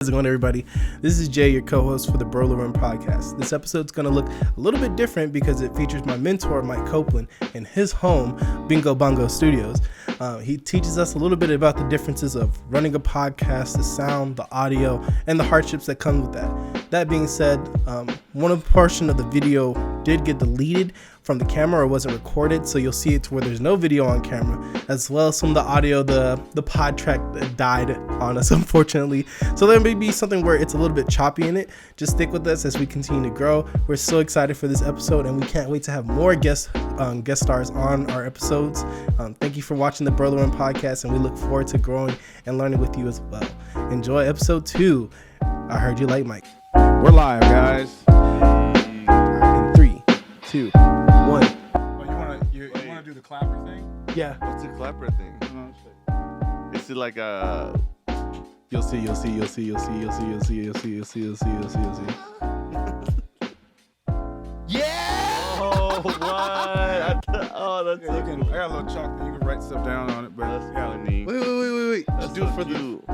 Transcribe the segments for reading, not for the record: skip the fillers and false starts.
How's it going, everybody? This is Jay, your co-host for the Bro Lorem podcast. This episode's going to look a little bit different because it features my mentor, Mike Copeland, in his home, Bingo Bongo Studios. He teaches us a little bit about the differences of running a podcast, the sound, the audio, and the hardships that come with that. That being said, one portion of the video did get deleted from the camera or wasn't recorded, so you'll see it to where there's no video on camera, as well as some of the audio, the pod track that died on us, unfortunately. So there may be something where it's a little bit choppy in it. Just stick with us as we continue to grow. We're so excited for this episode, and we can't wait to have more guest stars on our episodes. Thank you for watching the Bro Lorem podcast, and we look forward to growing and learning with you as well. Enjoy episode 2. I heard you like Mike. We're live, guys. In 3, 2, 1. Oh, you wanna do the clapper thing? Yeah. What's the clapper thing? Is it like a... You'll see. Yeah! Oh, what? Oh, that's so cool. I got a little chalk that you can write stuff down on it, but That's funny. Wait. That's Do it so for cute.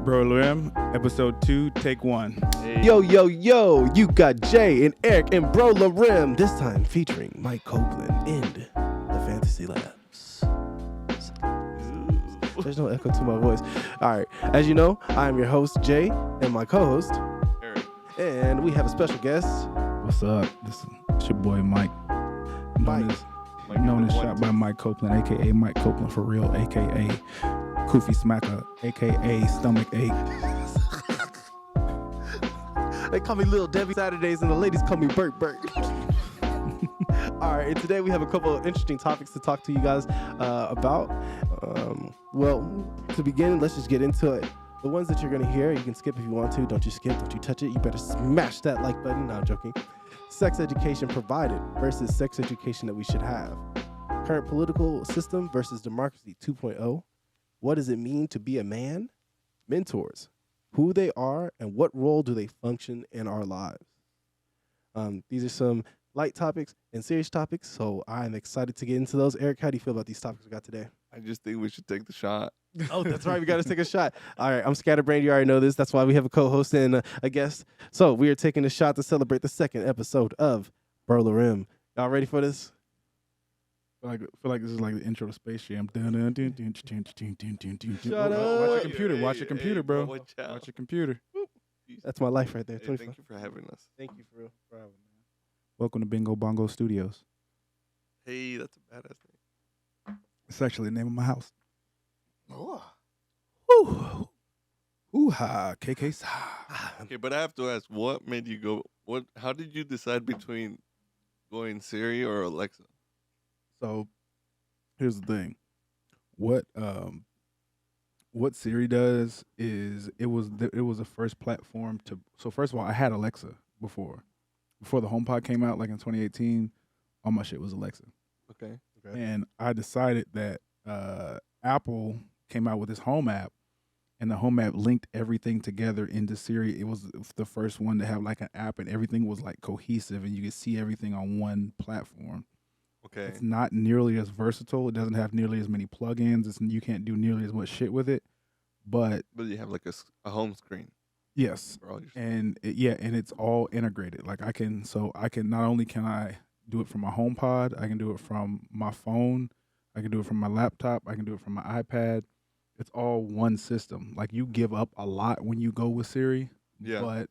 Bro Lorem, episode 2, take 1. Hey. Yo, you got Jay and Eric and Bro Lorem. This time featuring Mike Copeland in the Fantasy Labs. There's no echo to my voice. All right. As you know, I'm your host, Jay, and my co-host, Eric. and we have a special guest. What's up? This is your boy Mike. Known as shot by Mike Copeland, aka Mike Copeland for real, aka Koofy Smacker, aka Stomach Ache. They call me Little Debbie Saturdays, and the ladies call me Bert. All right, and today we have a couple of interesting topics to talk to you guys about. Well, to begin, let's just get into it. The ones that you're going to hear, you can skip if you want to. Don't you skip, don't you touch it. You better smash that like button. No, I'm joking. Sex education provided versus sex education that we should have. Current political system versus democracy 2.0. What does it mean to be a man? Mentors. Who they are and what role do they function in our lives? These are some light topics and serious topics, so I'm excited to get into those. Eric, how do you feel about these topics we got today? I just think we should take the shot. Oh, that's right. We got to take a shot. All right. I'm scatterbrained. You already know this. That's why we have a co-host and a guest. So we are taking a shot to celebrate the second episode of Bro Lorem. Y'all ready for this? I feel like this is like the intro to Space Jam. Shut up. Watch your computer, bro. Watch out. Watch your computer. That's my life right there. Hey, 25. thank you for having us. Thank you for real. For having me. Welcome to Bingo Bongo Studios. Hey, that's a badass name. It's actually the name of my house. Woo. Ooh-ha, KK. Okay, but I have to ask, what made you go... How did you decide between going Siri or Alexa? So, here's the thing. What Siri does is it was the first platform to. So first of all, I had Alexa before the HomePod came out, like in 2018. All my shit was Alexa, Okay. and I decided that Apple came out with this Home app, and the Home app linked everything together into Siri. It was the first one to have like an app, and everything was like cohesive, and you could see everything on one platform. Okay. It's not nearly as versatile. It doesn't have nearly as many plugins. You can't do nearly as much shit with it. But you have like a home screen yes, for all your and it's all integrated. Like I can not only can I do it from my HomePod, I can do it from my phone, I can do it from my laptop, I can do it from my iPad. It's all one system. Like you give up a lot when you go with Siri, Yeah.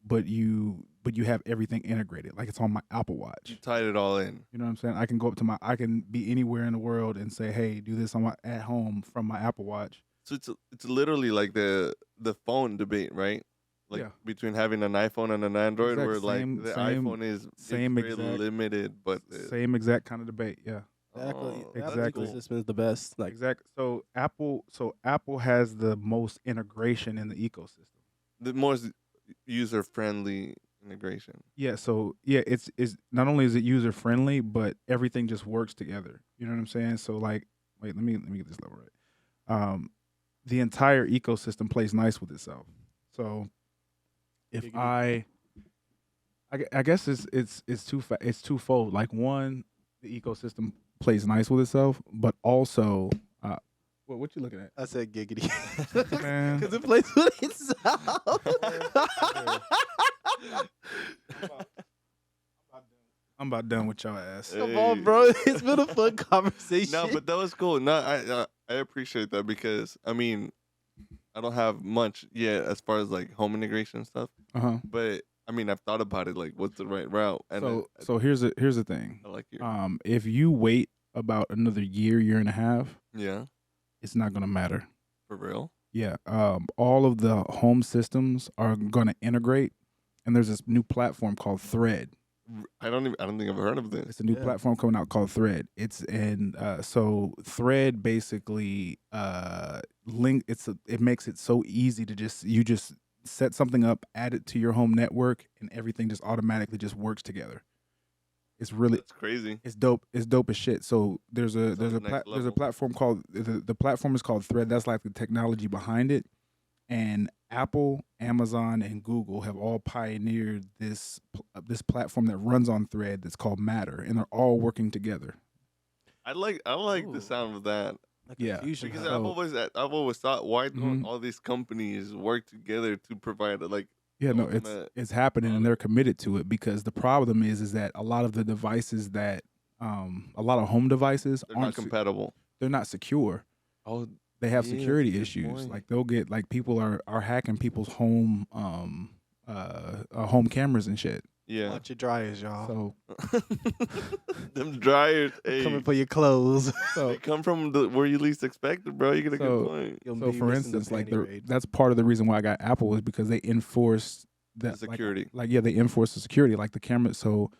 but you have everything integrated. Like it's on my Apple Watch. You tied it all in. You know what I'm saying? I can go up to I can be anywhere in the world and say, hey, do this at home from my Apple Watch. So it's literally like the phone debate, right? Like Yeah. between having an iPhone and an Android, Exact where same- like the same- iPhone is same very exact- limited, but Same exact kind of debate, yeah. Exactly. Oh, The Apple exactly. ecosystem is the best. Like, Exactly. So Apple has the most integration in the ecosystem. the most user friendly integration. Yeah, so yeah, it's not only is it user friendly, but everything just works together. You know what I'm saying? So like, wait, let me get this level right. The entire ecosystem plays nice with itself. So if I guess it's twofold. Like one, the ecosystem plays nice with itself, but also What you looking at? I said giggity. Man. Because it plays with itself. I'm about done with y'all ass. Come on, bro. It's been a fun conversation. No, but that was cool. No, I appreciate that because I mean, I don't have much yet as far as like home integration and stuff. But I mean, I've thought about it. Like, what's the right route? And So here's the thing. I like you. If you wait about another year and a half, Yeah, it's not gonna matter. for real. Yeah. All of the home systems are gonna integrate, and there's this new platform called Thread. I don't think I've heard of this. It's a new platform coming out called Thread. So Thread basically it makes it so easy to just set something up, add it to your home network, and everything just automatically just works together. It's really That's crazy. It's dope. It's dope as shit. So there's a next level. platform called the platform is called Thread. That's like the technology behind it. And Apple, Amazon, and Google have all pioneered this platform that runs on Thread that's called Matter, and they're all working together. I like the sound of that. Like a Yeah. fusion Because hub. I've always thought, why don't all these companies work together to provide like It's happening, and they're committed to it, because the problem is that a lot of the devices that a lot of home devices they're not compatible. they're not secure. Oh, They have yeah, security good issues. point. Like they'll get like people are hacking people's home home cameras and shit. yeah. Watch your dryers, y'all. So Them dryers, hey, Coming for your clothes. they come from where you least expect it, bro. You get a good point. You'll So be for missing the instance, like panty raid. that's part of the reason why I got Apple, is because they enforce that The security. They enforce the security, like the camera. So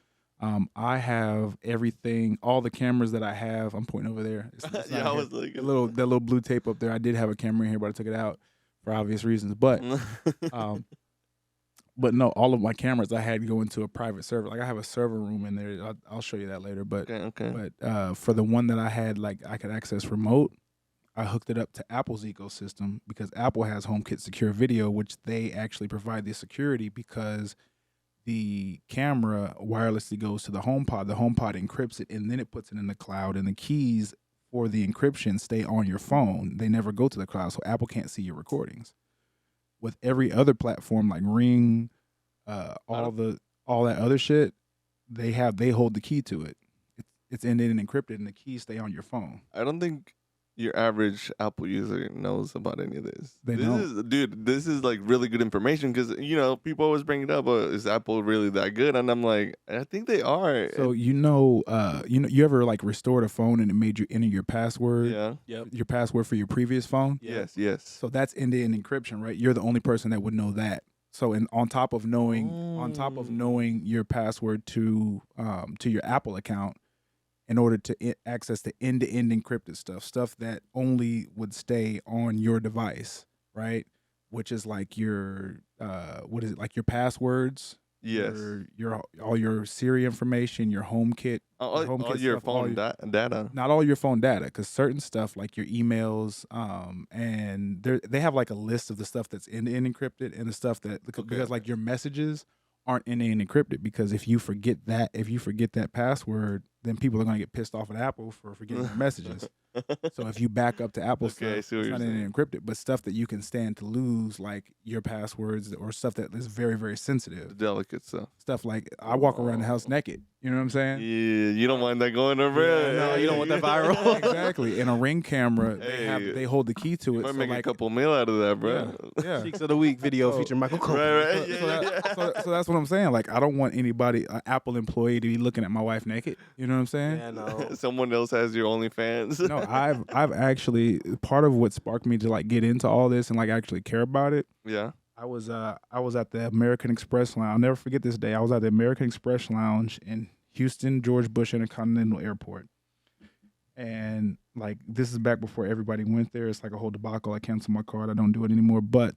I have everything, all the cameras that I have. I'm pointing over there. It's not Yeah, I here. was like, that little blue tape up there. I did have a camera in here, but I took it out for obvious reasons. But no, all of my cameras I had go into a private server. Like I have a server room in there. I'll show you that later. But okay. But for the one that I had, like I could access remote, I hooked it up to Apple's ecosystem, because Apple has HomeKit Secure Video, which they actually provide the security, because the camera wirelessly goes to the HomePod. The HomePod encrypts it, and then it puts it in the cloud. And the keys for the encryption stay on your phone. They never go to the cloud, so Apple can't see your recordings. With every other platform like Ring, all that other shit, they hold the key to it. It's end-to-end encrypted, and the keys stay on your phone. I don't think your average Apple user knows about any of this. They don't. This is like really good information, because people always bring it up. Is Apple really that good? And I'm like, I think they are. So you ever like restored a phone and it made you enter your password? Yeah. Yep. Your password for your previous phone? Yes. So that's end-to-end encryption, right? You're the only person that would know that. So on top of knowing your password to your Apple account, in order to access the end-to-end encrypted stuff that only would stay on your device, right? Which is like your like your passwords, Yes. your all your Siri information, your HomeKit, All your stuff, phone data. not all your phone data, because certain stuff like your emails, and they have like a list of the stuff that's end-to-end encrypted, and the stuff that because like your messages aren't end-to-end encrypted, because if you forget that password, then people are going to get pissed off at Apple for forgetting your messages. So if you back up to Apple Okay, I stuff, see what it's you're not saying. encrypted, but stuff that you can stand to lose, like your passwords or stuff that is very, very The sensitive. delicate stuff. Stuff like I walk around the house naked. You know what I'm saying? Yeah, you don't want that going over. no, you don't want that viral. Exactly. In a Ring camera, Hey, they hold the key to You it. might So make like, a couple mil out of that, bro. yeah. Cheeks of the Week video So- featuring Michael Copeland. Right. Yeah. So that's what I'm saying. Like, I don't want anybody, an Apple employee, to be looking at my wife naked. You know what I'm saying? Yeah, no. Someone else has your OnlyFans. No, I've actually, part of what sparked me to like get into all this and like actually care about it. Yeah. I was at the American Express Lounge. I'll never forget this day. I was at the American Express Lounge in Houston George Bush Intercontinental Airport, and like this is back before everybody went there. It's like a whole debacle. I canceled my card. I don't do it anymore. But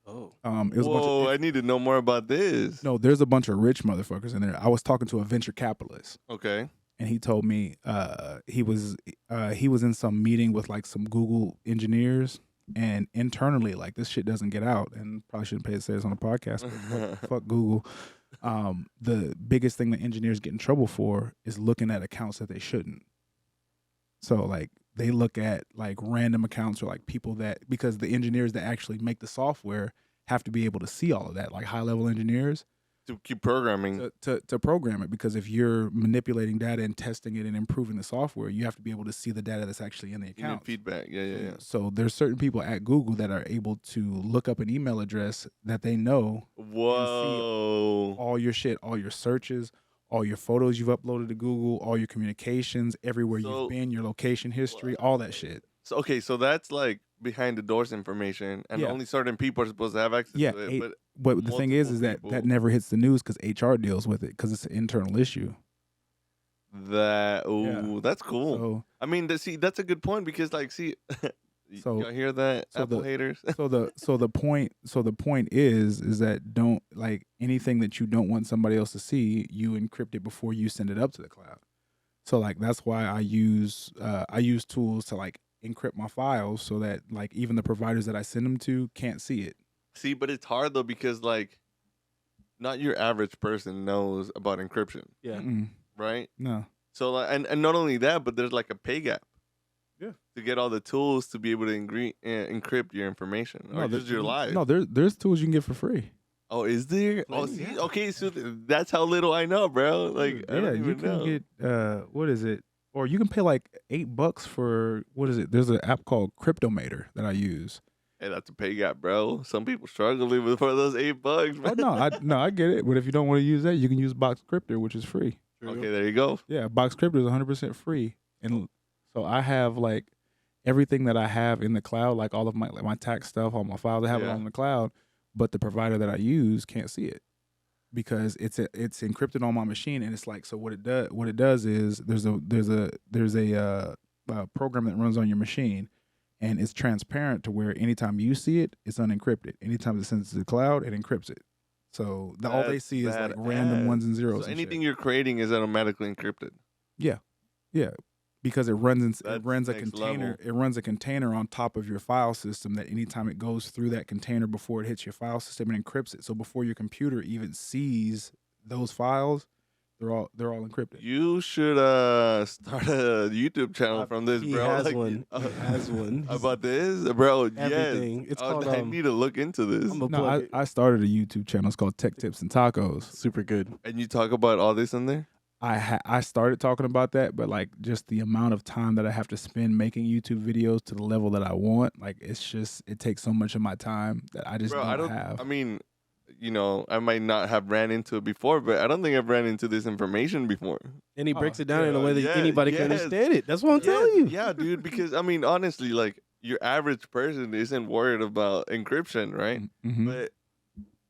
Oh. it was a bunch Whoa, of, I need to know more about this. no, there's a bunch of rich motherfuckers in there. I was talking to a venture capitalist, Okay. and he told me he was in some meeting with like some Google engineers, and internally like this shit doesn't get out, and probably shouldn't say this on a podcast, but fuck Google. The biggest thing that engineers get in trouble for is looking at accounts that they shouldn't. So like they look at like random accounts or like people that, because the engineers that actually make the software have to be able to see all of that, like high level engineers to keep programming to program it. Because if you're manipulating data and testing it and improving the software, you have to be able to see the data that's actually in the account. Feedback. Yeah. So there's certain people at Google that are able to look up an email address that they know. Whoa. And see all your shit, all your searches, all your photos you've uploaded to Google, all your communications, everywhere you've been, your location history, all that shit. So okay, so that's like behind the doors information, and only certain people are supposed to have access to it. But the thing is that never hits the news because HR deals with it because it's an internal issue. That's cool. So, I mean, that's a good point because, like, y'all hear that, Apple haters? so the point is that don't, like, anything that you don't want somebody else to see, you encrypt it before you send it up to the cloud. So like that's why I use tools to like encrypt my files so that like even the providers that I send them to can't see it. See, but it's hard though because like not your average person knows about encryption. Yeah. Right? No. So like, and not only that, but there's like a pay gap. Yeah. To get all the tools to be able to encrypt your information or just your life. No, there's tools you can get for free. Oh, is there? Oh, see, okay, so that's how little I know, bro. Like, I don't even know. You can get what is it? Or you can pay like $8 for what is it? There's an app called Cryptomator that I use. Hey, that's a pay gap, bro. Some people struggling with for those $8. Oh no, I get it. But if you don't want to use that, you can use Box Cryptor, which is free. Okay, there you go. Yeah, Box Cryptor is 100% free, and so I have like everything that I have in the cloud, like all of my tax stuff, all my files, I have it on the cloud. But the provider that I use can't see it because it's encrypted on my machine, and it's like, so what it does is there's a program that runs on your machine, and it's transparent to where anytime you see it, it's unencrypted. Anytime it sends it to the cloud, it encrypts it. So all they see is like random ones and zeros. So anything you're creating is automatically encrypted. Yeah. Because it runs a container. Level. It runs a container on top of your file system that anytime it goes through that container before it hits your file system, it encrypts it. So before your computer even sees those files, they're all encrypted. You should start a YouTube channel from this, bro. He has one about this, bro. Everything. Yes, it's called. I need to look into this. I started a YouTube channel. It's called Tech Tips and Tacos. Super good. And you talk about all this in there. I started talking about that, but like just the amount of time that I have to spend making YouTube videos to the level that I want, like it takes so much of my time that I just don't have. I mean, I might not have ran into it before, but I don't think I've ran into this information before. And he breaks it down in a way that anybody can understand it. That's what I'm telling you. Yeah, dude, because I mean, honestly, like your average person isn't worried about encryption, right? Mm-hmm. But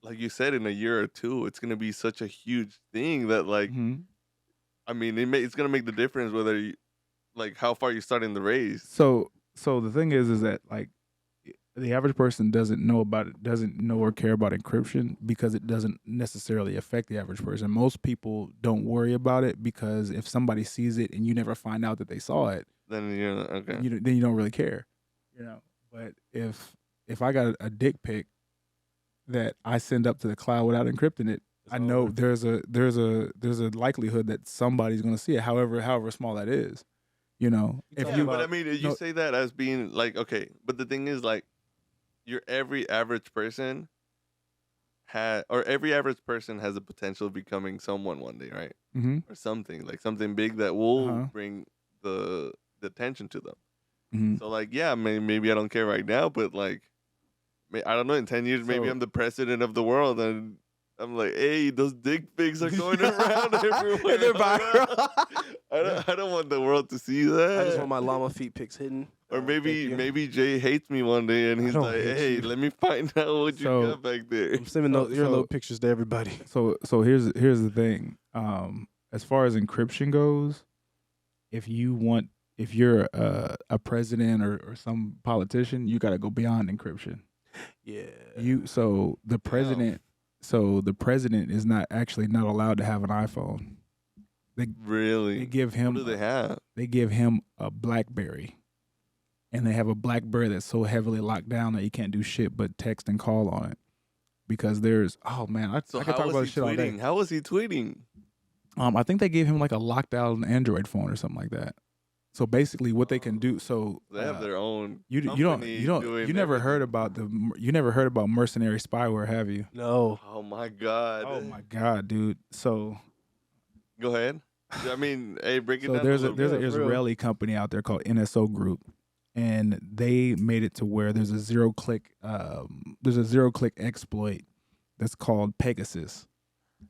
like you said, in a year or two, it's gonna be such a huge thing that like. Mm-hmm. I mean, it's gonna make the difference whether you, like, how far you start in the race. So the thing is that like the average person doesn't know or care about encryption because it doesn't necessarily affect the average person. Most people don't worry about it because if somebody sees it and you never find out that they saw it, then you're okay. Then you don't really care, But if I got a dick pic that I send up to the cloud without encrypting it, I know there's a likelihood that somebody's gonna see it, however small that is, But I mean, you say that as being like okay, but the thing is like, every average person has the potential of becoming someone one day, right? Mm-hmm. Or something big that will bring the attention to them. Mm-hmm. So like, yeah, maybe I don't care right now, but like, I don't know. In 10 years, maybe I'm the president of the world and. I'm like, hey, those dick pics are going around everywhere. They're viral. I don't want the world to see that. I just want my llama feet pics hidden. Or maybe Jay hates me one day and he's like, hey, let me find out what you got back there. I'm sending your little pictures to everybody. So here's the thing. As far as encryption goes, if you're a president or some politician, you got to go beyond encryption. Yeah. So the president is not allowed to have an iPhone. They give him. What do they have? They give him a BlackBerry, and they have a BlackBerry that's so heavily locked down that he can't do shit but text and call on it. Because there's I could talk about this shit all day. How was he tweeting? I think they gave him like a locked down Android phone or something like that. So basically, what they can do. So they have their own. You never heard about mercenary spyware, have you? No. Oh my god. Oh my god, dude. So go ahead. I mean, hey, break it down. So there's an Israeli company out there called NSO Group, and they made it to where there's a zero click exploit that's called Pegasus.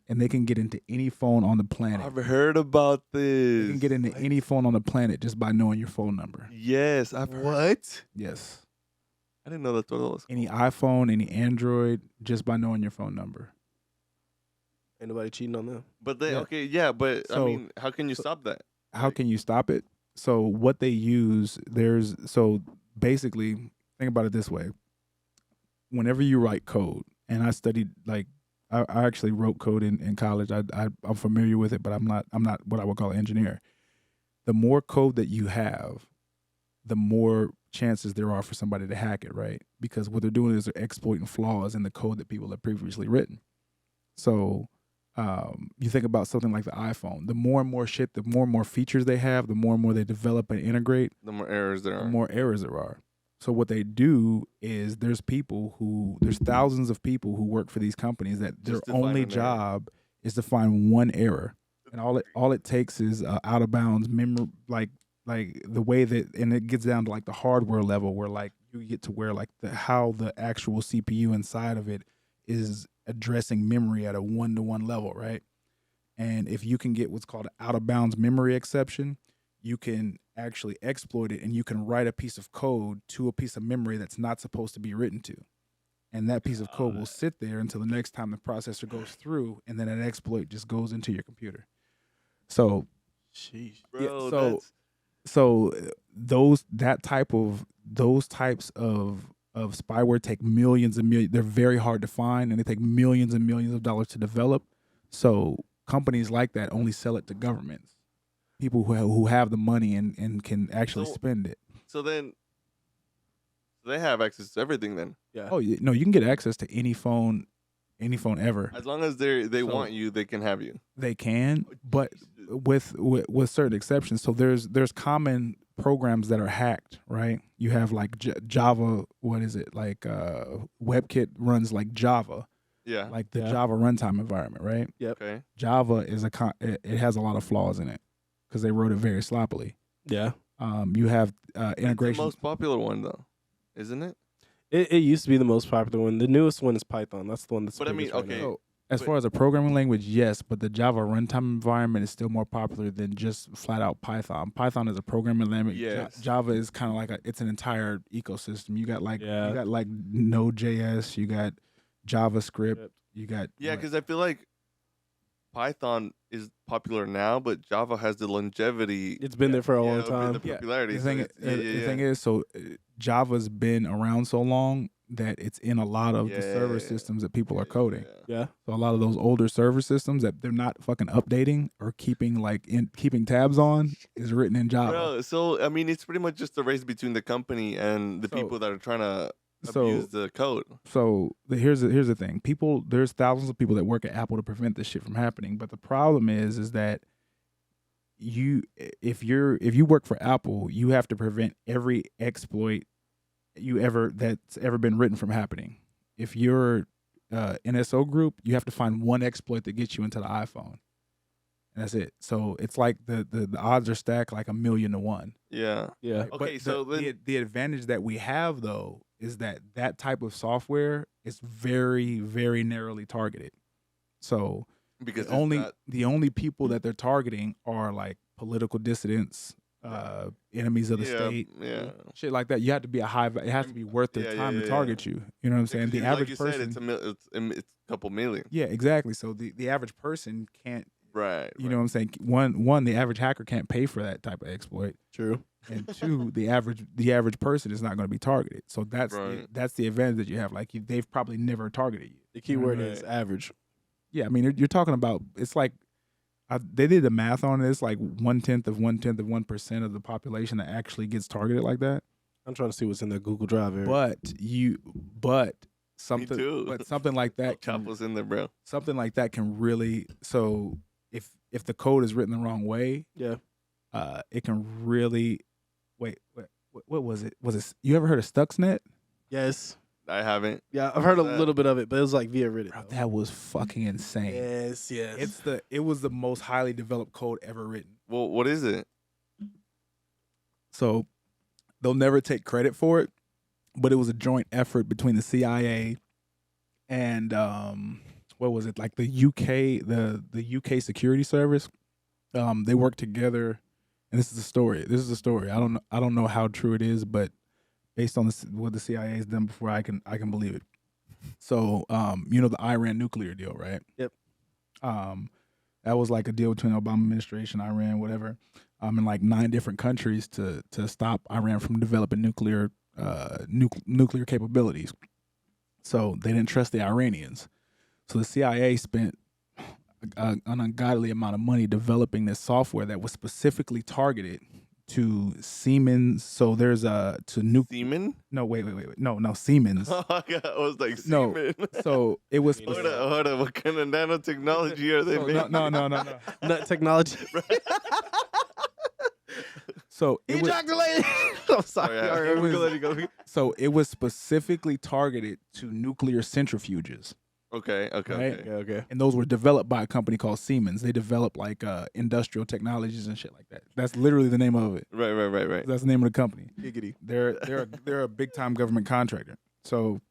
And they can get into any phone on the planet. I've heard about this. They can get into any phone on the planet just by knowing your phone number. Yes, I've heard. Yes. I didn't know that's what it was. Any iPhone, any Android, just by knowing your phone number. Ain't nobody cheating on them. But they but I mean, how can you stop that? How can you stop it? So what they use, basically, think about it this way. Whenever you write code, and I studied I actually wrote code in college. I'm familiar with it, but I'm not what I would call an engineer. The more code that you have, the more chances there are for somebody to hack it, right? Because what they're doing is they're exploiting flaws in the code that people have previously written. So you think about something like the iPhone. The more and more shit, the more and more features they have, the more and more they develop and integrate, the more errors there are. The more errors there are. So what they do is there's thousands of people who work for these companies that their only job is to find one error, and all it takes is out of bounds memory, like the way that, and it gets down to like the hardware level where like you get to where like how the actual CPU inside of it is addressing memory at a 1-to-1 level, right? And if you can get what's called an out of bounds memory exception, you can actually exploit it, and you can write a piece of code to a piece of memory that's not supposed to be written to. And that piece of code will sit there until the next time the processor goes through, and then an exploit just goes into your computer. So, bro, so those types of spyware take millions and millions. They're very hard to find, and they take millions and millions of dollars to develop. So companies like that only sell it to governments. People who have the money and can actually spend it. So then they have access to everything then. Yeah. Oh, no, you can get access to any phone ever. As long as they want you, they can have you. They can, but with certain exceptions. So there's common programs that are hacked, right? You have like Java, what is it? Like WebKit runs like Java. Yeah. Like the Java runtime environment, right? Yep. Okay. Java is it has a lot of flaws in it, because they wrote it very sloppily. Yeah. You have integration. It's the most popular one, though, isn't it? It used to be the most popular one. The newest one is Python. That's the one that's. But I mean, okay. So, as far as a programming language, yes, but the Java runtime environment is still more popular than just flat out Python. Python is a programming language. Yes. Java is kind of like it's an entire ecosystem. You got like Node.js, you got JavaScript, you got because I feel like Python is popular now, but Java has the longevity. It's been there for a long time. The popularity. The thing is, Java's been around so long that it's in a lot of the server systems that people are coding. Yeah. So a lot of those older server systems that they're not fucking updating or keeping tabs on is written in Java. Bro, so I mean, it's pretty much just a race between the company and the people that are trying to abuse the code. So here's the thing. There's thousands of people that work at Apple to prevent this shit from happening. But the problem is that if you work for Apple, you have to prevent every exploit that's ever been written from happening. If you're NSO Group, you have to find one exploit that gets you into the iPhone. And that's it. So it's like the odds are stacked like 1,000,000 to 1. Yeah. Yeah. Right? Okay, but so the advantage that we have though is that type of software is very, very narrowly targeted. So because the only people that they're targeting are like political dissidents, enemies of the state, shit like that. You have to be it has to be worth their time to target you. You know what I'm saying? The average person, it's a couple million. Yeah, exactly. So the average person can't. Right. You know what I'm saying? One, the average hacker can't pay for that type of exploit. True. And two, the average person is not going to be targeted. So that's the advantage that you have. Like they've probably never targeted you. The key word is average. Yeah, I mean you're talking about it's like they did the math on it. It's like 1/10 of 1% of the population that actually gets targeted like that. I'm trying to see what's in the Google Drive area. But something like that. Chop was in there, bro. Something like that can really. So if the code is written the wrong way, it can really wait. What was it? Was it? You ever heard of Stuxnet? Yes. I haven't. Yeah, I've heard a little bit of it, but it was like via Reddit. Bro, that was fucking insane. Yes. It was the most highly developed code ever written. Well, what is it? So they'll never take credit for it, but it was a joint effort between the CIA and what was it, like the UK, the UK security service. They worked together, and this is the story. I don't know how true it is, but based on what the CIA has done before, I can believe it. So the Iran nuclear deal, right? Yep. That was like a deal between the Obama administration, Iran, whatever, in like 9 different countries to stop Iran from developing nuclear capabilities. So they didn't trust the Iranians. So the CIA spent an ungodly amount of money developing this software that was specifically targeted to Siemens. So there's Siemens? No, wait. No, Siemens. Oh my God, I was like, no. Siemens. So it was Hold on. What kind of nanotechnology are they making? No. Nut technology. So it was, Ejaculated. I'm sorry. Oh, yeah. All right, we're gonna let you go. so it was specifically targeted to nuclear centrifuges. Okay. Right? Okay. And those were developed by a company called Siemens. They develop like industrial technologies and shit like that. That's literally the name of it. Right. That's the name of the company. Giggity. They're a big time government contractor. So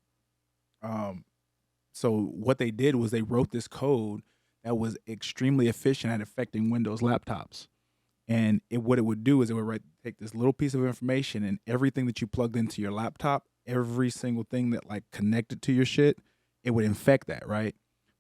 what they did was they wrote this code that was extremely efficient at affecting Windows laptops. And what it would do is it would take this little piece of information, and everything that you plugged into your laptop, every single thing that like connected to your shit, it would infect that, right?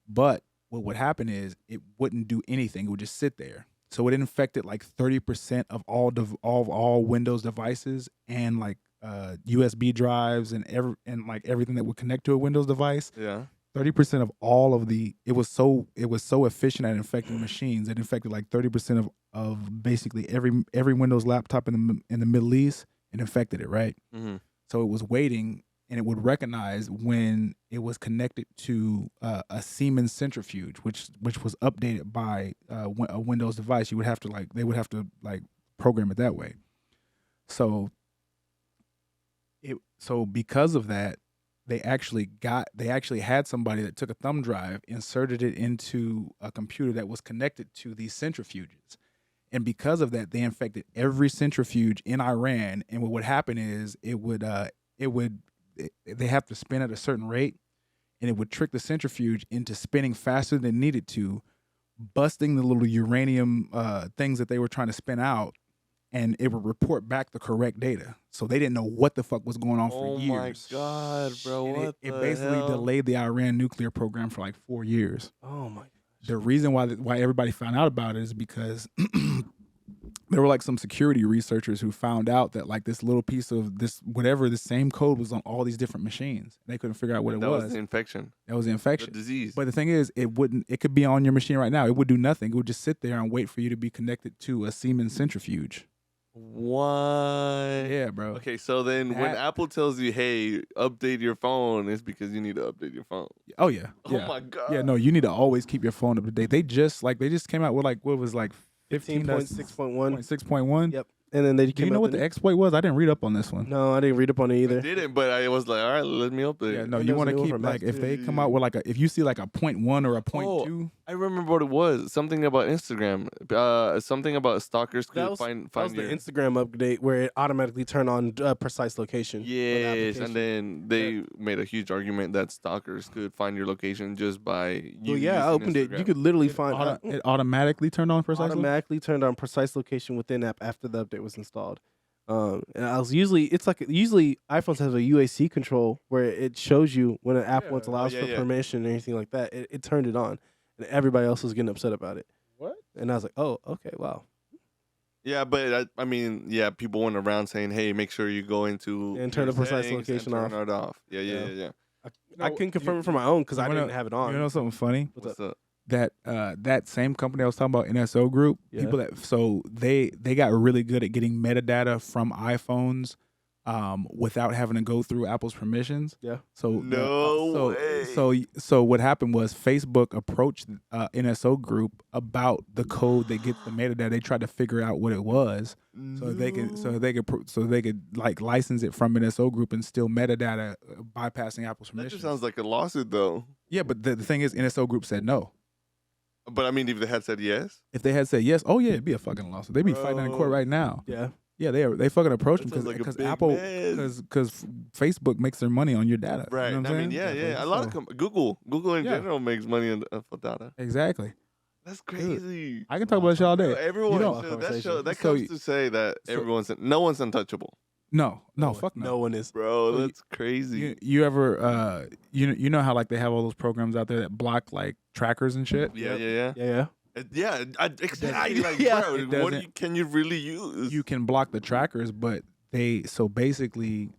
But what would happen is it wouldn't do anything. It would just sit there. So it infected like 30% of all Windows devices, and like USB drives and everything that would connect to a Windows device. Yeah. 30% of all of it was so efficient at infecting machines. It infected like 30% of basically every Windows laptop in the Middle East. It infected it, right? Mm-hmm. So it was waiting, and it would recognize when it was connected to a Siemens centrifuge, which was updated by a Windows device. They would have to program it that way. So because of that, they actually had somebody that took a thumb drive, inserted it into a computer that was connected to these centrifuges. And because of that, they infected every centrifuge in Iran. And what would happen is they have to spin at a certain rate, and it would trick the centrifuge into spinning faster than needed to, busting the little uranium things that they were trying to spin out, and it would report back the correct data. So they didn't know what the fuck was going on for years. Oh my God, bro! And it basically delayed the Iran nuclear program for like 4 years. Oh my. The reason why everybody found out about it is because there were like some security researchers who found out that like this little piece of this same code was on all these different machines. They couldn't figure out what it was. That was the infection. That was the infection. The disease. But the thing is, it could be on your machine right now. It would do nothing. It would just sit there and wait for you to be connected to a Siemens centrifuge. What? Yeah, bro. Okay, so then when Apple tells you, "Hey, update your phone," it's because you need to update your phone. Oh yeah. Oh my God. Yeah, no, you need to always keep your phone up to date. They just came out with like what was like 15.6.1. 6.1. Yep. And then they Do you know what the exploit was? I didn't read up on this one. No, I didn't read up on it either. I didn't, but I was like, all right, let me update. Yeah, no, you want to keep like if they come out with like if you see like a 0.1 or a 0.2. I remember what it was. Something about Instagram. Something about stalkers could find that was your the Instagram update where it automatically turned on precise location. Yes, and then they made a huge argument that stalkers could find your location just by Well, yeah, I opened Instagram. it. You could literally find It automatically turned on precise. Automatically turned on precise location within app after the update was installed. And I was usually iPhones have a UAC control where it shows you when an app once allows for permission or anything like that. It turned it on, and everybody else was getting upset about it. What? And I was like, oh, okay, wow. Yeah, but I mean, people went around saying, "Hey, make sure you go into and turn the precise location off." Turn it off. Yeah. I couldn't confirm it for my own because I didn't have it on. You know something funny? What's up? That same company I was talking about, NSO Group, people they got really good at getting metadata from iPhones without having to go through Apple's permissions. Yeah. So So what happened was Facebook approached NSO Group about the code that gets the metadata. They tried to figure out what it was, so they could like license it from NSO Group and steal metadata, bypassing Apple's That permissions. just sounds like a lawsuit, though. Yeah, but the thing is, NSO Group said no. But I mean, if they had said yes, If they had said yes, oh yeah, it'd be a fucking lawsuit. They'd be fighting in court right now. Yeah. Yeah, they fucking approached them That sounds because like a big Apple mess. because Facebook makes their money on your data. right? You know what I I'm mean, saying? yeah. A lot of Google in Yeah. general makes money on data. Exactly. That's crazy. I can talk about this all day. Everyone, You know- that So- comes to say that no one's untouchable, No, fuck no. No one is. bro. So That's crazy. You ever you know how like they have all those programs out there that block like trackers and shit? Yeah. Yeah. Exactly. Like, Yeah. bro, It what doesn't- can you really use? You can block the trackers, but basically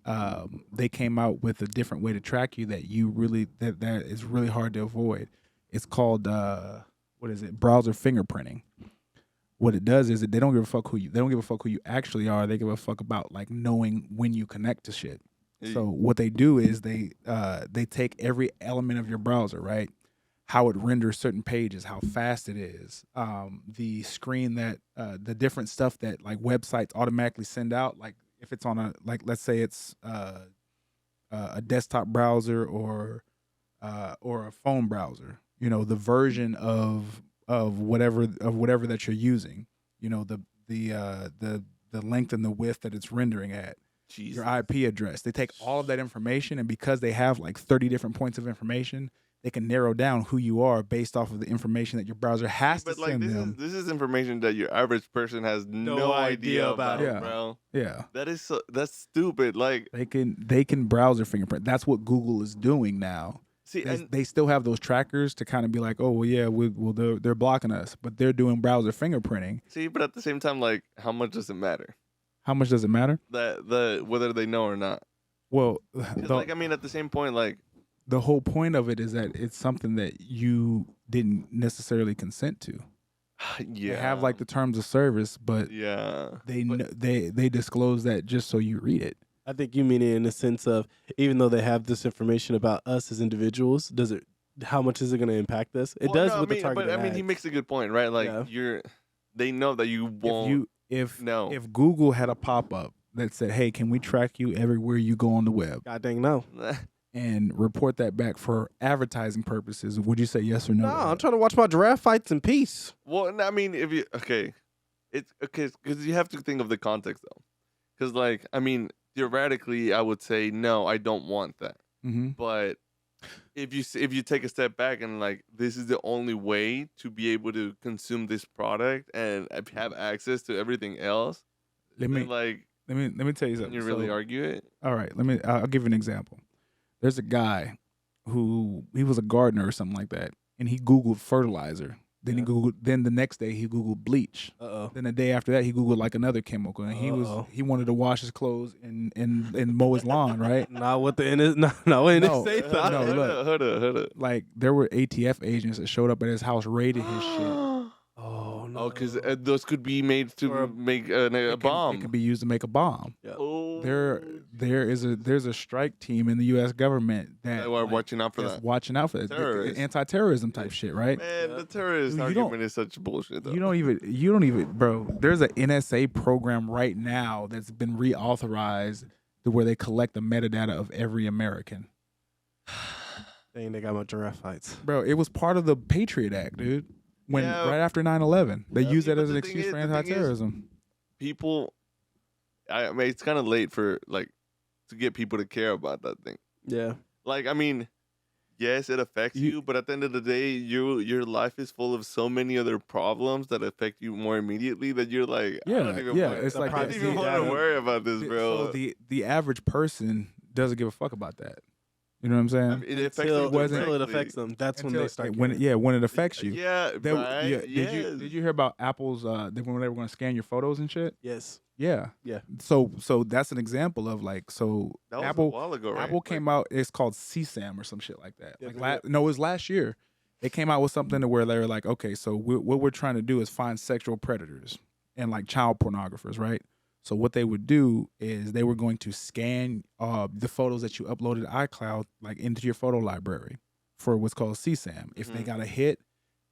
they came out with a different way to track you that that is really hard to avoid. It's called what is it? Browser fingerprinting. What it does is they don't give a fuck who you actually are. They give a fuck about like knowing when you connect to shit. So what they do is they take every element of your browser, right? How it renders certain pages, how fast it is, the screen that the different stuff that like websites automatically send out. Like if it's on let's say it's a desktop browser or a phone browser, you know, the version of whatever that you're using, you know, the length and the width that it's rendering at. Jesus. Your IP address. They take all of that information, and because they have like 30 different points of information, they can narrow down who you are based off of the information that your browser has to send them. This is information that your average person has no idea about, it. bro. Yeah, That's stupid. Like they can browser fingerprint. That's what Google is doing now. see, They still have those trackers to kind of be like, oh well, yeah, they're blocking us, but they're doing browser fingerprinting. but at the same time, like, how much does it matter How much does it matter? that whether they know or not? Well, 'Cause, like, I mean, at the same point, like, the whole point of it is that it's something that you didn't necessarily consent to. yeah, They have like the terms of service, but yeah, they disclose that just so you read it. I think you mean it in the sense of even though they have this information about us as individuals, how much is it going to impact us? It does with the targeted But I mean, he ads. makes a good point, right? Like, Yeah. they know that you won't. If No. if Google had a pop up that said, "Hey, can we track you everywhere you go on the web God dang no. and report that back for advertising purposes?" Would you say yes or no? No, I'm trying to watch my giraffe fights in peace. Well, I mean, it's okay because you have to think of the context though, because like, I mean, theoretically, I would say no, I don't want that. Mm-hmm. But if you take a step back and like, this is the only way to be able to consume this product and have access to everything else, Let me then, like, tell you can something. you really So- argue it? All right, I'll give you an example. There's a guy who he was a gardener or something like that, and he Googled fertilizer. Then Yeah. then the next day he Googled bleach. Uh-oh. Then the day after that he Googled like another chemical, and Uh-oh. he wanted to wash his clothes and mow his lawn, right? Not what the NSA No, thought. no, look. Hold up. Like there were ATF agents that showed up at his house, raided his shit. Oh no. Oh, because those could be made Or to make a bomb. It could be used to make a bomb. Yeah. Oh, There's a strike team in the U.S. government that are watching out for that's that. watching out for that Terrorists. Anti-terrorism type shit, right? Man, Yeah. the terrorist Dude, you don't- argument is such bullshit. Though. You don't even, bro. There's an NSA program right now that's been reauthorized to where they collect the metadata of every American. Dang, they got my giraffe fights. Bro, it was part of the Patriot Act, dude. When Yeah. right after 9/11, they Yeah. used Yeah, that but as an the thing excuse is- for the thing is- anti-terrorism. People, I mean, it's kind of late for like to get people to care about that thing. Yeah. Like, I mean, yes, it affects you, but at the end of the day, your life is full of so many other problems that affect you more immediately that you're like, I don't even yeah, want, it's like I don't privacy even want data. to worry about this, bro. So the average person doesn't give a fuck about that. You know what I'm saying? I mean, it affects Until, them wasn't- until it directly. affects them. That's when Until- they start. like, when it affects you. Yeah, They- right. yeah, Yes. did you hear about Apple's when they were going to scan your photos and shit? Yes. Yeah. Yeah. So that's an example of like That was a Apple while ago, right? Apple came out. It's called CSAM or some shit like that. Yeah, Like yeah. no, it was last year. They came out with something to where they were like, okay, so what we're trying to do is find sexual predators and like child pornographers, right? So what they would do is they were going to scan the photos that you uploaded to iCloud like into your photo library. for what's called CSAM. If they got a hit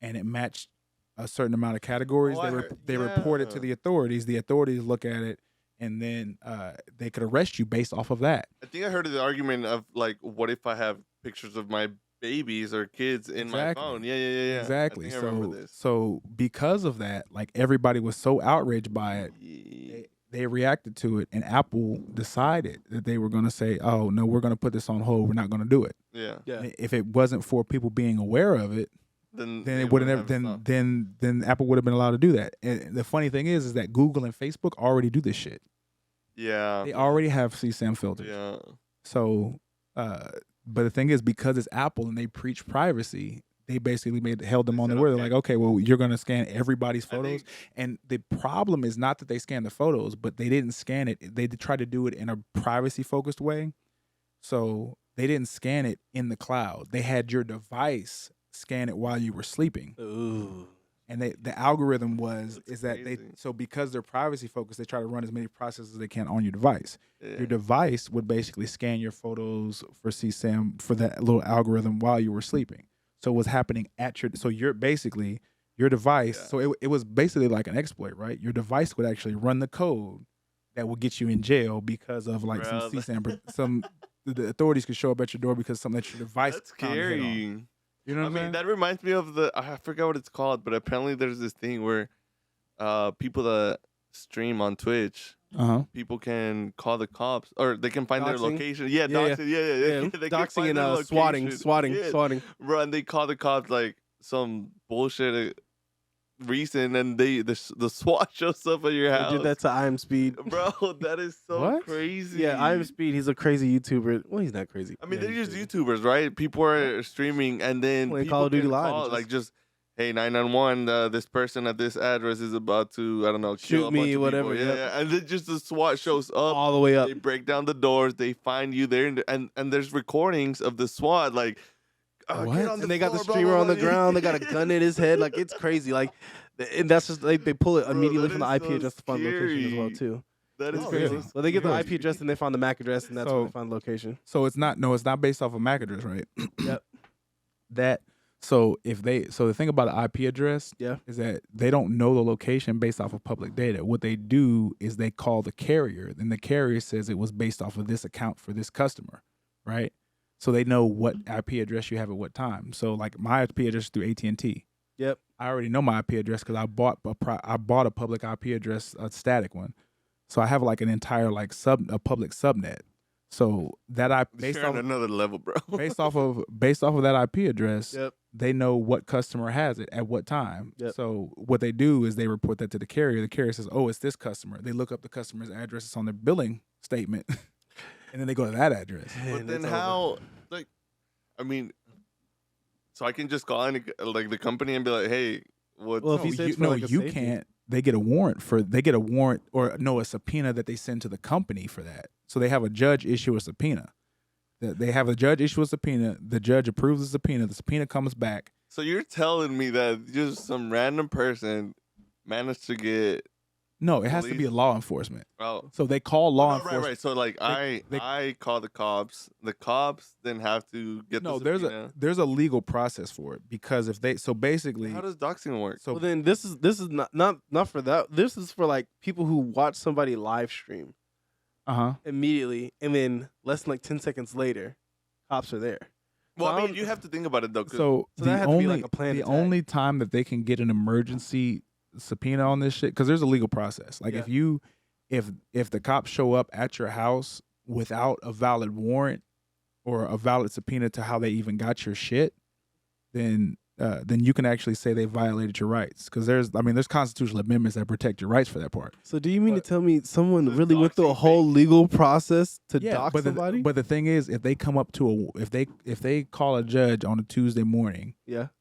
and it matched a certain amount of categories, they report it to the authorities. The authorities look at it, and then they could arrest you based off of that. I think I heard the argument of like, what if I have pictures of my babies or kids in my phone? Yeah. Exactly. I remember this. So because of that, like everybody was so outraged by it, they reacted to it, and Apple decided that they were going to say, "Oh no, we're going to put this on hold. We're not going to do it." Yeah. And if it wasn't for people being aware of it, then it would have then Apple would have been allowed to do that. And the funny thing is that Google and Facebook already do this shit. Yeah. They already have CSAM filters. Yeah. So, but the thing is, because it's Apple and they preach privacy, they basically held them on the word. They're like, okay, well, you're going to scan everybody's photos. And the problem is not that they scan the photos, but they didn't scan it. They tried to do it in a privacy-focused way. So they didn't scan it in the cloud. They had your device scan it while you were sleeping. Ooh. And the algorithm so because they're privacy focused, they try to run as many processes as they can on your device. Yeah. Your device would basically scan your photos for CSAM for that little algorithm while you were sleeping. So it was happening your device. Yeah. So it was basically like an exploit, right? Your device would actually run the code that will get you in jail because of like some CSAM. The authorities could show up at your door because something that your device. That's scary. You know what I mean? That reminds me of I forgot what it's called, but apparently there's this thing where people that stream on Twitch, people can call the cops, or they can find their location. Yeah, doxing. Yeah. Doxing and swatting. Bro, and they call the cops like some bullshit reason, and the SWAT shows up at your house. They did that to IamSpeed. Bro, that is so crazy. Yeah, IamSpeed, he's a crazy YouTuber. Well, he's not crazy. I mean, they're just YouTubers, right? People are streaming, and then playing Call of Duty Live. Like just, hey, 911, this person at this address is about to, I don't know, kill shoot me, whatever. Yeah, and then just the SWAT shows up. All the way up. They break down the doors. They find you there, and there's recordings of the SWAT, like, and they got the streamer on the ground. They got a gun in his head. Like, it's crazy. Like, and that's just like they pull it immediately from the IP address to find the location as well too. That is crazy. Really? Well, they get the IP address and they find the MAC address, and that's where they find the location. So it's not based off of MAC address, right? Yep. So the thing about an IP address is that they don't know the location based off of public data. What they do is they call the carrier, then the carrier says it was based off of this account for this customer, right? So they know what IP address you have at what time. So like my IP address is through AT&T. Yep. I already know my IP address because I bought a public IP address, a static one. So I have like an entire a public subnet. So that based off another level, bro. based off of that IP address, they know what customer has it at what time. Yep. So what they do is they report that to the carrier. The carrier says, "Oh, it's this customer." They look up the customer's address. It's on their billing statement, and then they go to that address. But then how? So I can just call in like the company and be like, "Hey, what?" Well, if he says you can't. They get a warrant a subpoena that they send to the company for that. So they have a judge issue a subpoena. They have a judge issue a subpoena. The judge approves the subpoena. The subpoena comes back. So you're telling me that just some random person managed to get? No, it has to be a law enforcement. Oh. So they call law enforcement. Right. So like I call the cops. The cops then have to get the subpoena. There's a legal process for it because basically how does doxing work? So then this is not for that. This is for like people who watch somebody live stream. Immediately, and then less than like 10 seconds later, cops are there. Well, I mean, you have to think about it though. So that had to be like a planned attack. Only time that they can get an emergency subpoena on this shit, because there's a legal process. Like if the cops show up at your house without a valid warrant or a valid subpoena to how they even got your shit, then you can actually say they violated your rights, because there's constitutional amendments that protect your rights for that part. So do you mean to tell me someone really went through a whole legal process to dox somebody? But the thing is, if they come up to if they call a judge on a Tuesday morning,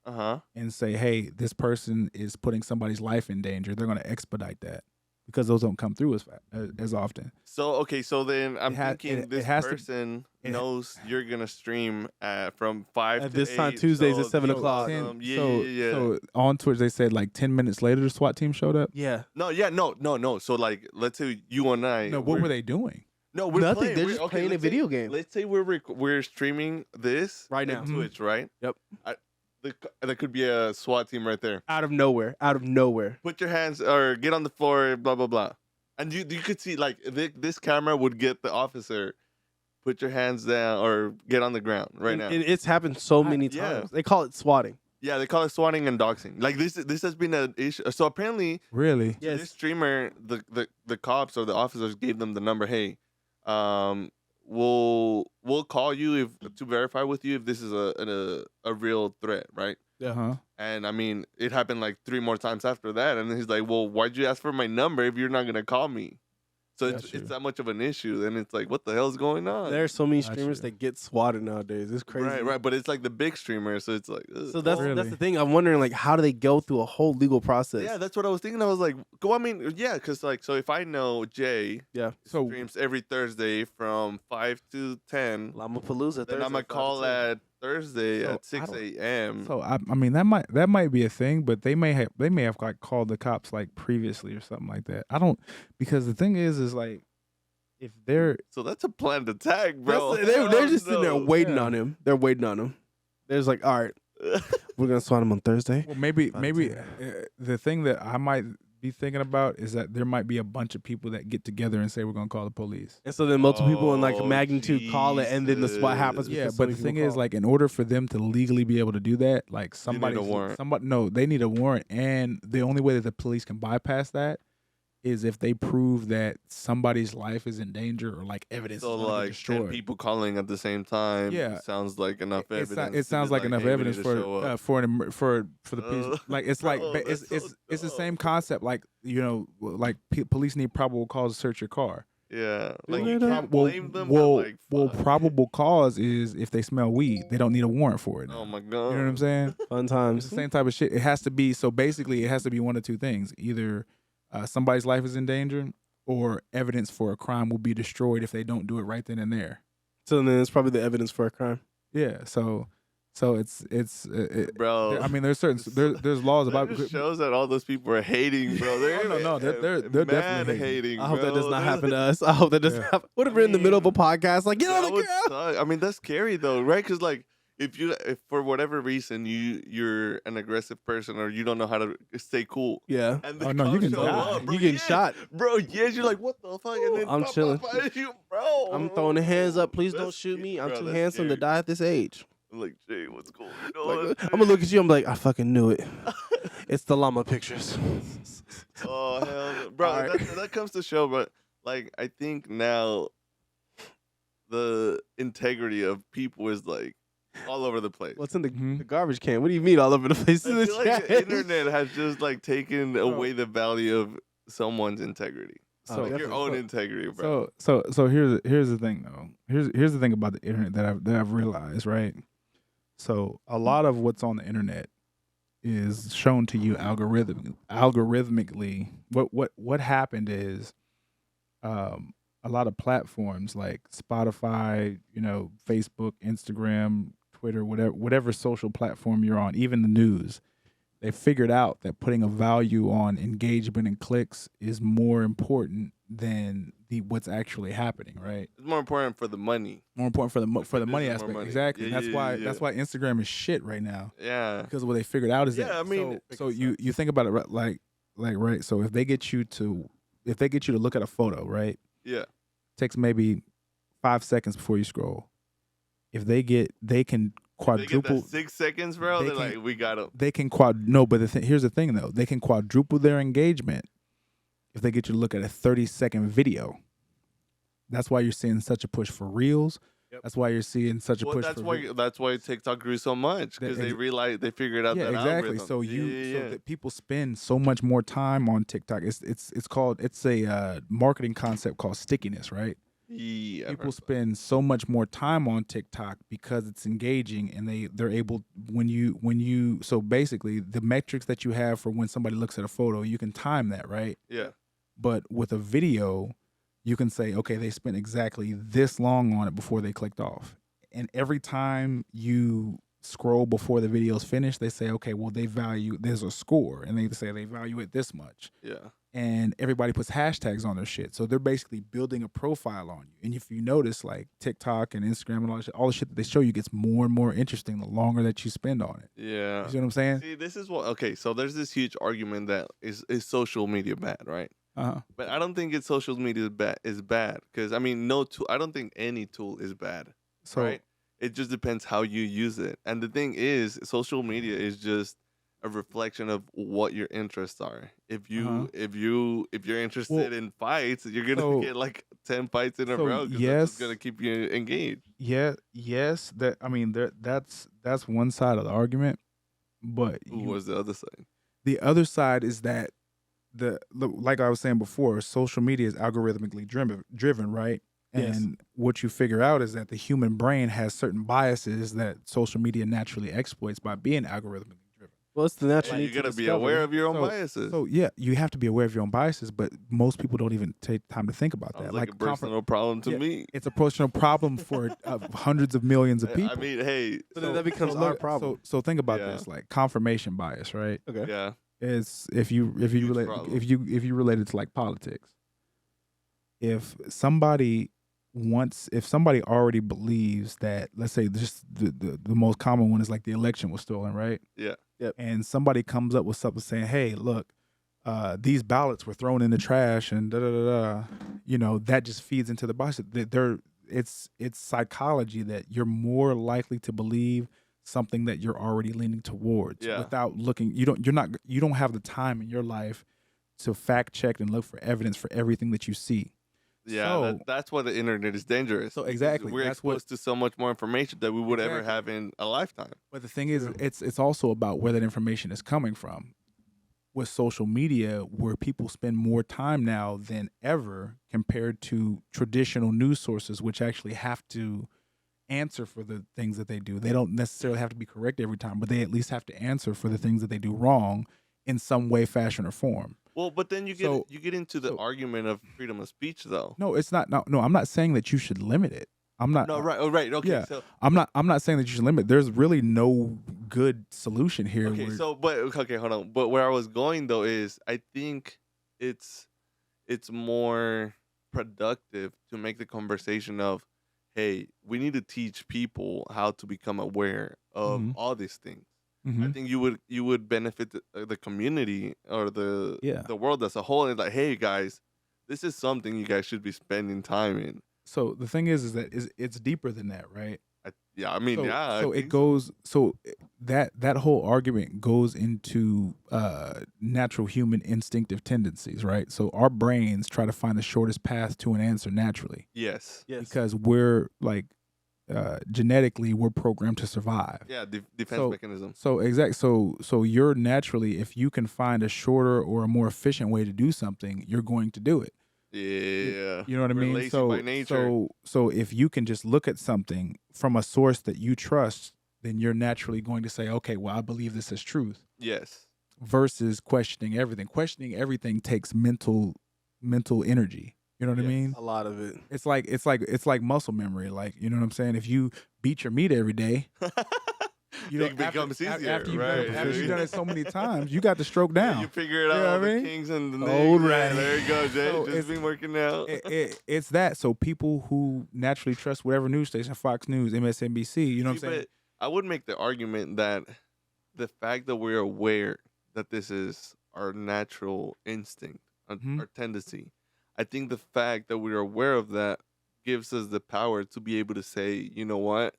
and say, hey, this person is putting somebody's life in danger, they're going to expedite that, because those don't come through as often. So so then I'm thinking this person knows you're gonna stream from 5 at to this 8, time Tuesdays so at 7 o'clock. So on Twitch they said like 10 minutes later the SWAT team showed up. Yeah. No. So like, let's say you and I. No, what were they doing? No, we're Nothing. playing. They're just playing a video game. Let's say we're streaming this Right in now. Twitch, right? Yep. That could be a SWAT team right there. Out of nowhere. Put your hands or get on the floor, blah blah blah, and you could see like this camera would get the officer. Put your hands down or get on the ground right now. And it's happened so many times. Yeah. They call it swatting. Yeah, they call it swatting and doxing. Like this has been an issue. So apparently, Really? Yes. this streamer, the cops or the officers gave them the number. Hey, we'll call you to verify with you if this is a real threat, right? Uh-huh. And I mean, it happened like 3 more times after that. And he's like, well, why'd you ask for my number if you're not gonna call me? So it's that much of an issue. And it's like, what the hell's going on? There are so many streamers that get swatted nowadays. It's crazy. Right. But it's like the big streamers. So it's like, So that's the thing. I'm wondering, like, how do they go through a whole legal process? yeah, that's what I was thinking. I was like, I mean, yeah, because like, so if I know Jay streams every Thursday from 5 to 10, Llama-palooza, then I'm going to call at Thursday at 6 a.m. So I mean that might be a thing, but they may have like called the cops like previously or something like that. I don't, because the thing is like if they're so that's a planned attack, bro. They're just sitting there waiting on him. They're waiting on him. There's like, all right, we're gonna swat him on Thursday. Well, maybe the thing that I might be thinking about is that there might be a bunch of people that get together and say we're gonna call the police. And so then multiple people in like a magnitude call it, and then the SWAT happens. Yeah, but the thing is, like, in order for them to legally be able to do that, like they need a warrant, and the only way that the police can bypass that is if they prove that somebody's life is in danger or like evidence so is like destroyed. 10 people calling at the same time. Yeah, sounds like enough evidence. It sounds like enough evidence for the police. Like it's like it's the same concept. Like like police need probable cause to search your car. Yeah, like you can't blame them. Probable cause is if they smell weed, they don't need a warrant for it. Oh my god, you know what I'm saying? Fun times. It's the same type of shit. It has to be basically it has to be one of two things: either somebody's life is in danger, or evidence for a crime will be destroyed if they don't do it right then and there. So then it's probably the evidence for a crime. Yeah. So it's bro. I mean, there's laws about. It just shows that all those people are hating, bro. They're definitely hating. I hope that does not happen to us. I hope that doesn't happen. What if we're in the middle of a podcast? Like, get on the ground. I mean, that's scary though, right? Because like, if for whatever reason you're an aggressive person or you don't know how to stay cool, yeah. And you can die. up, bro, you getting shot, bro. Yes, you're like, what the fuck? And then I'm chilling, bro. I'm throwing the hands up. Please don't shoot me. I'm too handsome to die at this age. I'm like, Jay, what's going on? Like, I'm gonna look at you. I'm like, I fucking knew it. It's the llama pictures. Oh hell, bro. Right. That comes to show, but like, I think now the integrity of people is like all over the place. What's in the garbage can? What do you mean all over the place? I feel like the internet has just like taken away the value of someone's integrity. So like your own integrity, bro. So here's the thing though. Here's the thing about the internet that I've realized, right? So a lot of what's on the internet is shown to you algorithmically. What happened is a lot of platforms like Spotify, Facebook, Instagram, Twitter, whatever social platform you're on, even the news, they figured out that putting a value on engagement and clicks is more important than what's actually happening, right? It's more important for the money. More important for the money aspect. Money. Exactly. Yeah, that's why Instagram is shit right now. Yeah. Because what they figured out is that. I mean, so you think about it like right. So if they get you to look at a photo, right? Yeah. Takes maybe 5 seconds before you scroll. If they can quadruple. They get that 6 seconds, bro. They're like, we got them. They can but here's the thing though. They can quadruple their engagement if they get you to look at a 30-second video. That's why you're seeing such a push for reels. Yep. That's why you're seeing such a push. That's why TikTok grew so much because they realized they figured out that exactly. Algorithm. So that people spend so much more time on TikTok. It's a marketing concept called stickiness, right? Yeah. People spend so much more time on TikTok because it's engaging, and they're able so basically the metrics that you have for when somebody looks at a photo, you can time that, right? Yeah. But with a video, you can say, okay, they spent exactly this long on it before they clicked off. And every time you scroll before the video's finished, they say, okay, well, there's a score, and they say they value it this much. Yeah. And everybody puts hashtags on their shit. So they're basically building a profile on you. And if you notice, like TikTok and Instagram and all the shit that they show you gets more and more interesting the longer that you spend on it. Yeah. You see what I'm saying? See, this is what, okay, so there's this huge argument that is social media bad, right? Uh-huh. But I don't think social media is bad. Because, I mean, no tool, I don't think any tool is bad, So, right? It just depends how you use it. And the thing is, social media is just a reflection of what your interests are. If you're interested in fights, you're gonna get like 10 fights in a row. That's gonna keep you engaged. Yeah, yes. That's one side of the argument. But What was the other side? The other side is that like I was saying before, social media is algorithmically driven, right? And what you figure out is that the human brain has certain biases that social media naturally exploits by being algorithmically driven. Well, it's the natural. You gotta be aware of your own biases. So yeah, you have to be aware of your own biases, but most people don't even take time to think about that. Sounds like a personal problem to me. It's a personal problem for hundreds of millions of people. I mean, hey, but then that becomes our problem. So think about this, like confirmation bias, right? Okay. Yeah. It's if you relate it to like politics. If somebody already believes that, let's say just the most common one is like the election was stolen, right? Yeah. Yep. And somebody comes up with something saying, hey, look, these ballots were thrown in the trash and that just feeds into the bias. It's psychology that you're more likely to believe something that you're already leaning towards without looking. You don't have the time in your life to fact check and look for evidence for everything that you see. Yeah, that's why the internet is dangerous. So exactly, we're exposed to so much more information that we would ever have in a lifetime. But the thing is, it's also about where that information is coming from. With social media, where people spend more time now than ever compared to traditional news sources, which actually have to answer for the things that they do. They don't necessarily have to be correct every time, but they at least have to answer for the things that they do wrong in some way, fashion, or form. Well, but then you get into the argument of freedom of speech, though. No, it's not. No, I'm not saying that you should limit it. I'm not. No, right. Oh, right. Okay. Yeah, so I'm not saying that you should limit. There's really no good solution here. Okay. Hold on. But where I was going though is, I think it's more productive to make the conversation of, hey, we need to teach people how to become aware of all these things. Mm-hmm. I think you would benefit the community or the world as a whole. And it's like, hey guys, this is something you guys should be spending time in. So the thing is that it's deeper than that, right? So it goes. So that whole argument goes into natural human instinctive tendencies, right? So our brains try to find the shortest path to an answer naturally. Yes. Because we're like. Genetically, we're programmed to survive. Yeah, defense mechanism. So exactly. So you're naturally, if you can find a shorter or a more efficient way to do something, you're going to do it. Yeah. You know what I mean? Lazy by nature. So if you can just look at something from a source that you trust, then you're naturally going to say, okay, well, I believe this is truth. Yes. Versus questioning everything. Questioning everything takes mental energy. You know what I mean? A lot of it. It's like muscle memory. Like, you know what I'm saying? If you beat your meat every day, it becomes easier. After you've done it so many times, you got the stroke down. Yeah, you figure it out. The kings and the old right. There you go, Jay. So just been working out. It's that. So people who naturally trust whatever news station, Fox News, MSNBC, you know what I'm saying? I would make the argument that the fact that we're aware that this is our natural instinct, our tendency, I think the fact that we're aware of that gives us the power to be able to say, you know what,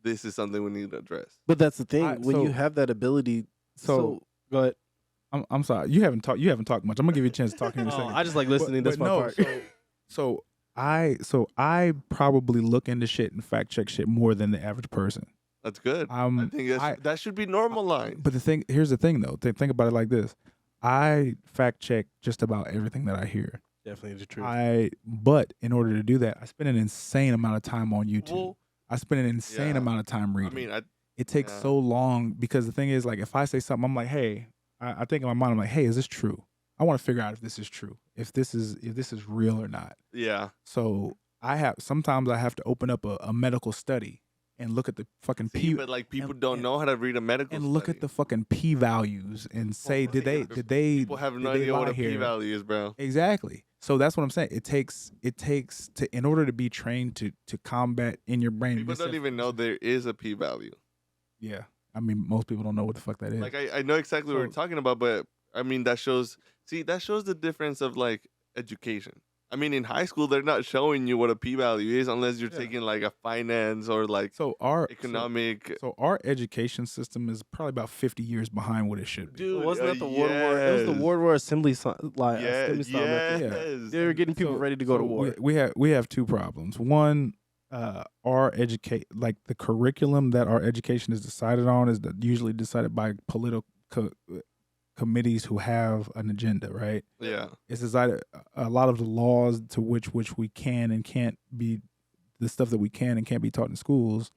this is something we need to address. But that's the thing. When you have that ability, so go ahead. I'm sorry. You haven't talked much. I'm gonna give you a chance to talk in a second. I just like listening. That's my part. So I probably look into shit and fact check shit more than the average person. That's good. I think that should be normalized. But here's the thing though. Think about it like this. I fact check just about everything that I hear. Definitely the truth. But in order to do that, I spend an insane amount of time on YouTube. Well, I spend an insane amount of time reading. I mean, it takes so long because the thing is, like, if I say something, I'm like, hey, I think in my mind, I'm like, hey, is this true? I want to figure out if this is true, if this is real or not. Yeah. So sometimes I have to open up a medical study and look at the fucking but like people don't know how to read a medical and look at the fucking p values and say did they people have no idea what a p value is, bro. Exactly. So that's what I'm saying. It takes to in order to be trained to combat in your brain. People don't even know there is a p value. Yeah, I mean most people don't know what the fuck that is. Like I know exactly what we're talking about, but I mean that shows the difference of like education. I mean, in high school, they're not showing you what a p-value is unless you're taking like a finance or like economic. So our education system is probably about 50 years behind what it should be. Dude, wasn't that the World War? It was the World War Assembly line. They were getting people ready to go to war. We have two problems. One, our like the curriculum that our education is decided on is usually decided by political committees who have an agenda, right? Yeah. It's decided a lot of the laws to which we can and can't be, the stuff that we can and can't be taught in schools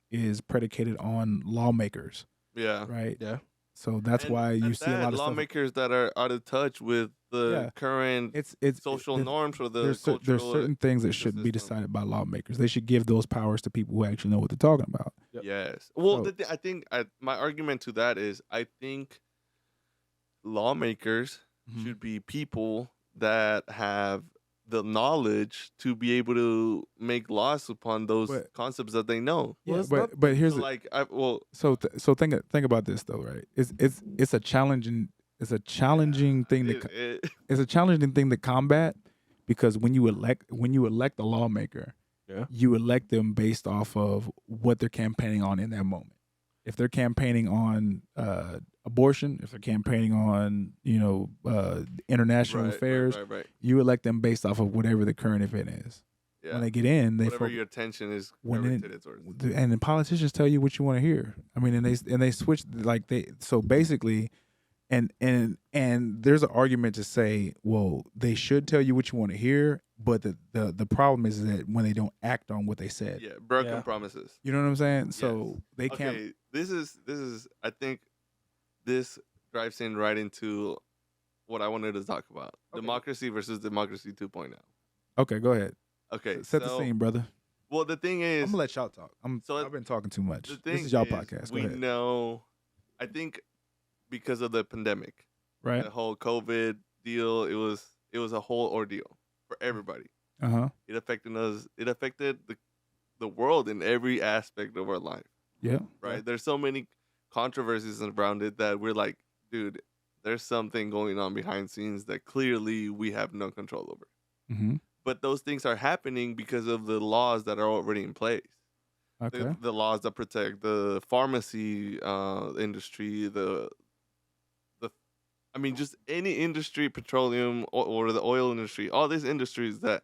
is predicated on lawmakers. Yeah. Right? Yeah. So that's why you see a lot of lawmakers that are out of touch with the current social norms or the cultural. There's certain things that shouldn't be decided by lawmakers. They should give those powers to people who actually know what they're talking about. Yep. Yes. Well, I think my argument to that is I think lawmakers should be people that have the knowledge to be able to make laws upon those concepts that they know. Yeah, but here's so think about this though, right? It's a challenging thing to combat, because when you elect a lawmaker, you elect them based off of what they're campaigning on in that moment. If they're campaigning on abortion, if they're campaigning on international affairs, you elect them based off of whatever the current event is. Yeah. When they get in, whatever your attention is directed towards. And the politicians tell you what you want to hear. I mean, and they switch so basically, and there's an argument to say, well, they should tell you what you want to hear, but the problem is that when they don't act on what they said. Yeah, broken promises. You know what I'm saying? So they can't. Okay, this is I think this drives in right into what I wanted to talk about. Okay. Democracy versus democracy 2.0. Okay, go ahead. Okay, set the scene, brother. Well, the thing is, I'm gonna let y'all talk. I've been talking too much. This is y'all podcast. Go ahead. Know, I think because of the pandemic, right? The whole COVID deal, it was a whole ordeal for everybody. It affected us. It affected the world in every aspect of our life. Yeah. Right. There's so many controversies around it that we're like, dude, there's something going on behind scenes that clearly we have no control over. Mm-hmm. But those things are happening because of the laws that are already in place. Okay. The laws that protect the pharmacy industry, I mean, just any industry, petroleum or the oil industry, all these industries that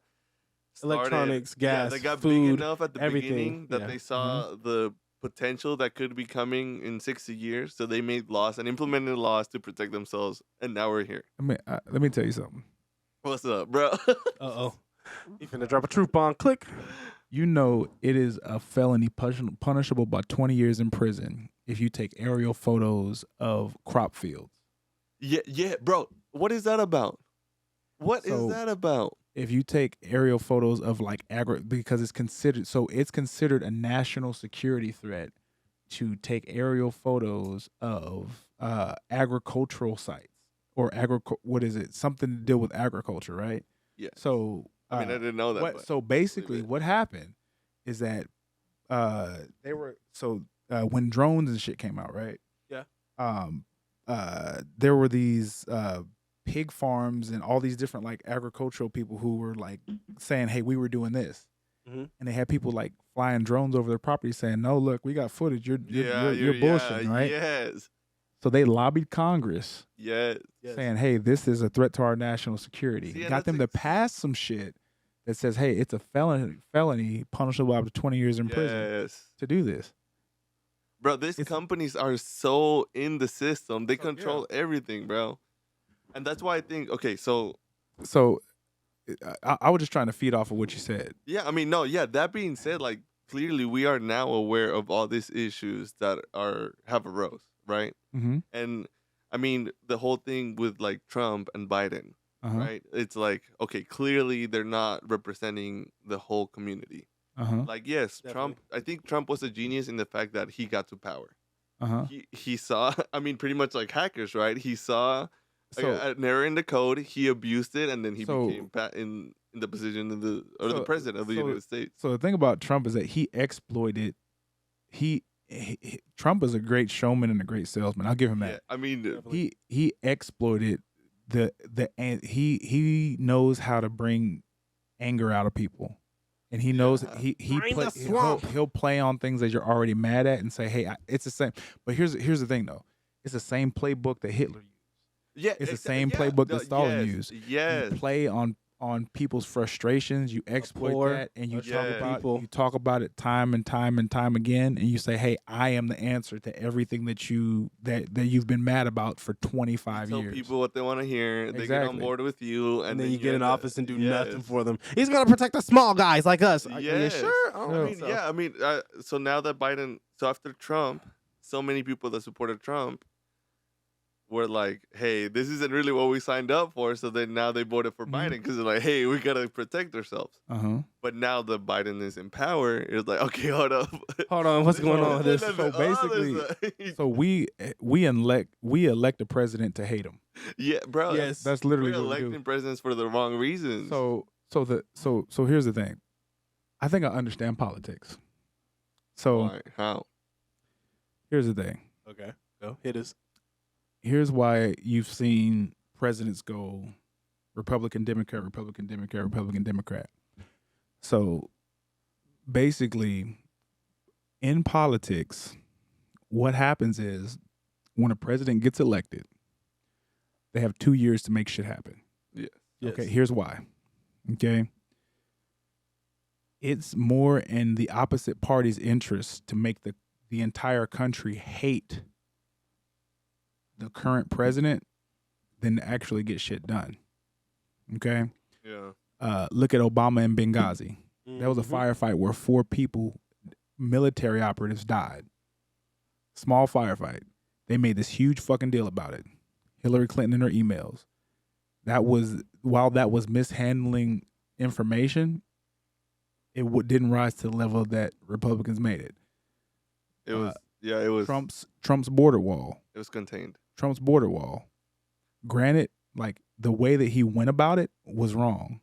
started, electronics, gas, they got food, big enough at the beginning that they saw the potential that could be coming in 60 years. So they made laws and implemented laws to protect themselves. And now we're here. I mean, let me tell you something. What's up, bro? Uh-oh. You finna drop a truth bomb. Click. You know it is a felony punishable by 20 years in prison if you take aerial photos of crop fields. Yeah, bro. What is that about? What is that about? If you take aerial photos of like because it's considered a national security threat to take aerial photos of agricultural sites or what is it? Something to deal with agriculture, right? Yeah. So I mean, I didn't know that. So basically, what happened is that when drones and shit came out, right? Yeah. There were these pig farms and all these different like agricultural people who were like saying, "Hey, we were doing this," and they had people like flying drones over their property saying, "No, look, we got footage. You're bullshitting, right?" Yes. So they lobbied Congress, yes, saying, "Hey, this is a threat to our national security." Got them to pass some shit that says, "Hey, it's a felony punishable up to 20 years in prison to do this." Bro, these companies are so in the system. They control everything, bro. And that's why I think, okay, so I was just trying to feed off of what you said. Yeah, I mean, no, yeah, that being said, like, clearly we are now aware of all these issues that have arose, right? Mm-hmm. And, I mean, the whole thing with, like, Trump and Biden, right? It's like, okay, clearly they're not representing the whole community. Like, yes, Definitely. Trump. I think Trump was a genius in the fact that he got to power. He saw. I mean, pretty much like hackers, right? He saw an error in the code. He abused it, and then he became in the position of the president of the United States. So the thing about Trump is that he exploited. Trump is a great showman and a great salesman. I'll give him that. I mean, he exploited he knows how to bring anger out of people, and he knows he'll play on things that you're already mad at and say, hey, it's the same. But here's the thing though, it's the same playbook that Hitler used. Yeah, it's the same playbook that Stalin used. Yes, you play on people's frustrations, you exploit that, and you talk about it time and time and time again, and you say, hey, I am the answer to everything that you've been mad about for 25 years. Tell people what they want to hear. They get on board with you, and then you get in office and do nothing for them. He's gonna protect the small guys like us. Are you sure? So now that Biden, after Trump, so many people that supported Trump were like, hey, this isn't really what we signed up for. So then now they voted for Biden because they're like, hey, we got to protect ourselves. But now that Biden is in power, it's like, okay, hold up. Hold on. What's going on with this? So basically, so we elect a president to hate him. Yeah, bro. Yes. That's literally we're what we do. electing presidents for the wrong reasons. So here's the thing. I think I understand politics. So why? How? Here's the thing. Okay. Go. Hit us. Here's why you've seen presidents go Republican, Democrat, Republican, Democrat, Republican, Democrat. So basically, in politics, what happens is when a president gets elected, they have 2 years to make shit happen. Yeah. Okay, here's why. Okay. It's more in the opposite party's interest to make the entire country hate the current president than to actually get shit done. Okay? Yeah. Look at Obama in Benghazi. That was a firefight where 4 people, military operatives, died. Small firefight. They made this huge fucking deal about it. Hillary Clinton in her emails. While that was mishandling information, it didn't rise to the level that Republicans made it. It was Trump's border wall. It was contained. Trump's border wall. Granted, like the way that he went about it was wrong.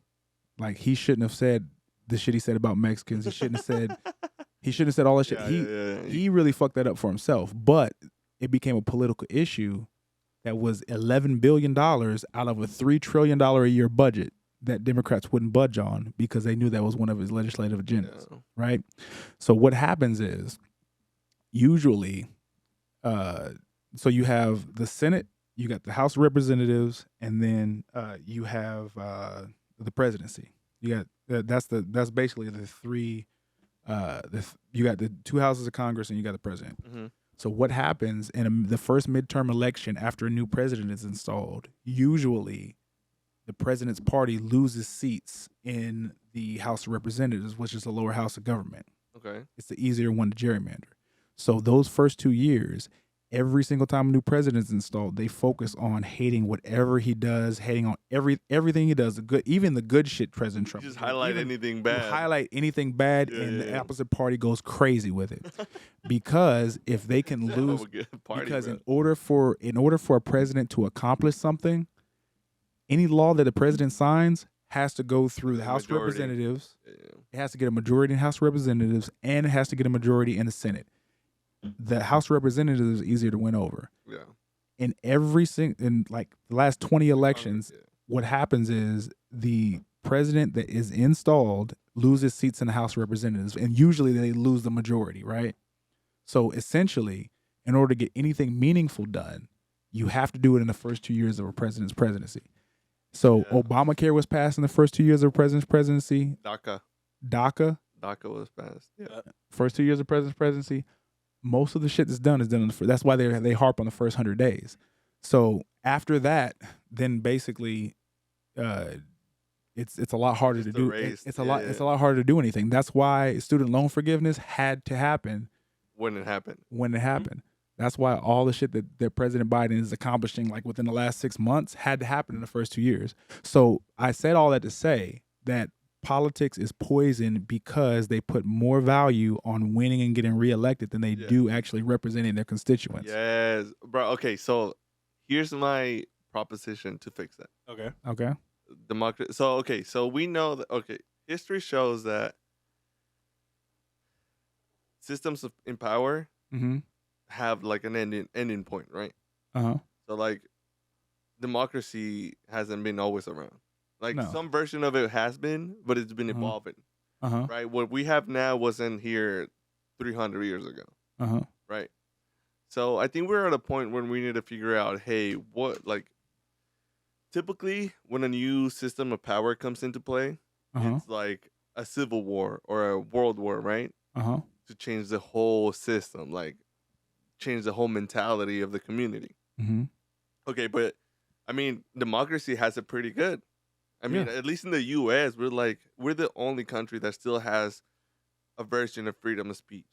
Like he shouldn't have said the shit he said about Mexicans. He shouldn't have said all that shit. He really fucked that up for himself. But it became a political issue that was $11 billion out of a $3 trillion a year budget that Democrats wouldn't budge on because they knew that was one of his legislative agendas. Yeah. Right? So what happens is usually so you have the Senate, you got the House of Representatives, and then you have the presidency. You got that's basically the three. You got the 2 houses of Congress, and you got the president. Mm-hmm. So what happens in the first midterm election after a new president is installed? Usually, the president's party loses seats in the House of Representatives, which is the lower house of government. Okay, it's the easier one to gerrymander. So those first 2 years, every single time a new president is installed, they focus on hating whatever he does, hating on everything he does. Even the good shit President Trump. Just highlight anything bad. Highlight anything bad, and the opposite party goes crazy with it. Because if they can lose, in order for a president to accomplish something, any law that the president signs has to go through the House of Representatives. Yeah. It has to get a majority in the House of Representatives, and it has to get a majority in the Senate. The House of Representatives is easier to win over. Yeah. In like the last 20 elections, what happens is the president that is installed loses seats in the House of Representatives, and usually they lose the majority, right? So essentially, in order to get anything meaningful done, you have to do it in the first 2 years of a president's presidency. So Obamacare was passed in the first 2 years of a president's presidency. DACA was passed. Yeah. First 2 years of president's presidency. Most of the shit that's done is done in the that's why they harp on the first 100 days. So after that, then basically, it's a lot harder to do. It's a lot harder to do anything. That's why student loan forgiveness had to happen when it happened. Mm-hmm. That's why all the shit that President Biden is accomplishing, like within the last 6 months, had to happen in the first 2 years. So I said all that to say that politics is poison because they put more value on winning and getting reelected than they do actually representing their constituents. Yes, bro. Okay, so here's my proposition to fix that. Okay. Democracy. So we know that. History shows that systems in power have like an ending point, right? So like democracy hasn't been always around. Like some version of it has been, but it's been evolving. Right? What we have now wasn't here 300 years ago. Right? So I think we're at a point when we need to figure out, hey, what, like, typically when a new system of power comes into play, it's like a civil war or a world war, right? To change the whole system, like change the whole mentality of the community. Okay, but I mean, democracy has it pretty good. I mean, at least in the U.S., we're the only country that still has a version of freedom of speech,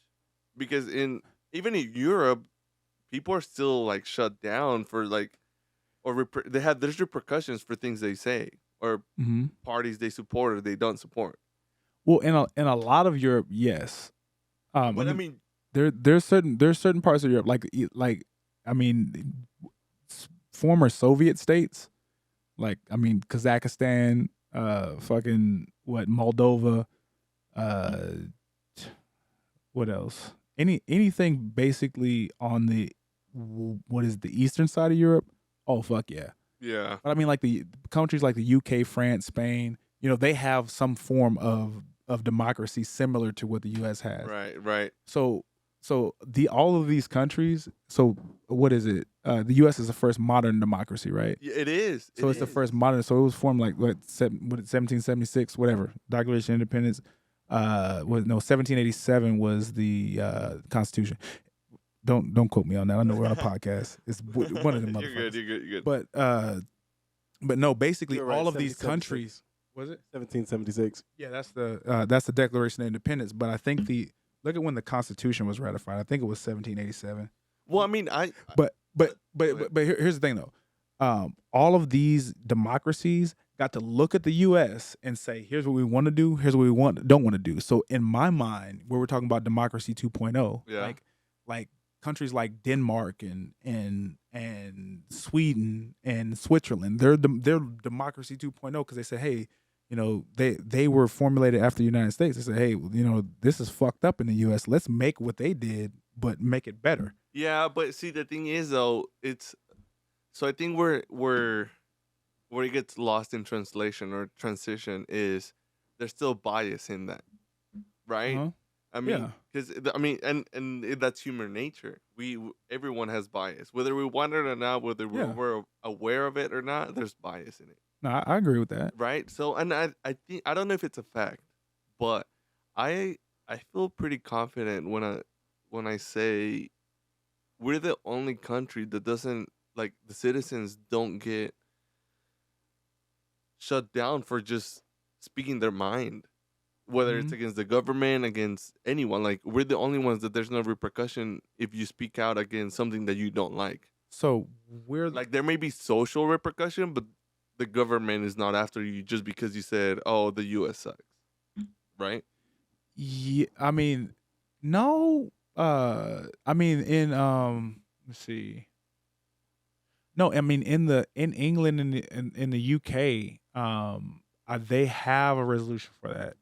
because even in Europe, people are still like shut down for like, or there's repercussions for things they say or parties they support or they don't support. Well, in a lot of Europe, yes. But I mean, there's certain parts of Europe like I mean, former Soviet states, like I mean Kazakhstan, fucking Moldova, what else? Anything basically on the eastern side of Europe? Oh fuck yeah. Yeah. But I mean, like the countries like the UK, France, Spain, you know, they have some form of democracy similar to what the U.S. has. Right. So all of these countries. So what is it? The U.S. is the first modern democracy, right? Yeah, it is. So it's the first modern. So it was formed like 1776, whatever. Declaration of Independence. 1787 was the Constitution. Don't quote me on that. I know we're on a podcast. It's one of them motherfuckers. You're good. But no, basically Right, all of these countries. Was it 1776? Yeah, that's the Declaration of Independence. But I think look at when the Constitution was ratified. I think it was 1787. Well, I mean, But here's the thing though. All of these democracies got to look at the U.S. and say, here's what we want to do. Here's what we don't want to do. So in my mind, where we're talking about democracy 2.0, like countries like Denmark and Sweden and Switzerland, they're democracy 2.0 because they said, hey, you know, they were formulated after the United States. They said, hey, you know, this is fucked up in the U.S. Let's make what they did, but make it better. Yeah, but see, the thing is though, so I think where it gets lost in translation or transition is there's still bias in that, right? I mean, because and that's human nature. Everyone has bias, whether we want it or not, whether we're aware of it or not. There's bias in it. No, I agree with that. Right. So, and I think, I don't know if it's a fact, but I feel pretty confident when I say we're the only country that doesn't, like, the citizens don't get shut down for just speaking their mind, whether it's against the government, against anyone. Like, we're the only ones that there's no repercussion if you speak out against something that you don't like. So we're like, there may be social repercussion, but the government is not after you just because you said, oh, the U.S. sucks, right? Yeah, I mean, no. I mean, in let's see. No, I mean in England and in the UK, they have a resolution for that.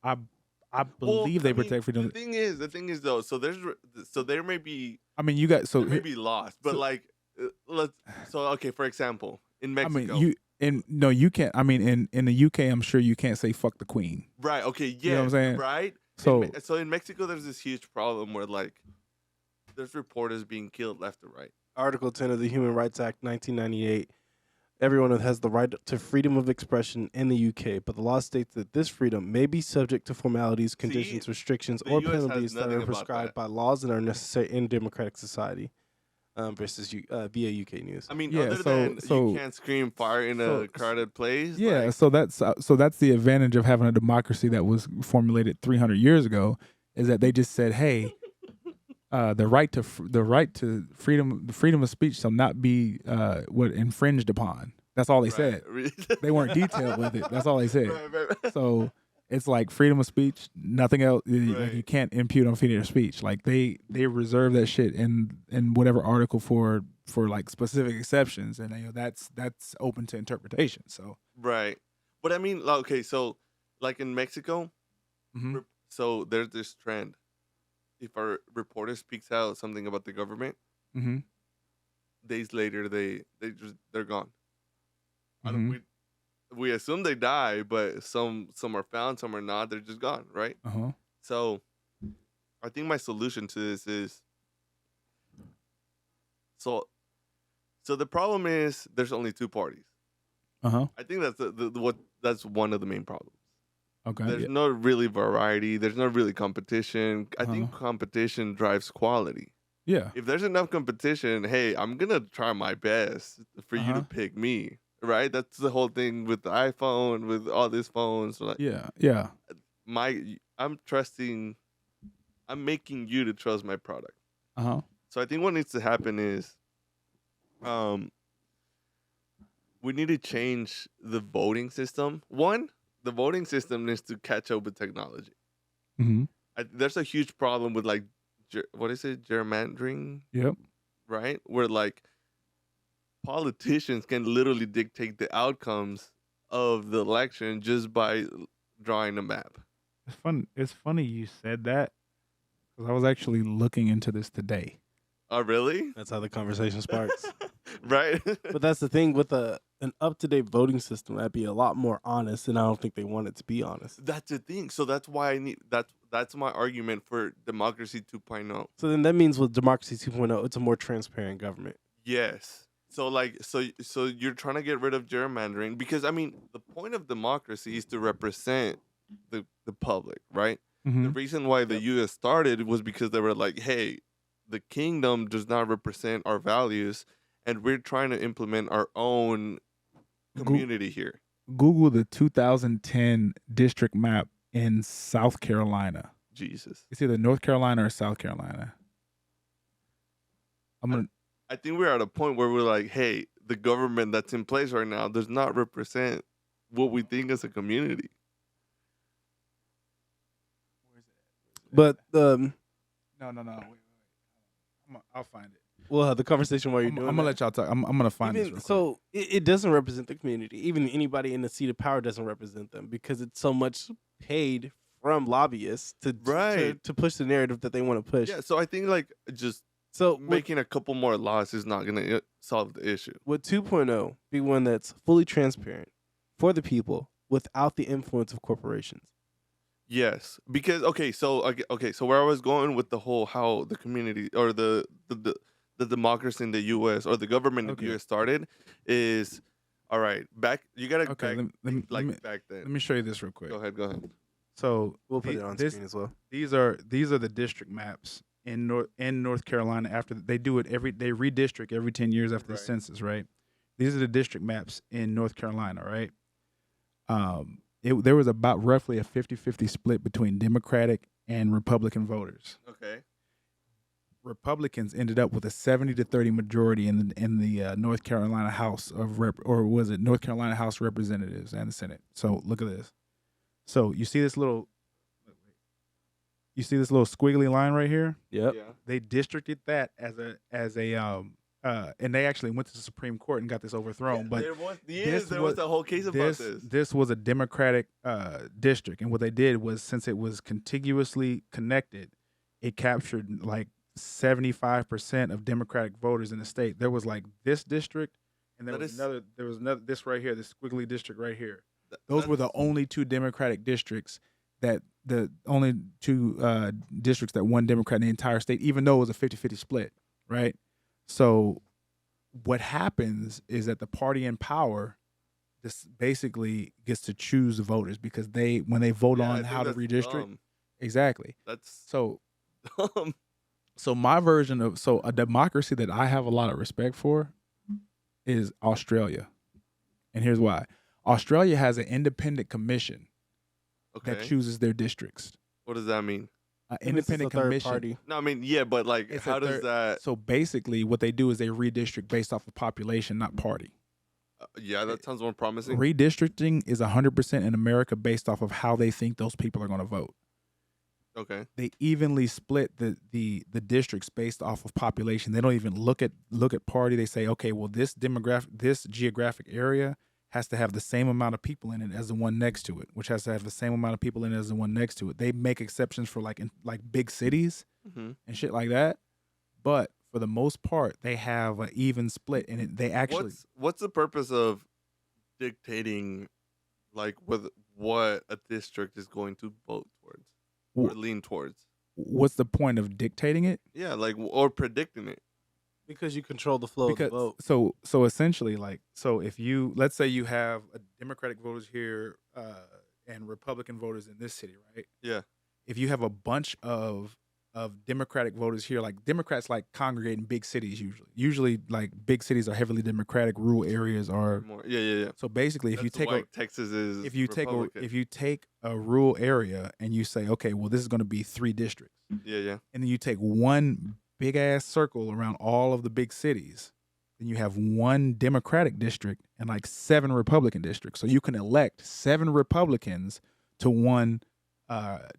I believe they protect freedom. The thing is though, so there may be. I mean, you got there may be lost, but okay, for example, in Mexico. I mean, you can't. I mean, in the UK, I'm sure you can't say fuck the Queen. Right. Okay. Yeah. You know what I'm saying? Right. So in Mexico, there's this huge problem where, like, there's reporters being killed left or right. Article 10 of the Human Rights Act 1998. Everyone has the right to freedom of expression in the UK, but the law states that this freedom may be subject to formalities, conditions, restrictions, or penalties that are prescribed by laws and are necessary in democratic society. Versus via UK News. I mean, other than you can't scream fire in a crowded place. Yeah, like, so that's the advantage of having a democracy that was formulated 300 years ago, is that they just said, hey, the right to freedom of speech shall not be infringed upon. That's all they said. They weren't detailed with it. That's all they said. Right. So it's like freedom of speech, nothing else. Like you can't impute on freedom of speech. Like they reserve that shit in whatever article for like specific exceptions, and that's open to interpretation. So right, but I mean, okay, so like in Mexico, so there's this trend. If a reporter speaks out something about the government, days later they're gone. We assume they die, but some are found, some are not. They're just gone, right? So I think my solution to this is so the problem is there's only two parties. I think that's that's one of the main problems. Okay. There's no really variety. There's no really competition. I think competition drives quality. Yeah. If there's enough competition, hey, I'm gonna try my best for you to pick me. Right? That's the whole thing with the iPhone, with all these phones. Like, yeah. I'm making you to trust my product. So I think what needs to happen is, we need to change the voting system. One, the voting system needs to catch up with technology. There's a huge problem with like, what is it? Gerrymandering? Yep. Right? Where like, politicians can literally dictate the outcomes of the election just by drawing a map. It's funny you said that because I was actually looking into this today. Oh, really? That's how the conversation sparks. Right. But that's the thing with an up-to-date voting system. That'd be a lot more honest, and I don't think they want it to be honest. That's the thing. So that's why that's my argument for democracy 2.0. So then that means with democracy 2.0, it's a more transparent government. Yes. So like so you're trying to get rid of gerrymandering because I mean the point of democracy is to represent the public, right? The reason why the U.S. started was because they were like, hey, the kingdom does not represent our values, and we're trying to implement our own community here. Google the 2010 district map in South Carolina. Jesus. It's either North Carolina or South Carolina. I think we're at a point where we're like, hey, the government that's in place right now does not represent what we think as a community. But no. Wait. I'll find it. We'll have the conversation while you're doing. I'm gonna let y'all talk. I'm gonna find this. Real so it doesn't represent the community. Even anybody in the seat of power doesn't represent them because it's so much paid from lobbyists to push the narrative that they want to push. Yeah. So I think like just making a couple more laws is not gonna solve the issue. Would 2.0 be one that's fully transparent for the people without the influence of corporations? Yes, because so where I was going with the whole how the community or the democracy in the U.S. or the government in the U.S. started is all right. Back you gotta back then. Let me show you this real quick. Go ahead. So we'll put it on screen as well. These are the district maps in North Carolina. After they redistrict every 10 years after the census, right? These are the district maps in North Carolina, right? There was about roughly a 50-50 split between Democratic and Republican voters. Okay. Republicans ended up with a 70-30 majority in the North Carolina House of North Carolina House of Representatives and the Senate. So look at this. So you see this little squiggly line right here? Yep. Yeah. They districted that as a and they actually went to the Supreme Court and got this overthrown. Yeah, but there was a whole case about this. This was a Democratic district, and what they did was, since it was contiguously connected, it captured like 75% of Democratic voters in the state. There was like this district, and there was another this right here, this squiggly district right here. Those were the only two Democratic districts the only two districts that won Democrat in the entire state, even though it was a 50-50 split, right? So what happens is that the party in power just basically gets to choose the voters because when they vote on how to redistrict. Dumb. Exactly. That's so dumb. So my version of a democracy that I have a lot of respect for is Australia. And here's why. Australia has an independent commission that chooses their districts. What does that mean? Independent commission. Party. No, I mean, yeah, but like, how does that? So basically, what they do is they redistrict based off of population, not party. Yeah, that sounds more promising. Redistricting is 100% in America based off of how they think those people are going to vote. Okay. They evenly split the districts based off of population. They don't even look at party. They say, okay, well, this geographic area has to have the same amount of people in it as the one next to it, which has to have the same amount of people in it as the one next to it. They make exceptions for like big cities and shit like that, but for the most part, they have an even split, and they actually. What's the purpose of dictating, like, with what a district is going to vote towards or lean towards? What's the point of dictating it? Yeah, like, or predicting it. Because you control the flow of the vote. So essentially, like, so if you, let's say you have a Democratic voters here and Republican voters in this city, right? Yeah. If you have a bunch of Democratic voters here, like Democrats like congregate in big cities usually like big cities are heavily Democratic, rural areas are more. Yeah. So basically, if you take Texas is if you take a rural area and you say, okay, well, this is going to be 3 districts. Yeah. And then you take one big ass circle around all of the big cities, then you have 1 Democratic district and like 7 Republican districts. So you can elect 7 Republicans to 1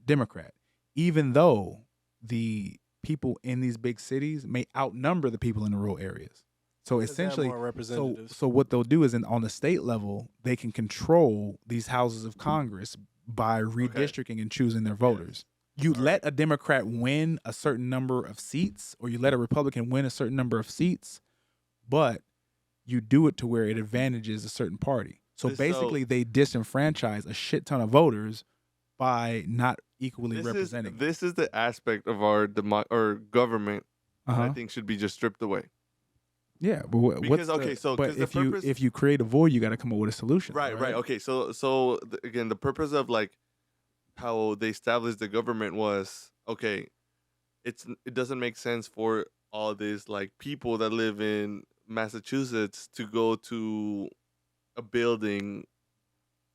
Democrat, even though the people in these big cities may outnumber the people in the rural areas. So essentially, so what they'll do is on the state level, they can control these houses of Congress by redistricting and choosing their voters. You let a Democrat win a certain number of seats, or you let a Republican win a certain number of seats, but you do it to where it advantages a certain party. So basically, they disenfranchise a shit ton of voters by not equally representing. This is the aspect of our government I think should be just stripped away. Yeah, but if you create a void, you got to come up with a solution. Right. Okay, so again, the purpose of like how they established the government was, okay, it doesn't make sense for all these like people that live in Massachusetts to go to a building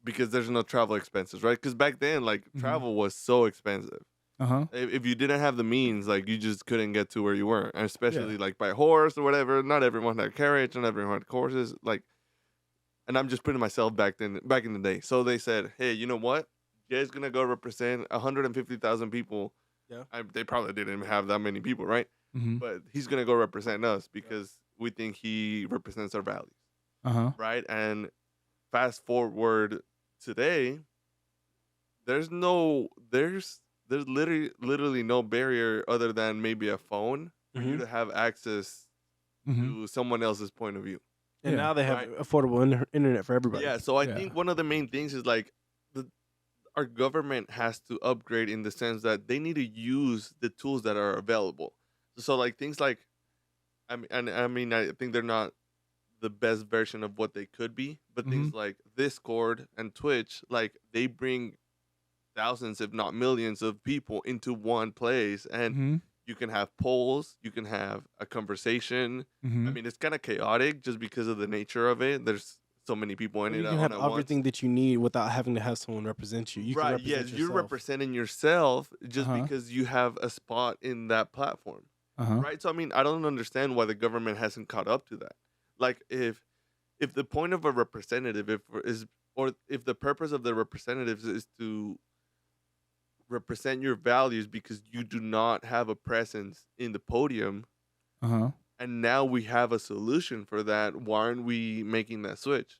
because there's no travel expenses, right? Because back then, like, travel was so expensive. If you didn't have the means, like, you just couldn't get to where you were, and especially like by horse or whatever. Not everyone had carriage, not everyone had horses. Like, and I'm just putting myself back in the day. So they said, hey, you know what? Jay's gonna go represent 150,000 people. Yeah, they probably didn't even have that many people, right? But he's gonna go represent us because we think he represents our values, right? And fast forward today, there's literally no barrier other than maybe a phone for you to have access to someone else's point of view. And now they have affordable internet for everybody. Yeah, so I think one of the main things is like our government has to upgrade in the sense that they need to use the tools that are available. So like things like, I think they're not the best version of what they could be, but things like Discord and Twitch, like they bring thousands, if not millions, of people into one place, and you can have polls, you can have a conversation. I mean, it's kind of chaotic just because of the nature of it. There's so many people in it. You can have everything that you need without having to have someone represent you. You're representing yourself just because you have a spot in that platform. Right? So I mean, I don't understand why the government hasn't caught up to that. Like if the point of a representative if the purpose of the representatives is to represent your values because you do not have a presence in the podium, and now we have a solution for that, why aren't we making that switch?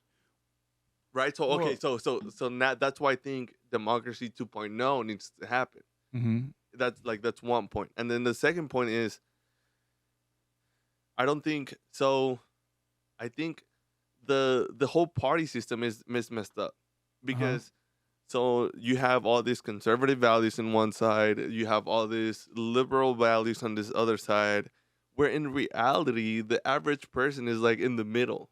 Right? So okay, so now that's why I think democracy 2.0 needs to happen. That's one point. And then the second point is I think the whole party system is messed up because so you have all these conservative values in one side, you have all these liberal values on this other side, where in reality the average person is like in the middle.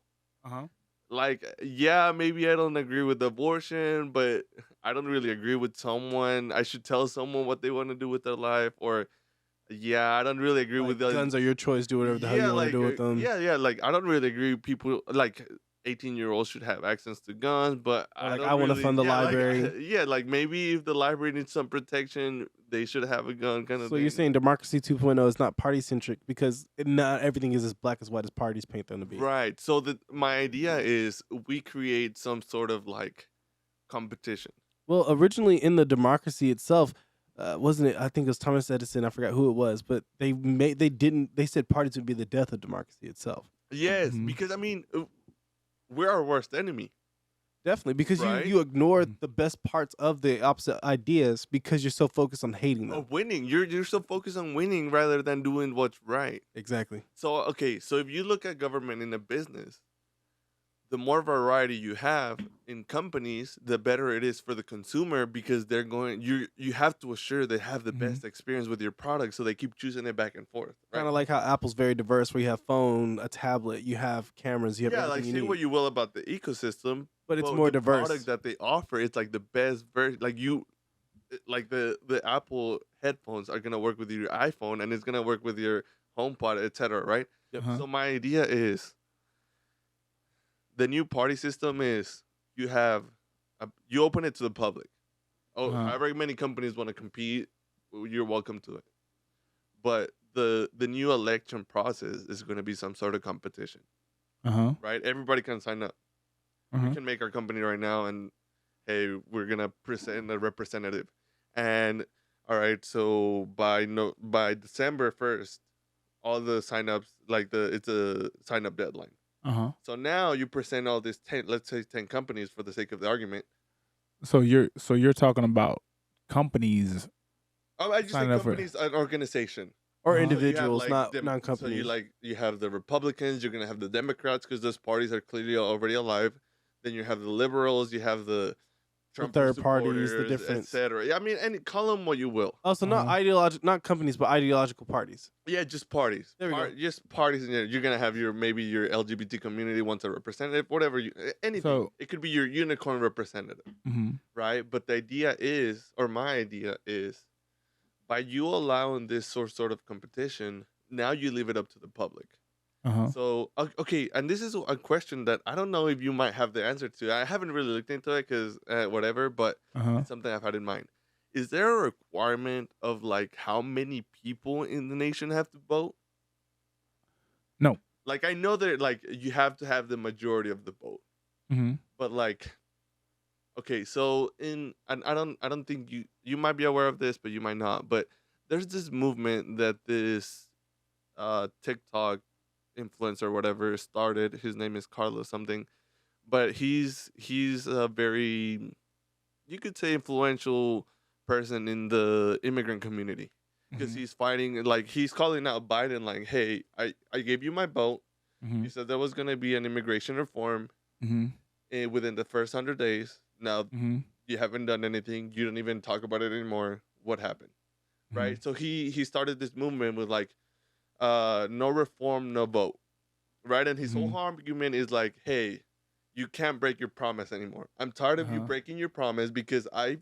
Like, yeah, maybe I don't agree with abortion, but I don't really agree with someone. I should tell someone what they want to do with their life, or yeah, I don't really agree with guns are your choice. Do whatever the hell you want to do with them. Yeah. Like, I don't really agree with people. Like, 18-year-olds should have access to guns, but I want to fund the library. Like maybe if the library needs some protection, they should have a gun kind of So thing. you're saying democracy 2.0 is not party-centric because not everything is as black as white as parties paint them to be. Right. So my idea is we create some sort of like competition. Well, originally in the democracy itself, wasn't it? I think it was Thomas Edison. I forgot who it was, but they said parties would be the death of democracy itself. Yes, because I mean, we're our worst enemy. Definitely, because right? you ignore the best parts of the opposite ideas because you're so focused on hating them. Winning. You're so focused on winning rather than doing what's right. Exactly. So so if you look at government in a business, the more variety you have in companies, the better it is for the consumer because they're going. You have to assure they have the best experience with your product, so they keep choosing it back and forth. Right? Kind of like how Apple's very diverse, where you have phone, a tablet, you have cameras, you have everything you need. Say what you will about the ecosystem, but it's more diverse. The product that they offer, it's like the best version. Like the Apple headphones are gonna work with your iPhone, and it's gonna work with your HomePod, etc. Right? Yep. So my idea is. The new party system is you open it to the public. However many companies want to compete, you're welcome to it. But the new election process is going to be some sort of competition. Right? Everybody can sign up. We can make our company right now and, hey, we're going to present a representative. And, all right, so by December 1st, all the sign-ups, it's a sign-up deadline. So now you present all these 10 companies for the sake of the argument. So you're talking about companies. I just say companies, an organization or individuals, not companies. So you have the Republicans, you're gonna have the Democrats because those parties are clearly already alive. Then you have the liberals, you have the Trump third parties, the different, etc. Yeah, I mean, and call them what you will. Also, not companies, but ideological parties. Yeah, just parties. There we go. Just parties, and you're gonna have your LGBT community wants a representative, whatever. Anything. So, it could be your unicorn representative, right? But the idea is, or my idea is, by you allowing this sort of competition, now you leave it up to the public. So, okay, and this is a question that I don't know if you might have the answer to. I haven't really looked into it because whatever, but it's something I've had in mind. Is there a requirement of like how many people in the nation have to vote? No. Like I know that like you have to have the majority of the vote, but like, okay, so I don't think you might be aware of this, but you might not. But there's this movement that this TikTok influencer or whatever started. His name is Carlos something, but he's a very, you could say, influential person in the immigrant community because he's fighting, like he's calling out Biden like, hey, I gave you my vote. You said there was going to be an immigration reform within the first 100 days. Now you haven't done anything. You don't even talk about it anymore. What happened? Right? So he started this movement with like, no reform, no vote, right? And his whole argument is like, hey, you can't break your promise anymore. I'm tired of you breaking your promise because I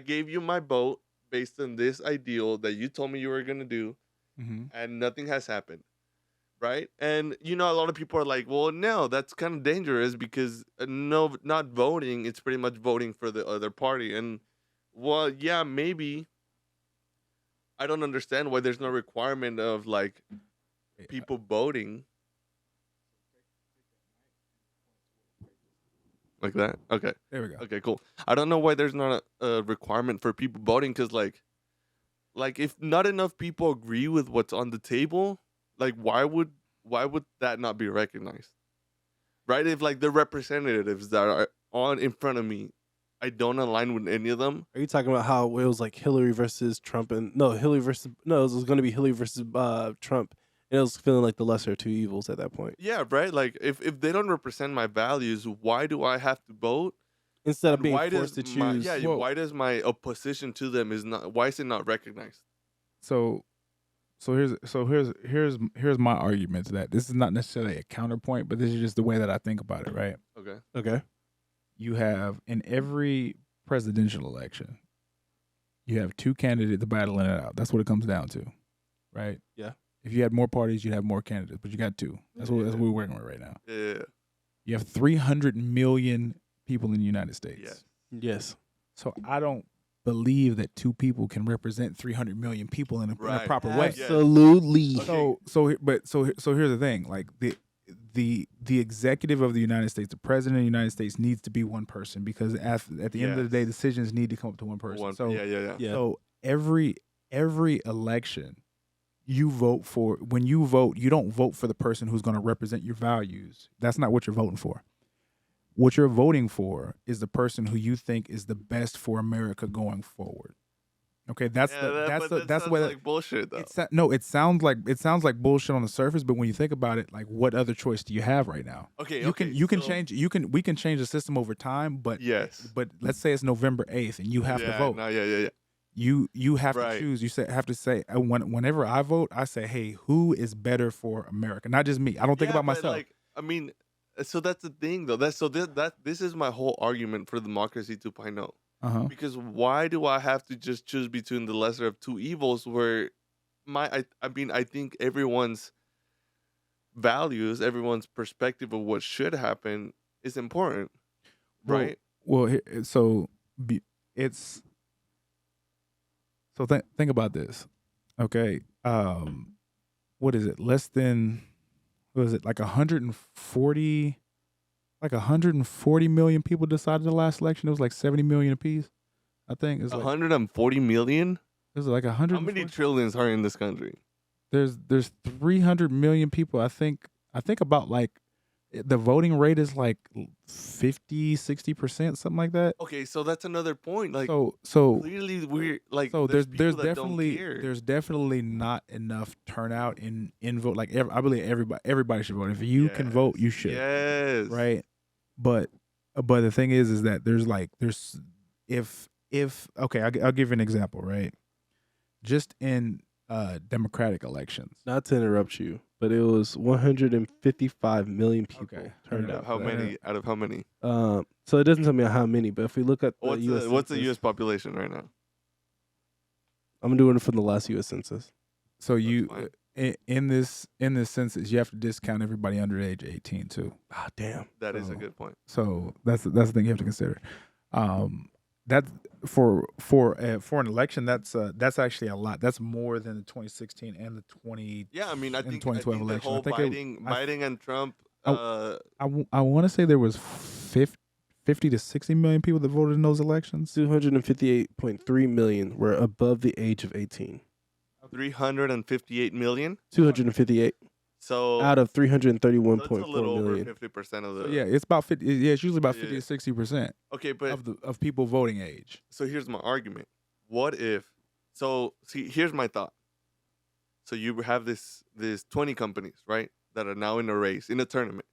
gave you my vote based on this ideal that you told me you were going to do, and nothing has happened, right? And, a lot of people are like, well, no, that's kind of dangerous because not voting, it's pretty much voting for the other party. And, well, yeah, maybe. I don't understand why there's no requirement of like people voting like that. Okay, there we go. Okay, cool. I don't know why there's not a requirement for people voting because like if not enough people agree with what's on the table, like why would that not be recognized? Right? If like the representatives that are on in front of me, I don't align with any of them. Are you talking about how it was like Hillary versus Trump it was going to be Hillary versus Trump, and it was feeling like the lesser of two evils at that point? Yeah, right. Like if they don't represent my values, why do I have to vote instead of being forced to choose? Why does my opposition to them why is it not recognized? So here's my argument to that. This is not necessarily a counterpoint, but this is just the way that I think about it. Right? Okay. You have, in every presidential election, you have two candidates battling it out. That's what it comes down to, right? Yeah. If you had more parties, you'd have more candidates, but you got two. That's what we're working with right now. Yeah. You have 300 million people in the United States. Yes. Yes. So I don't believe that two people can represent 300 million people in a proper way. Absolutely. Okay. So here's the thing. Like the executive of the United States, the president of the United States needs to be one person, because at the end of the day, decisions need to come up to one person. So every election, you vote for. When you vote, you don't vote for the person who's going to represent your values. That's not what you're voting for. What you're voting for is the person who you think is the best for America going forward. Okay, that's what like bullshit though. It sounds like bullshit on the surface, but when you think about it, like, what other choice do you have right now? We can change the system over time, but but let's say it's November 8th and you have to vote. You have to choose. You have to say, whenever I vote, I say, hey, who is better for America? Not just me. I don't think about myself. Like, I mean, so that's the thing though. This is my whole argument for democracy 2.0. Because why do I have to just choose between the lesser of two evils, where I think everyone's values, everyone's perspective of what should happen is important, right? Think about this. Okay. What is it? Less than, what is it? Like 140 million people decided the last election. It was like 70 million apiece. I think it's 140 million. It was like 100. How many trillions are in this country? There's 300 million people. I think about, like, the voting rate is like 50-60%, something like that. Okay, so that's another point. Like, so clearly we're like, so there's definitely not enough turnout in vote. Like, I believe everybody should vote. If you can vote, you should. Yes. Right. But the thing is that I'll give you an example, right? Just in Democratic elections. Not to interrupt you, but it was 155 million people turned out. How many? Out of how many? So it doesn't tell me how many, but if we look at what's the U.S. population right now? I'm doing it from the last U.S. census. So you in this census, you have to discount everybody under the age of 18 too. Ah, damn. That is a good point. So that's the thing you have to consider. That for an election, that's actually a lot. That's more than the 2016 and the 20. Yeah, I mean, I think 2012 election. The whole Biden and Trump. I want to say there was 50 to 60 million people that voted in those elections. 258.3 million were above the age of 18. 358 million. 258. So out of 331.4 million. That's a little over 50% of the. So it's about 50. Yeah, it's usually about 50 to 60%. Okay, but of people voting age. So here's my argument. What if? So see, here's my thought. So you have this 20 companies, right, that are now in a race, in a tournament.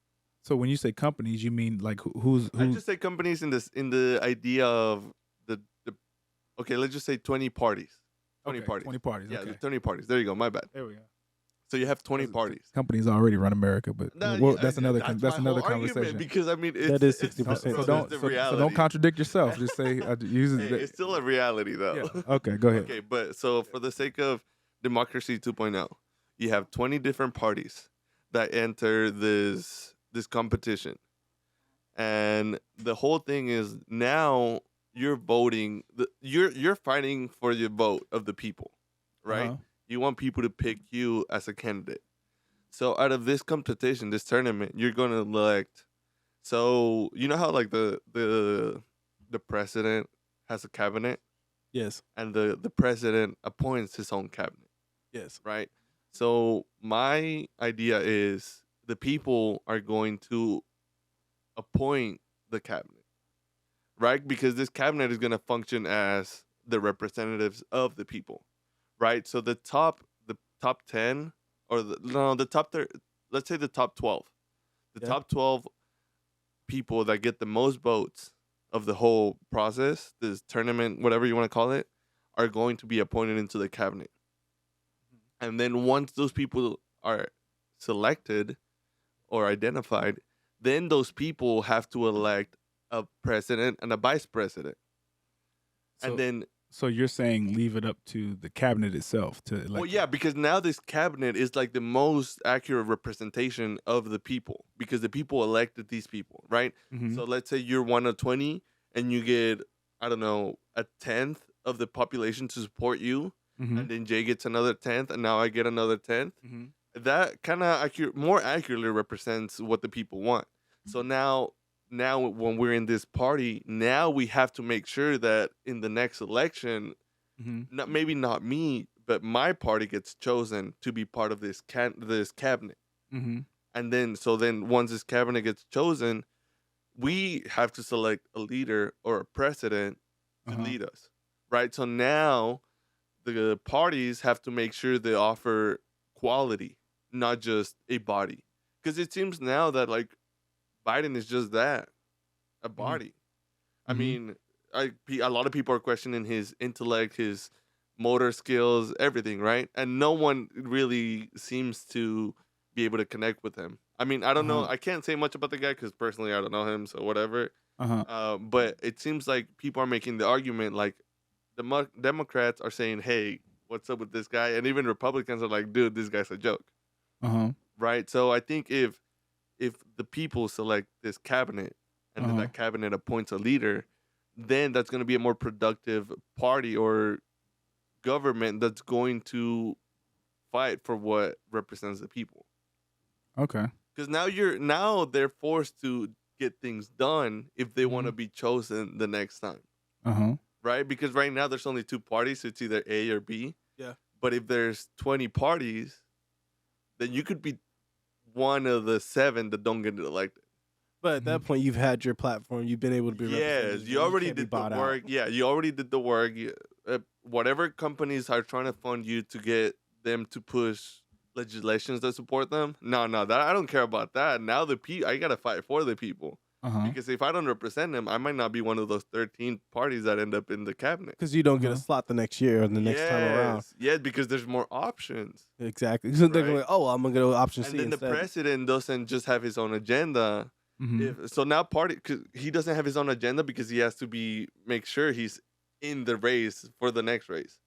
So when you say companies, you mean like who's? I just say companies in the idea of the. Okay, let's just say 20 parties. 20 parties. 20 parties. Yeah, okay. 20 parties. There you go. My bad. There we go. So you have 20 parties. Companies already run America, but that's another conversation. Because I mean, that is 60%. So don't contradict yourself. Just say it's still a reality, though. Yeah. Okay, go ahead. Okay, but so for the sake of democracy 2.0, you have 20 different parties that enter this competition, and the whole thing is now you're voting. You're fighting for the vote of the people, right? Uh-huh. You want people to pick you as a candidate. So out of this competition, this tournament, you're going to elect. So you know how like the president has a cabinet? Yes. And the president appoints his own cabinet. Yes. Right? So my idea is the people are going to appoint the cabinet. Right? Because this cabinet is going to function as the representatives of the people. Right, so the top 10 or the top 30, let's say the top 12, top 12 people that get the most votes of the whole process, this tournament, whatever you want to call it, are going to be appointed into the cabinet. And then once those people are selected or identified, then those people have to elect a president and a vice president. And then So you're saying leave it up to the cabinet itself to elect? Well, yeah, because now this cabinet is like the most accurate representation of the people because the people elected these people, right? Mm-hmm. So let's say you're one of 20 and you get, I don't know, a 10th of the population to support you, Mm-hmm. and then Jay gets another 10th, and now I get another 10th. Mm-hmm. That kind of more accurately represents what the people want. So now when we're in this party, now we have to make sure that in the next election, Mm-hmm. maybe not me, but my party gets chosen to be part of this cabinet. Mm-hmm. And then once this cabinet gets chosen, we have to select a leader or a president to lead us, right? So now the parties have to make sure they offer quality, not just a body. Because it seems now that like Biden is just that, a body. I mean, a lot of people are questioning his intellect, his motor skills, everything, right? And no one really seems to be able to connect with him. I mean, I don't know. I can't say much about the guy because personally I don't know him, so whatever. But it seems like people are making the argument like the Democrats are saying, hey, what's up with this guy? And even Republicans are like, dude, this guy's a joke. Right? So I think if the people select this cabinet and then that cabinet appoints a leader, then that's going to be a more productive party or government that's going to fight for what represents the people. Okay. Because now they're forced to get things done if they want to be chosen the next time. Right? Because right now there's only two parties, so it's either A or B. Yeah. But if there's 20 parties, then you could be one of the 7 that don't get elected. But at that point, you've had your platform. You've been able to be represented. Yes, you already did the work. Yeah, you already did the work. Whatever companies are trying to fund you to get them to push legislations that support them. No, that I don't care about that. Now I gotta fight for the people. Because if I don't represent them, I might not be one of those 13 parties that end up in the cabinet. Because you don't get a slot the next year or the next time around. Yeah, because there's more options. Exactly. So they're like, oh, I'm going to go to option C And then instead. the president doesn't just have his own agenda. So now cause he doesn't have his own agenda because he has to make sure he's in the race for the next race,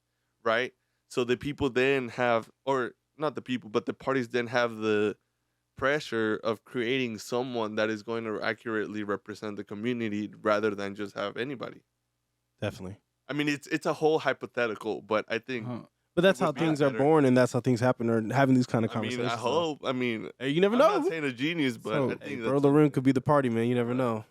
right? So the people then have, or not the people, but the parties then have the pressure of creating someone that is going to accurately represent the community rather than just have anybody. Definitely. I mean, it's a whole hypothetical, but I think. But that's how things are born, and that's how things happen, or having these kind of conversations. I hope. I mean, hey, you never know. I'm not saying a genius, but I think Bro Lorem could be the party, man. You never know.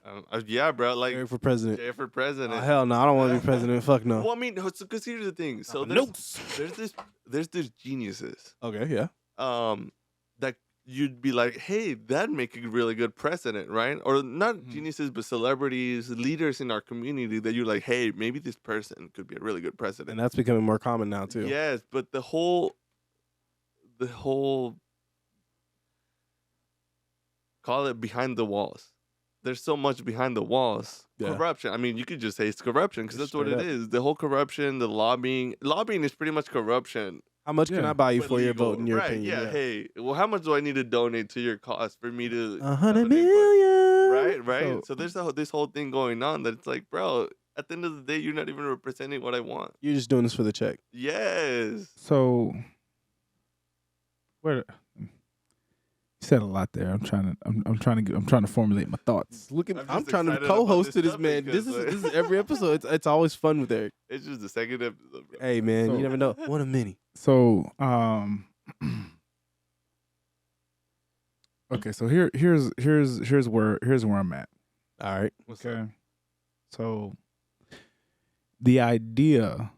Yeah, bro. Like Jay for president. Jay for president. Oh, hell no, I don't want to be president. Fuck no. Well, I mean, because here's the thing. So there's this geniuses. Okay, yeah. That you'd be like, hey, that'd make a really good president, right? Or not geniuses, but celebrities, leaders in our community that you're like, hey, maybe this person could be a really good president. And that's becoming more common now too. Yes, but the whole call it behind the walls. There's so much behind the walls. Yeah. Corruption. I mean, you could just say it's corruption because that's what it is. The whole corruption, the lobbying. Lobbying is pretty much corruption. How much can I buy you for your vote, in your opinion? Yeah, hey, well, how much do I need to donate to your cause for me to... 100 million! Right? So there's this whole thing going on that it's like, bro, at the end of the day, you're not even representing what I want. You're just doing this for the check. Yes. So, you said a lot there. I'm trying to formulate my thoughts. I'm trying to co-host to this, man. This is every episode. It's always fun with Eric. It's just the second episode, bro. Hey, man, you never know. What a mini. So, okay. So here's where I'm at. All right. Okay. So, the idea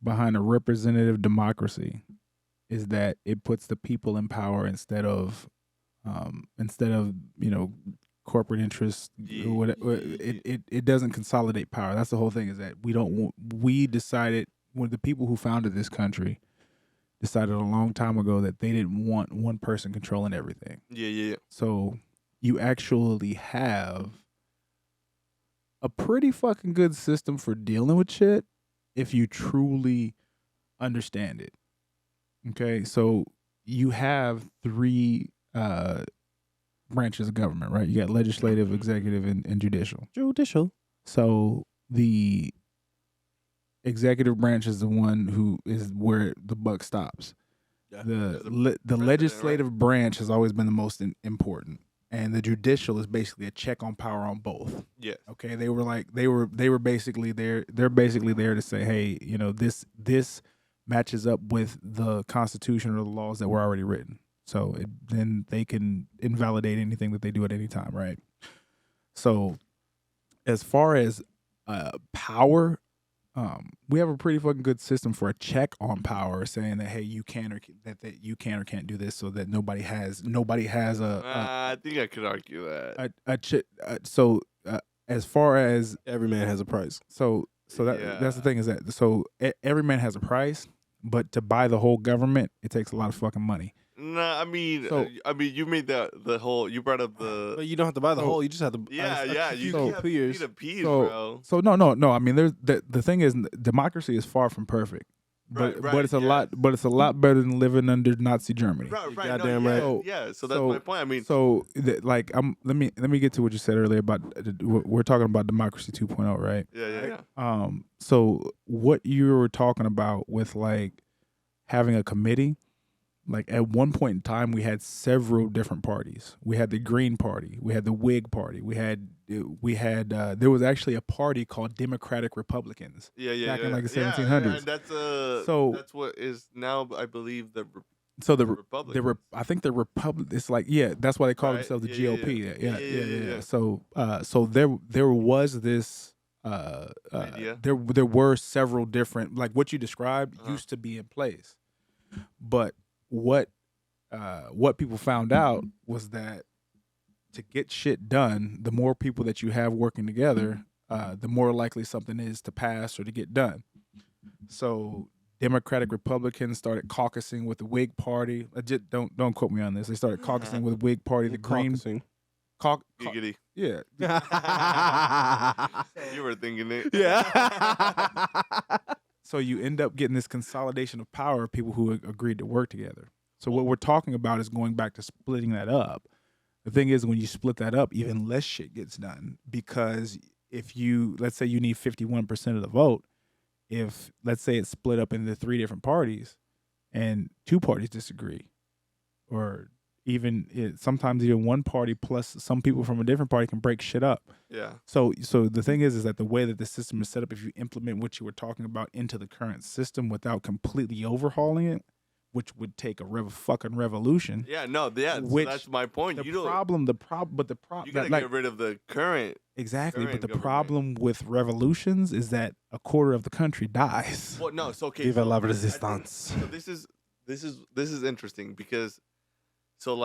behind a representative democracy is that it puts the people in power instead of corporate interests. It doesn't consolidate power. That's the whole thing. Is that we decided, when the people who founded this country decided a long time ago that they didn't want one person controlling everything. Yeah. So you actually have a pretty fucking good system for dealing with shit if you truly understand it. Okay, so you have 3 branches of government, right? You got legislative, executive, and judicial. Judicial. So the executive branch is the one who is where the buck stops. Yeah. The legislative branch has always been the most important, and the judicial is basically a check on power on both. Yes. Okay, they were basically there. They're basically there to say, hey, this matches up with the Constitution or the laws that were already written. So then they can invalidate anything that they do at any time, right? So as far as power, we have a pretty fucking good system for a check on power, saying that hey, you can or that you can or can't do this, so that nobody has I think I could argue that. As far as every man has a price. That's the thing is that every man has a price, but to buy the whole government, it takes a lot of fucking money. No, I mean, you made the whole. You brought up the. But you don't have to buy the whole. You just have to. You need a piece, bro. So no. I mean, there's the thing is, democracy is far from perfect, but it's a lot. But it's a lot better than living under Nazi Germany. Right. Goddamn right. So that's my point. I mean, let me get to what you said earlier about we're talking about democracy 2.0, right? Yeah. So what you were talking about with like having a committee. Like at one point in time, we had several different parties. We had the Green Party. We had the Whig Party. We had there was actually a party called Democratic Republicans. Back in like the 1700s. That's what is now, I believe, the Republicans. I think the Republic. It's like that's why they call themselves the GOP. Yeah. So there was this. There were several different, like what you described used to be in place, but what people found out was that to get shit done, the more people that you have working together, the more likely something is to pass or to get done. So Democratic Republicans started caucusing with the Whig Party. Don't quote me on this. They started caucusing with the Whig Party, the Green. Giggity. Yeah. You were thinking it. Yeah. So you end up getting this consolidation of power of people who agreed to work together. So what we're talking about is going back to splitting that up. The thing is, when you split that up, even less shit gets done, because if let's say you need 51% of the vote, if let's say it's split up into 3 different parties and 2 parties disagree, or sometimes even one party plus some people from a different party can break shit up. Yeah. So the thing is that the way that the system is set up, if you implement what you were talking about into the current system without completely overhauling it, which would take a fucking revolution. Yeah. No. Yeah. So that's my point. You gotta get rid of the current. Exactly. But the problem with revolutions is that a quarter of the country dies. Well, no. So okay. Viva la resistance. So this is interesting because. I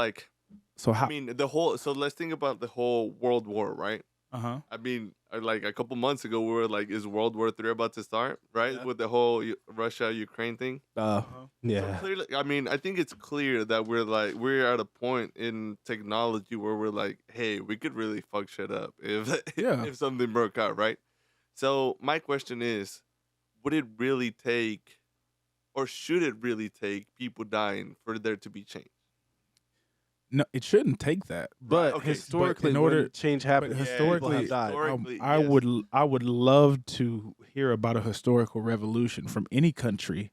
mean, let's think about the whole World War, right? Uh-huh. I mean, like a couple months ago, we were like, is World War III about to start, right? Yeah. With the whole Russia-Ukraine thing. Yeah. So clearly, I mean, I think it's clear that we're at a point in technology where we're like, hey, we could really fuck shit up if something broke out, right? So my question is, would it really take, or should it really take people dying for there to be change? No, it shouldn't take that. But historically, in order change happens, historically, I would love to hear about a historical revolution from any country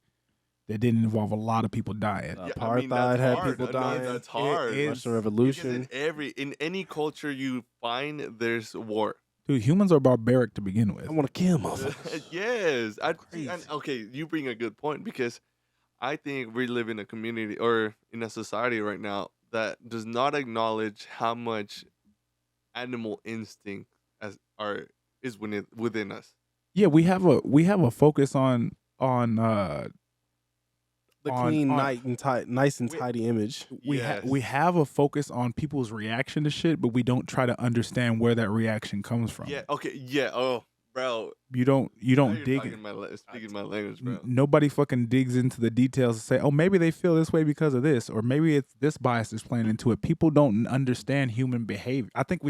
that didn't involve a lot of people dying. Apartheid had people dying. That's hard. Russian Revolution. In any culture you find, there's war. Dude, humans are barbaric to begin with. I want to kill motherfuckers. Yes. Okay, you bring a good point, because I think we live in a community or in a society right now that does not acknowledge how much animal instinct is within us. Yeah, we have a focus on the clean, nice and tidy image. We have a focus on people's reaction to shit, but we don't try to understand where that reaction comes from. Yeah. Okay. Yeah. Oh, bro. You don't dig in speaking my language, bro. Nobody fucking digs into the details to say, oh, maybe they feel this way because of this, or maybe it's this bias is playing into it. People don't understand human behavior. I think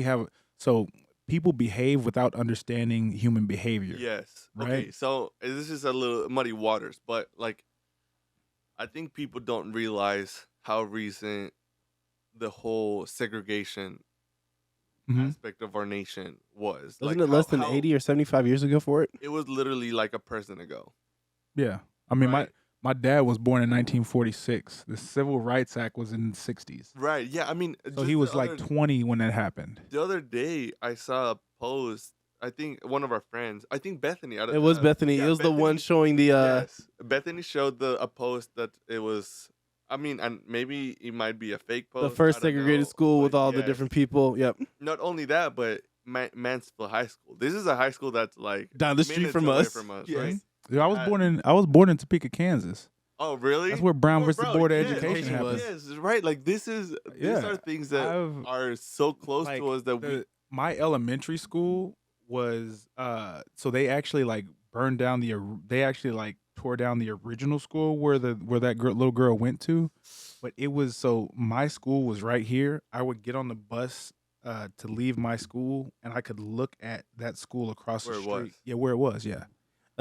people behave without understanding human behavior. Yes. Right? Okay. So this is a little muddy waters, but like, I think people don't realize how recent the whole segregation aspect of our nation was. Wasn't it less than 80 or 75 years ago for it? It was literally like a person ago. Yeah. I mean, right? my dad was born in 1946. The Civil Rights Act was in the 60s. Right. Yeah. I mean, So he was like 20 when that happened. The other day, I saw a post. I think one of our friends, I think Bethany. It was Bethany. Yeah, it was Bethany, the one showing the. Yes. Bethany showed a post that it was. I mean, and maybe it might be a fake post. The first segregated school with all the different people. Yep. Not only that, but Mansfield High School. This is a high school that's like down the street from us. Yes. Right? Yeah, I was born in Topeka, Kansas. Oh, really? That's where Brown versus Board of Education was. Yes, right. Like these are things that are so close to us that my elementary school was so they actually like burned down tore down the original school where that little girl went to, but it was so my school was right here. I would get on the bus to leave my school, and I could look at that school across the street. Yeah, where it was. Yeah.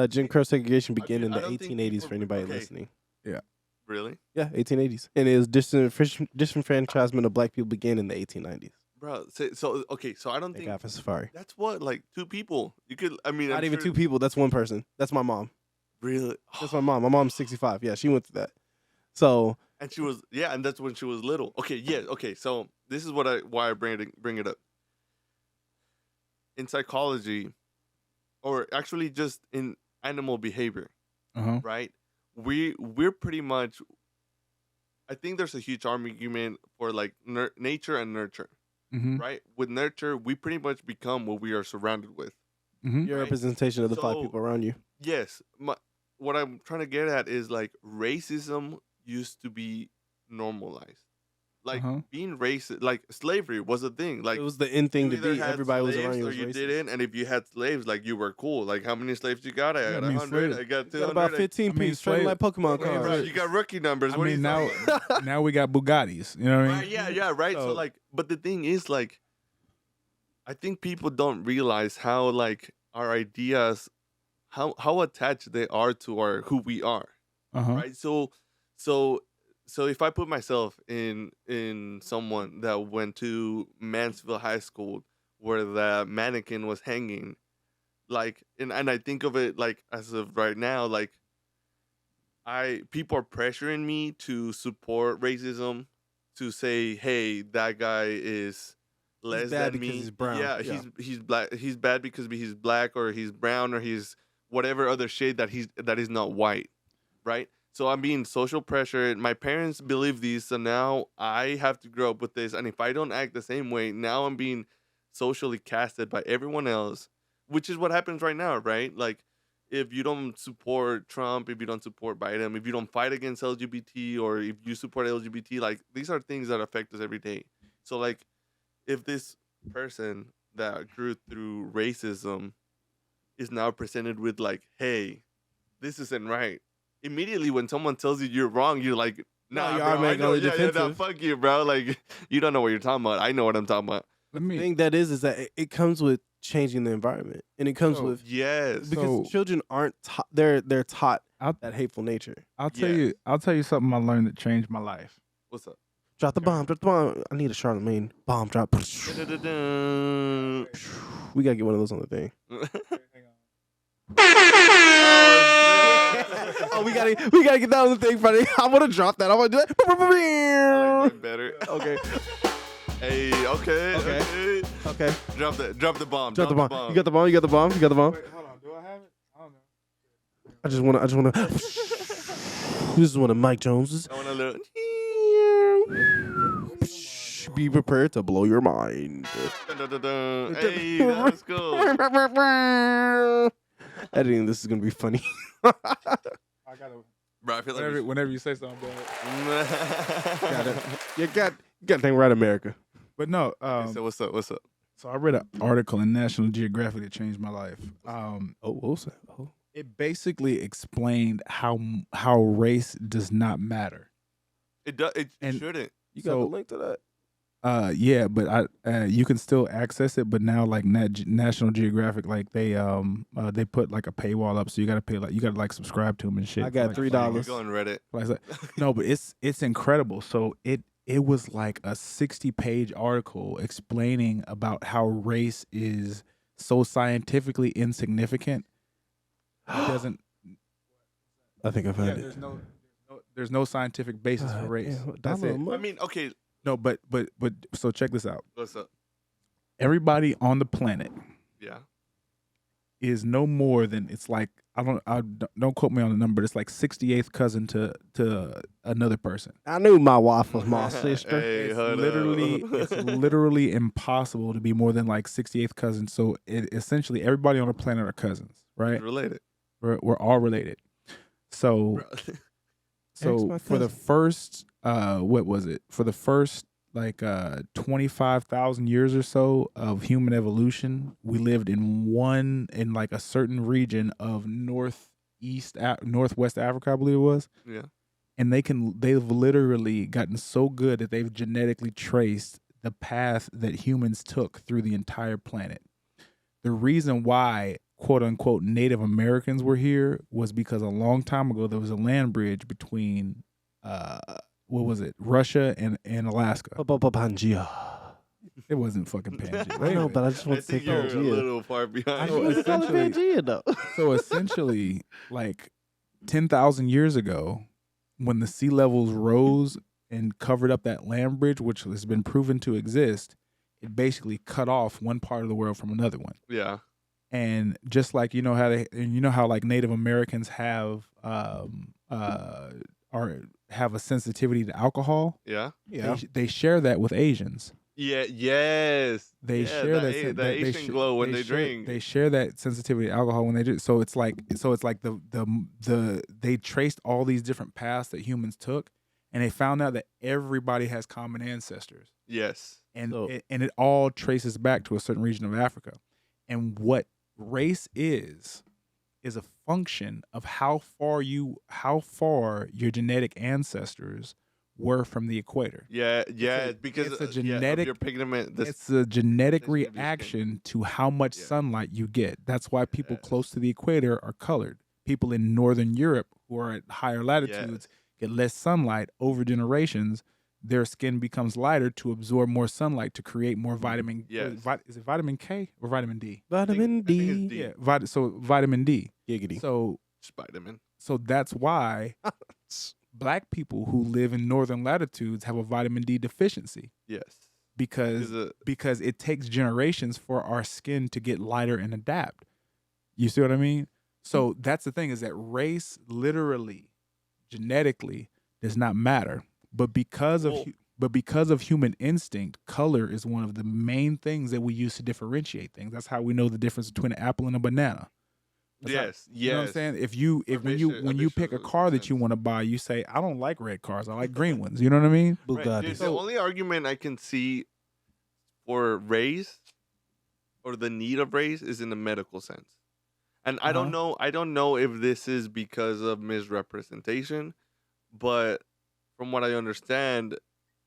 Jim Crow segregation began in the 1880s for anybody listening. Yeah. Really? Yeah, 1880s. And it was disenfranchisement of black people began in the 1890s. Bro, so I don't think for Safari. That's what, like, two people. You could, I mean, not even two people. That's one person. That's my mom. Really? That's my mom. My mom's 65. Yeah, she went through that. So. And she was, yeah, and that's when she was little. Okay, yeah, okay. So this is why I bring it up. In psychology, or actually just in animal behavior, right? We're pretty much. I think there's a huge argument for like nature and nurture. Right? With nurture, we pretty much become what we are surrounded with. Your representation of the 5 people around you. Yes. What I'm trying to get at is like racism used to be normalized. Like being racist, like slavery was a thing. Like it was the in thing to be. Everybody was around you. Or you racist. didn't, and if you had slaves, like you were cool. Like how many slaves you got? I got 100. I got 200. You got about 15 pieces. Trading like Pokemon cards. Bro, you got rookie numbers. I mean, now we got Bugattis. You know what I mean? Yeah, right. So like, but the thing is, like, I think people don't realize how like our ideas, how attached they are to who we are. Right. So if I put myself in someone that went to Mansfield High School where the mannequin was hanging, like, and I think of it like as of right now, like people are pressuring me to support racism, to say, hey, that guy is less than me. He's brown. Yeah, he's black. He's bad because he's black, or he's brown, or he's whatever other shade that is not white, right? So I'm being social pressured. My parents believe these, so now I have to grow up with this. And if I don't act the same way, now I'm being socially casted by everyone else, which is what happens right now, right? Like, if you don't support Trump, if you don't support Biden, if you don't fight against LGBT, or if you support LGBT, like, these are things that affect us every day. So, like, if this person that grew through racism is now presented with, like, hey, this isn't right. Immediately when someone tells you you're wrong, you're like, nah, bro, I know, nah, fuck you, bro. Like, you don't know what you're talking about. I know what I'm talking about. The thing that is that it comes with changing the environment, and it comes with because children aren't taught. They're taught that hateful nature. I'll tell you something I learned that changed my life. What's up? Drop the bomb. Drop the bomb. I need a Charlemagne bomb drop. We gotta get one of those on the thing. Oh, we gotta get that on the thing, buddy. I want to drop that. I want to do it. I like better. Okay. Hey, okay. Drop the bomb. Drop the bomb. You got the bomb. You got the bomb. Wait, hold on. Do I have it? I don't know. I just wanna. This is one of Mike Jones's. I wanna look. Be prepared to blow your mind. Hey, let's go. Editing this is gonna be funny. I gotta. Bro, I feel like whenever you say something bad. You got thing right, America. But no. So what's up? So I read an article in National Geographic that changed my life. It basically explained how race does not matter. It does. It shouldn't. You got the link to that? Yeah, but you can still access it. But now, like National Geographic, like they put like a paywall up, so you gotta pay subscribe to them and shit. I got $3. Go on Reddit. No, but it's incredible. So it it was like a 60-page article explaining about how race is so scientifically insignificant. It doesn't. I think I've heard it. There's no scientific basis for race. That's it. I mean, okay. No, but so check this out. What's up? Everybody on the planet Yeah. is no more than, it's like, don't quote me on the number, but it's like 68th cousin to another person. I knew my wife was my sister. Hey, It's literally impossible to be more than like 68th cousin. So essentially everybody on the planet are cousins, right? Related. We're all related. So for the first what was it? For the first like 25,000 years or so of human evolution, we lived in like a certain region of northwest Africa, I believe it was. Yeah. And they've literally gotten so good that they've genetically traced the path that humans took through the entire planet. The reason why, quote unquote, Native Americans were here was because a long time ago there was a land bridge between what was it? Russia and Alaska. Pangea. It wasn't fucking Pangea. I know, but I just want to say you're Pangea. a little far behind. Pangea, though. So essentially, like 10,000 years ago, when the sea levels rose and covered up that land bridge, which has been proven to exist, it basically cut off one part of the world from another one. Yeah. And just like how like Native Americans have have a sensitivity to alcohol. Yeah. They share that with Asians. Yeah. Yes. They share the Asian glow when they drink. They share that sensitivity to alcohol when they drink. So it's like they traced all these different paths that humans took, and they found out that everybody has common ancestors. Yes. And it all traces back to a certain region of Africa. And what race is a function of how far your genetic ancestors were from the equator. Yeah, because it's a genetic your pigment. It's a genetic reaction to how much sunlight you get. That's why people close to the equator are colored. People in Northern Europe who are at higher latitudes get less sunlight over generations. Their skin becomes lighter to absorb more sunlight to create more vitamin. Yes. Is it vitamin K or vitamin D? Vitamin D. Yeah, so vitamin D. Giggity. So Spider-Man. So that's why Black people who live in northern latitudes have a vitamin D deficiency. Yes. Because it takes generations for our skin to get lighter and adapt. You see what I mean? So that's the thing, is that race literally, genetically, does not matter. But because of human instinct, color is one of the main things that we use to differentiate things. That's how we know the difference between an apple and a banana. You know what I'm saying? When you pick a car that you want to buy, you say, I don't like red cars, I like green ones. You know what I mean? Right. Dude, the only argument I can see for race or the need of race is in the medical sense. And I don't know if this is because of misrepresentation, but from what I understand,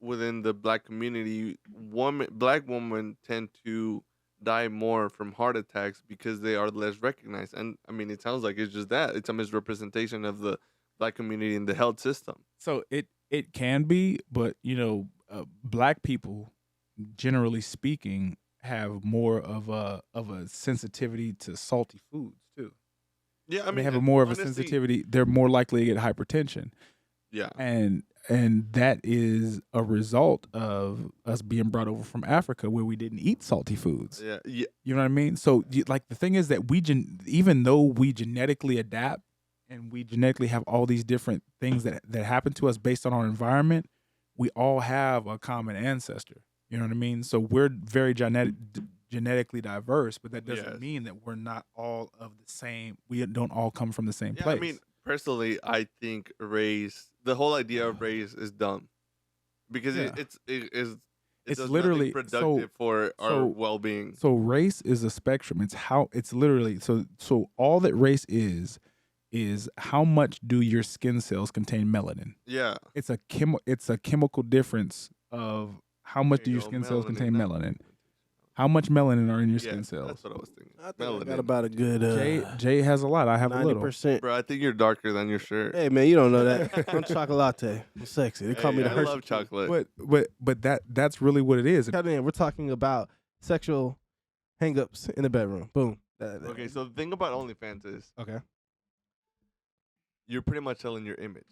within the Black community, Black women tend to die more from heart attacks because they are less recognized. And I mean, it sounds like it's just that. It's a misrepresentation of the Black community in the health system. So it can be, but Black people, generally speaking, have more of a sensitivity to salty foods too. Yeah, I mean, they have more of a sensitivity. They're more likely to get hypertension. Yeah, and that is a result of us being brought over from Africa, where we didn't eat salty foods. Yeah. You know what I mean? So, like, the thing is that even though we genetically adapt and we genetically have all these different things that happen to us based on our environment, we all have a common ancestor. You know what I mean? So we're very genetically diverse, but that doesn't mean that we're not all of the same. We don't all come from the same place. I mean, personally, I think the whole idea of race is dumb, because it's literally productive for our well-being. So race is a spectrum. It's literally so all that race is how much do your skin cells contain melanin? Yeah, it's a chemical difference of how much do your skin cells contain melanin. How much melanin are in your skin cells? That's what I was thinking. I think I got about a good Jay has a lot. I have 90%. a little. Bro, I think you're darker than your shirt. Hey man, you don't know that. I'm chocolate. I'm sexy. They call me the I Hershey. love chocolate. But that's really what it is. We're talking about sexual hang-ups in the bedroom. Boom. Okay, so the thing about OnlyFans is okay, you're pretty much selling your image.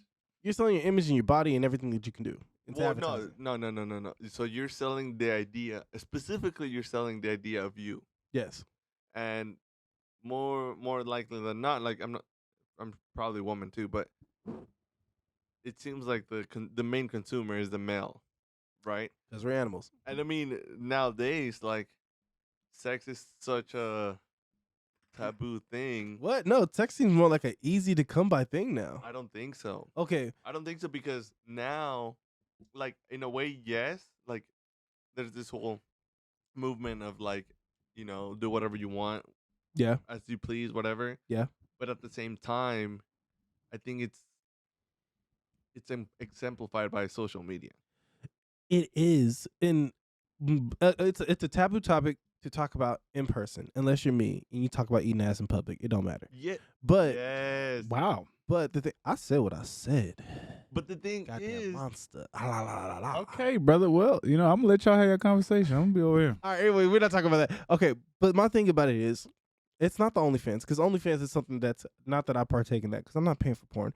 you're selling your image and your body and everything that you can do. Well, no. So you're selling the idea. Specifically, you're selling the idea of you. Yes. And more likely than not, like I'm probably a woman too, but it seems like the main consumer is the male, right? Because we're animals. And I mean, nowadays, like, sex is such a taboo thing. What? No, sex seems more like an easy to come by thing now. I don't think so. Okay. I don't think so because now, like, in a way, yes, like, there's this whole movement of, like, you know, do whatever you want. Yeah. As you please, whatever. Yeah. But at the same time, I think it's exemplified by social media. It is. And it's a taboo topic to talk about in person, unless you're me and you talk about eating ass in public. It don't matter. Yeah. But yes. Wow. But the thing, I said what I said. But the thing Goddamn is, monster. Okay, brother. Well, I'm gonna let y'all have your conversation. I'm gonna be over here. All right, anyway, we're not talking about that. Okay, but my thing about it is, it's not the OnlyFans, because OnlyFans is something that's not that I partake in that, because I'm not paying for porn.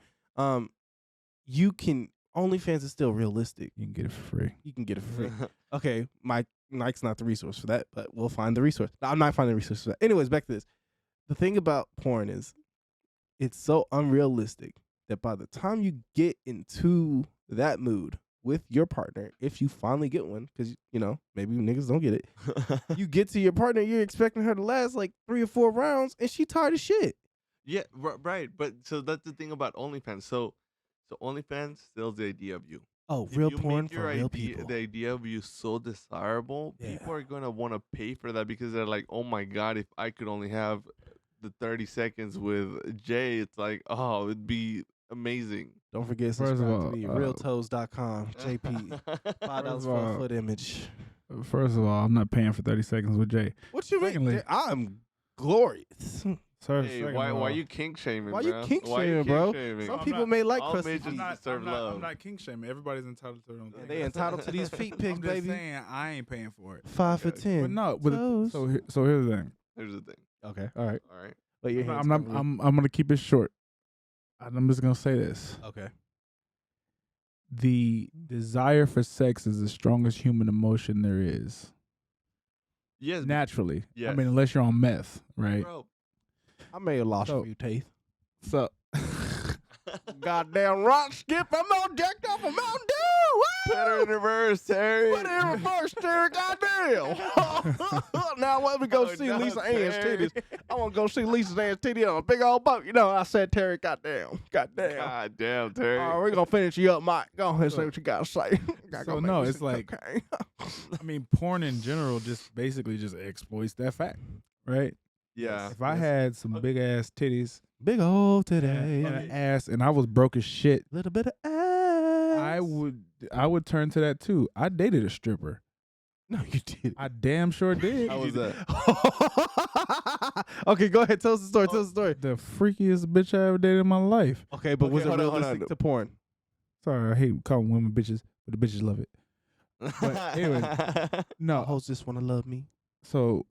OnlyFans is still realistic. You can get it for free. You can get it for free. Okay, Mike's not the resource for that, but we'll find the resource. No, I'm not finding the resource for that. Anyways, back to this. The thing about porn is, it's so unrealistic that by the time you get into that mood with your partner, if you finally get one, because, maybe niggas don't get it, you get to your partner, you're expecting her to last like 3 or 4 rounds, and she tired of shit. Yeah, right. But so that's the thing about OnlyFans. So OnlyFans sells the idea of you. Oh, If real you porn make for your real idea, people. the idea of you so desirable, people are going to want to pay for that because they're like, oh my God, if I could only have the 30 seconds with Jay, it's like, oh, it'd be amazing. Don't forget to subscribe to me, realtoes.com, JP, $5 for a foot image. First of all, I'm not paying for 30 seconds with Jay. What you mean? I'm glorious. Hey, why you kink shaming? Why bro? you kink shaming, bro? Some people may like all pussy. midgets deserve love. I'm not kink shaming. Everybody's entitled to their own thing. They entitled to these feet pics, I'm baby. just saying, I ain't paying for it. 5 for 10. But no, so here's the thing. Here's the thing. Okay, all right. All right. Let your hands I'm cover me. gonna keep it short. I'm just gonna say this. Okay. The desire for sex is the strongest human emotion there is. Yes. Naturally. Yes. I mean, unless you're on meth, right? Bro. I may have lost a few teeth. So Goddamn rock skip, I'm all jacked off a Mountain Dew. Put her in reverse, Terry. Put it in reverse, Terry. Goddamn. Now let me go see no, Lisa Ann's Terry. titties. I want to go see Lisa Ann's titties on a big old boat. I said Terry. Goddamn. God damn, Terry. All right, we're gonna finish you up, Mike. Go ahead and say what you gotta say. So no, it's like, I mean, porn in general just basically just exploits that fact, right? Yeah. If I had some big ass titties, big old and today, an ass, and I was broke as shit, little bit of ass. I would turn to that too. I dated a stripper. No, you did. I damn sure did. How was that? Okay, go ahead. Tell us the story. Tell us the story. The freakiest bitch I ever dated in my life. Okay, but was it hold on, hold realistic on. to porn? Sorry, I hate calling women bitches, but the bitches love it. But anyway, no. Hoes just want to love me. So,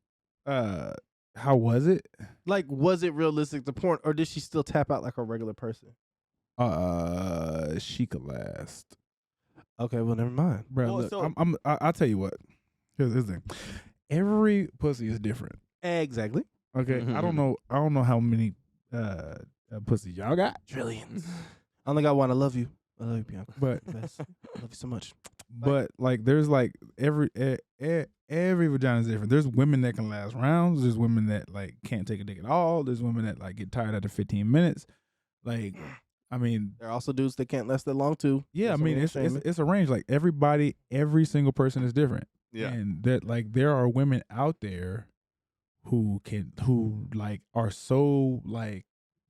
how was it? Like, was it realistic to porn, or did she still tap out like a regular person? She could last. Okay, well, never mind. Bro, Well, look, I'll tell you what. Here's the thing. Every pussy is different. Exactly. Okay, I don't know how many pussies y'all got, Trillions. I only got one. I love you. I love you, Bianca. but Best. I love you so much. but like there's like every vagina is different. There's women that can last rounds. There's women that like can't take a dick at all. There's women that like get tired after 15 minutes. Like, I mean, There are also dudes that can't last that long too. yeah, I That's mean only it's a range. Like every single person is different. Yeah. And that like there are women out there who like are so like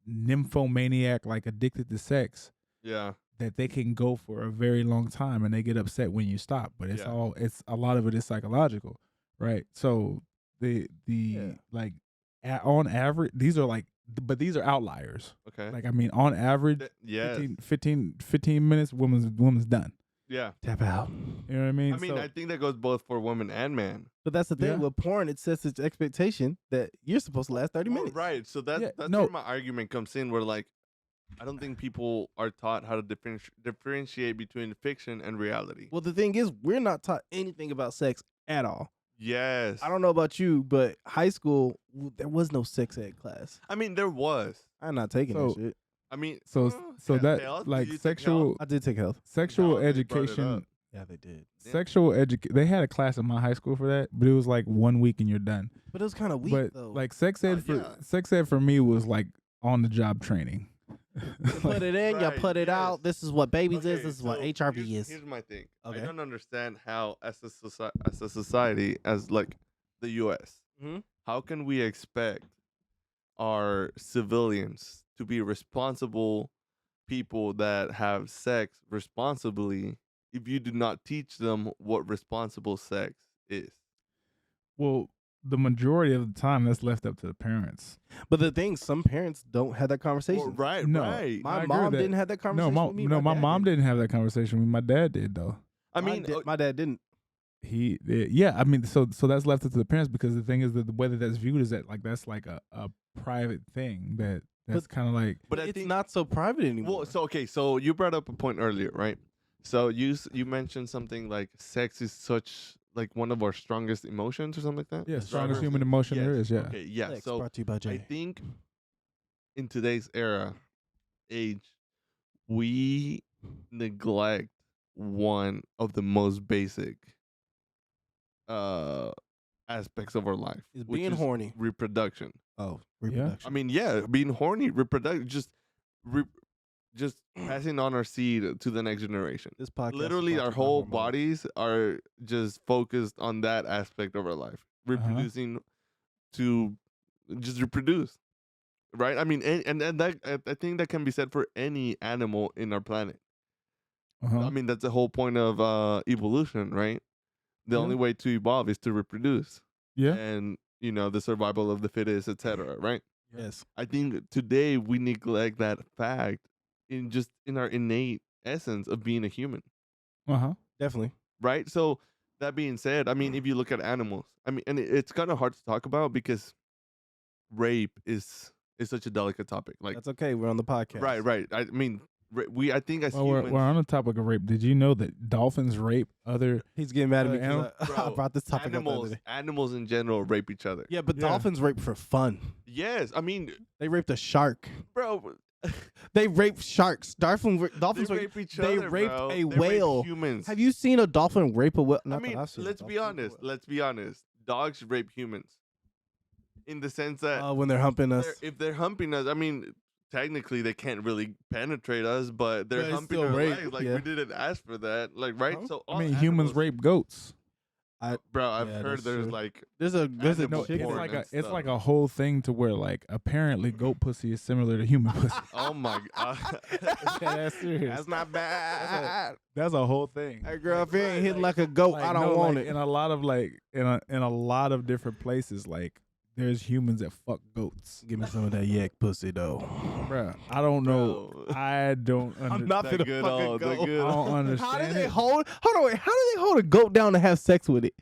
nymphomaniac, like addicted to sex, Yeah. that they can go for a very long time and they get upset when you stop. But it's Yeah. a lot of it is psychological. right? So like on average, these are like, but these are outliers. Okay. Like, I mean, on average, yes. 15 minutes, woman's done. Yeah. Tap out. You know what I mean? I mean, I think that goes both for woman and man. But that's the thing. Yeah. With porn, it sets its expectation that you're supposed to last 30 minutes. Right. So that's where my argument comes in, where like, I don't think people are taught how to differentiate between fiction and reality. Well, the thing is, we're not taught anything about sex at all. Yes. I don't know about you, but high school, there was no sex ed class. I mean, there was. I'm not taking that shit. I mean, so that health? like Did you take I sexual did take health. sexual No, they brought it education. up. Yeah, they did. Sexual They had a class in my high school for that, but it was like 1 week and you're done. But it was kind of weak, But though. like sex ed for me was like on the job training. You put it in, you Right, put it yes. out. This is what babies is. Okay, This is what so HRV is. Here's my thing. Okay. I don't understand how, as a society, as like the U.S., Mhm. how can we expect our civilians to be responsible people that have sex responsibly if you do not teach them what responsible sex is? Well, the majority of the time that's left up to the parents. But the thing, some parents don't have that conversation. Well, right, No. right. My I agree mom with that. didn't have that conversation with me. My dad mom did. didn't have that conversation with me. My dad did though. I mean, my dad didn't. He yeah, I mean, so that's left up to the parents, because the thing is that the way that that's viewed is that like that's like a private thing that's kind of like. but I It's think not so private anymore. Well, so okay, so you brought up a point earlier, right? So you mentioned something like sex is such like one of our strongest emotions or something like that. Yeah, Is that strongest what- human emotion there Yes, is. Yeah. Okay, yeah. Sex So brought to you by I Jay. think in today's age, we neglect one of the most basic aspects of our life, Is which being is horny. reproduction. Oh, Yeah. reproduction. I mean, yeah, being horny, reproduction, just passing on our seed to the next generation. This podcast. is Literally, brought our to you by whole hormones. bodies are just focused on that aspect of our life, reproducing to just reproduce, right? I mean, and that I think that can be said for any animal in our planet. Uh-huh. I mean, that's the whole point of evolution, right? The Yeah. only way to evolve is to reproduce, Yeah. and the survival of the fittest, etc. Right? Yes. I think today we neglect that fact in our innate essence of being a human, Uh-huh. Definitely. right? So that being said, I mean, if you look at animals, I mean, and it's kind of hard to talk about because rape is such a delicate topic. Like, That's okay. We're on the podcast. right. I mean, I think as Well, humans, we're on the topic of rape. Did you know that dolphins rape other? He's getting mad at me Animal- because I Bro, brought this topic up the other day. animals in general rape each other. Yeah, but Yeah. dolphins rape for fun. Yes, I mean, They raped a shark. bro, They raped sharks. Dolphins they rape. rape each they other. raped bro. a They rape waill. humans. Have you seen a dolphin rape a whale? I Not that mean, I've seen a let's be dolphin rape a honest. whale. Let's be honest. Dogs rape humans, in the sense that When they're humping us. if they're humping us, I mean, technically they can't really penetrate us, but they're But it's humping still our rape, legs. Like, yeah. we didn't ask for that. Like, right? Huh? So I all mean, humans animals- rape goats. Bro, I've Yeah, heard that's there's true. like There's a Animal No, chick. it's porn like and it's stuff. like a whole thing to where like apparently goat pussy is similar to human pussy. oh my god. That's serious. That's not bad. That's a whole thing. Hey girl, if you ain't hitting like a goat, I don't no, want like, it. In a lot of like in a lot of different places, like there's humans that fuck goats. Give me some of that yak pussy though. Bruh, I don't know. Bro. I don't I'm understand. not That finna good fucking old- go. that good I don't old- How do understand they it. hold? Hold on, wait. How do they hold a goat down to have sex with it?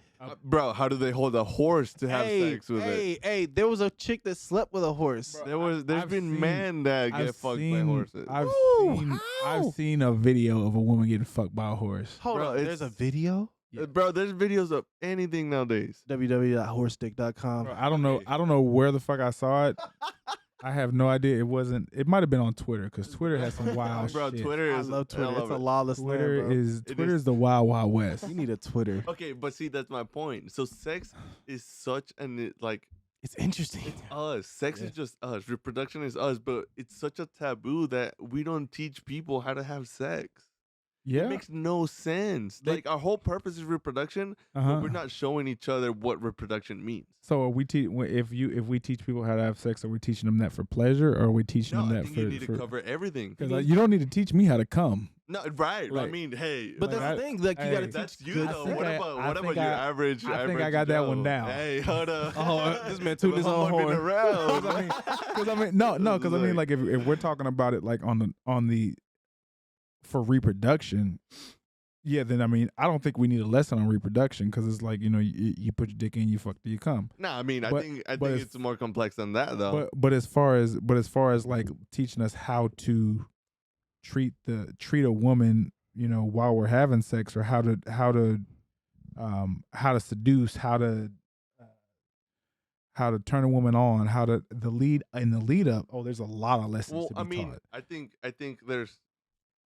Bro, how do they hold a horse to have sex with it? Hey, there was a chick that slept with a horse. Bro, There's I've been seen- men that get I've fucked by seen- horses. Ooh, I've how? seen a video of a woman getting fucked by a horse. Hold Bro, on, there's a it's- video. Bro, there's videos of anything nowadays. www.horsestick.com. Bro, I don't know. I don't know where the fuck I saw it. I have no idea. It wasn't. It might have been on Twitter because Twitter has some wild Bro, shit. Twitter I is love Twitter. It's a it. lawless Twitter land, bro. is It Twitter is- is the wild wild west. You need a Twitter. Okay, but see, that's my point. So sex is such like It's interesting. it's us. Sex Yeah. is just us. Reproduction is us, but it's such a taboo that we don't teach people how to have sex. Yeah. It makes no sense. Like, our whole purpose is reproduction, Uh-huh. but we're not showing each other what reproduction means. So are we if we teach people how to have sex, are we teaching them that for pleasure, or are we teaching No, them I that think for? you need to cover everything. Because you don't need to teach me how to come. No, right. Like- I mean, hey, But Like, that's the thing. Like you hey, gotta that's teach you good though. sex. What I about think your average? I think I average got that one Joe? down. Hey, hold up. Oh, this man tooting his My own homeboy been horn. around. Because I mean, no, because I mean, like if we're talking about it like on the for reproduction, yeah, then I mean, I don't think we need a lesson on reproduction because it's like you put your dick in, you fuck till you come. No, I mean, I But- think but it's more complex than that though. But as far as like teaching us how to treat a woman, while we're having sex, or how to seduce, how to turn a woman on, how to the lead up. Oh, there's a lot of lessons Well, to be I mean, taught. I think there's.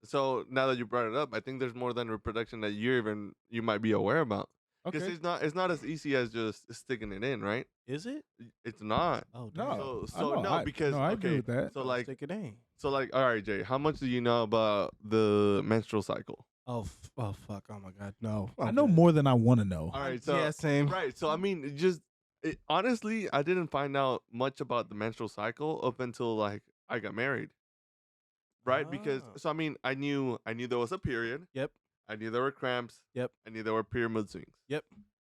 So now that you brought it up, I think there's more than reproduction that you might be aware about. Because Okay. it's not as easy as just sticking it in, right? Is it? It's not. Oh, No. So no, because I okay, agree with that. so like stick it in. all right, Jay, how much do you know about the menstrual cycle? Oh fuck! Oh my god, no! I know more than I want to know. All right, so yeah, same. right, so I mean, honestly, I didn't find out much about the menstrual cycle up until like I got married. Right, because Ah. so I mean, I knew there was a period. Yep. I knew there were cramps. Yep. I knew there were period mood swings. Yep.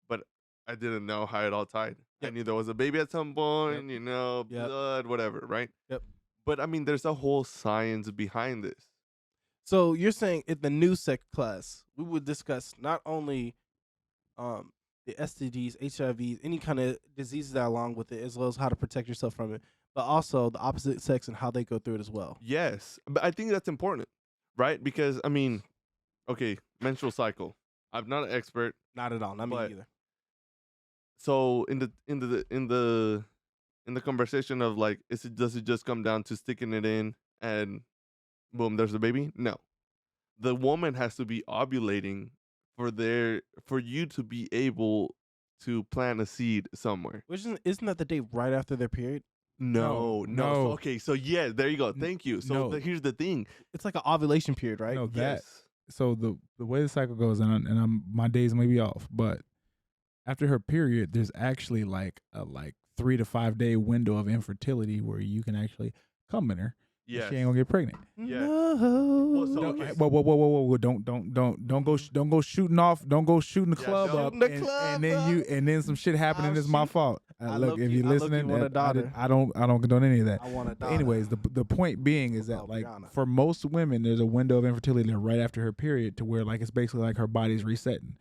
But I didn't know how it all tied. I Yep. knew there was a baby at some point, Yep. Yep. blood, whatever, right? Yep. But I mean, there's a whole science behind this. So you're saying in the new sex class, we would discuss not only the STDs, HIVs, any kind of diseases that are along with it, as well as how to protect yourself from it, but also the opposite sex and how they go through it as well. Yes, but I think that's important, right? Because I mean, okay, menstrual cycle. I'm not an expert, Not at all. Not me But- either. so in the conversation of like, does it just come down to sticking it in and boom, there's the baby? No, the woman has to be ovulating for you to be able to plant a seed somewhere. Which isn't that the day right after their period? No. No. So, okay, so yeah, there you go. Thank you. So No. here's the thing. It's like an ovulation period, right? No, that. Yes. So the way the cycle goes, and my days may be off, but after her period, there's actually like a 3 to 5 day window of infertility where you can actually come in her. and Yes. She ain't gonna get pregnant. Yeah. No. Well, so- Don't, okay. whoa! Don't go shooting off. Don't go shooting the Yeah, club don't- up, Shooting the and, club and then some shit happening. I'll It's my shoot- fault. I Look, if low-key- you're I low-key listening, want a I daughter. don't condone any of that. I want a But daughter. anyways, the point being is that Oh, like Brianna. for most women, there's a window of infertility right after her period to where like it's basically like her body's resetting,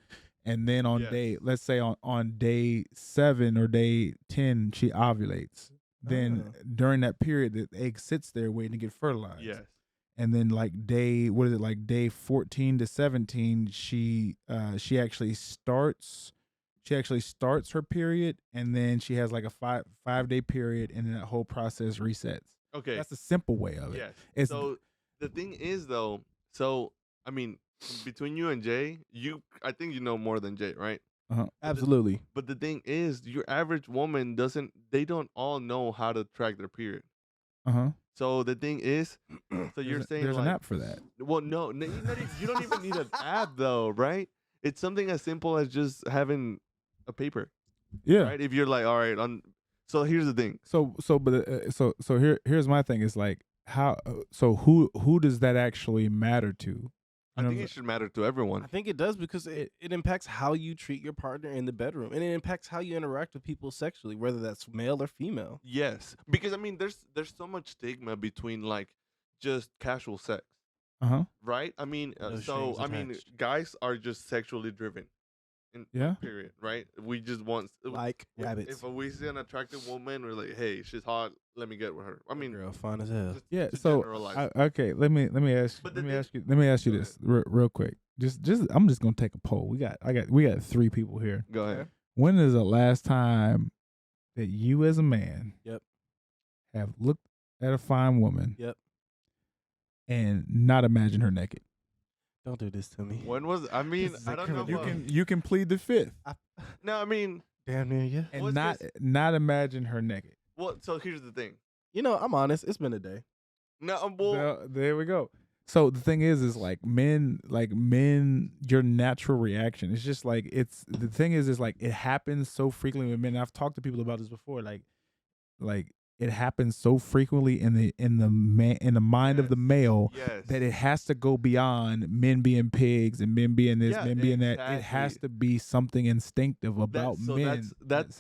and then on Yes. let's say on day 7 or day 10, she ovulates. Then Oh. during that period, the egg sits there waiting to get fertilized. Yes. And then like day 14 to 17, she actually starts her period, and then she has like a 5 day period, and then that whole process resets. Okay. That's the simple way of it. Yes. It's- So the thing is though, so I mean, between you and Jay, I think you know more than Jay, right? Absolutely. But the thing is, your average woman they don't all know how to track their period. So the thing is, so you're saying there's like, an app for that. well, no, you don't even need an app though, right? It's something as simple as just having a paper, Yeah. right? If you're like, all right, so here's the thing. Here's my thing. Is like how. So who does that actually matter to? I You know think what it should matter to everyone. I think it does because it impacts how you treat your partner in the bedroom, and it impacts how you interact with people sexually, whether that's male or female. Yes, because I mean, there's so much stigma between like just casual sex, Uh-huh. right? I mean, No so strings I mean, attached. guys are just sexually driven. Yeah. Period. Right. We just want Like rabbits. If we see an attractive woman, we're like, hey, she's hot. Let me get with her. I mean, Girl, fine as hell. just Yeah. to So generalize. okay, let me ask But let the me thing- ask you Go this real quick. Just I'm just gonna take a poll. We got 3 people here. Go ahead. When is the last time that you as a man Yep. have looked at a fine woman Yep. and not imagine her naked? Don't do this to me. When was? I mean, This is I don't know. incriminating. about- You can plead the 5th No, I mean, Damn near you. and What's not imagine her naked. well. So here's the thing. You know, I'm honest. It's been a day. No, well, There we go. So the thing is like men, your natural reaction. It's just like the thing is like it happens so frequently with men. I've talked to people about this before. Like it happens so frequently in the mind of the male that it has to go beyond men being pigs and men being this, men being that. It has to be something instinctive about men that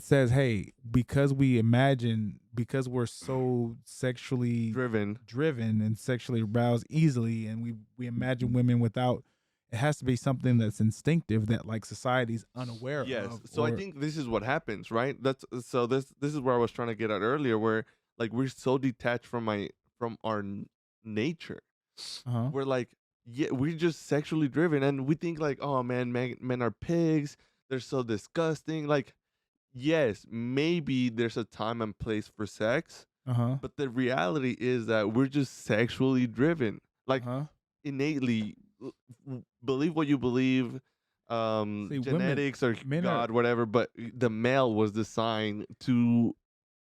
says, hey, because we're so sexually driven and sexually aroused easily, and we imagine women without. It has to be something that's instinctive that like society's unaware of. Yes. So I think this is what happens, right? This is where I was trying to get at earlier, where like we're so detached from our nature. We're like, we're just sexually driven, and we think like, oh man, men are pigs. They're so disgusting. Like, yes, maybe there's a time and place for sex, but the reality is that we're just sexually driven, like innately. Believe what you believe, genetics or God, whatever, but the male was designed to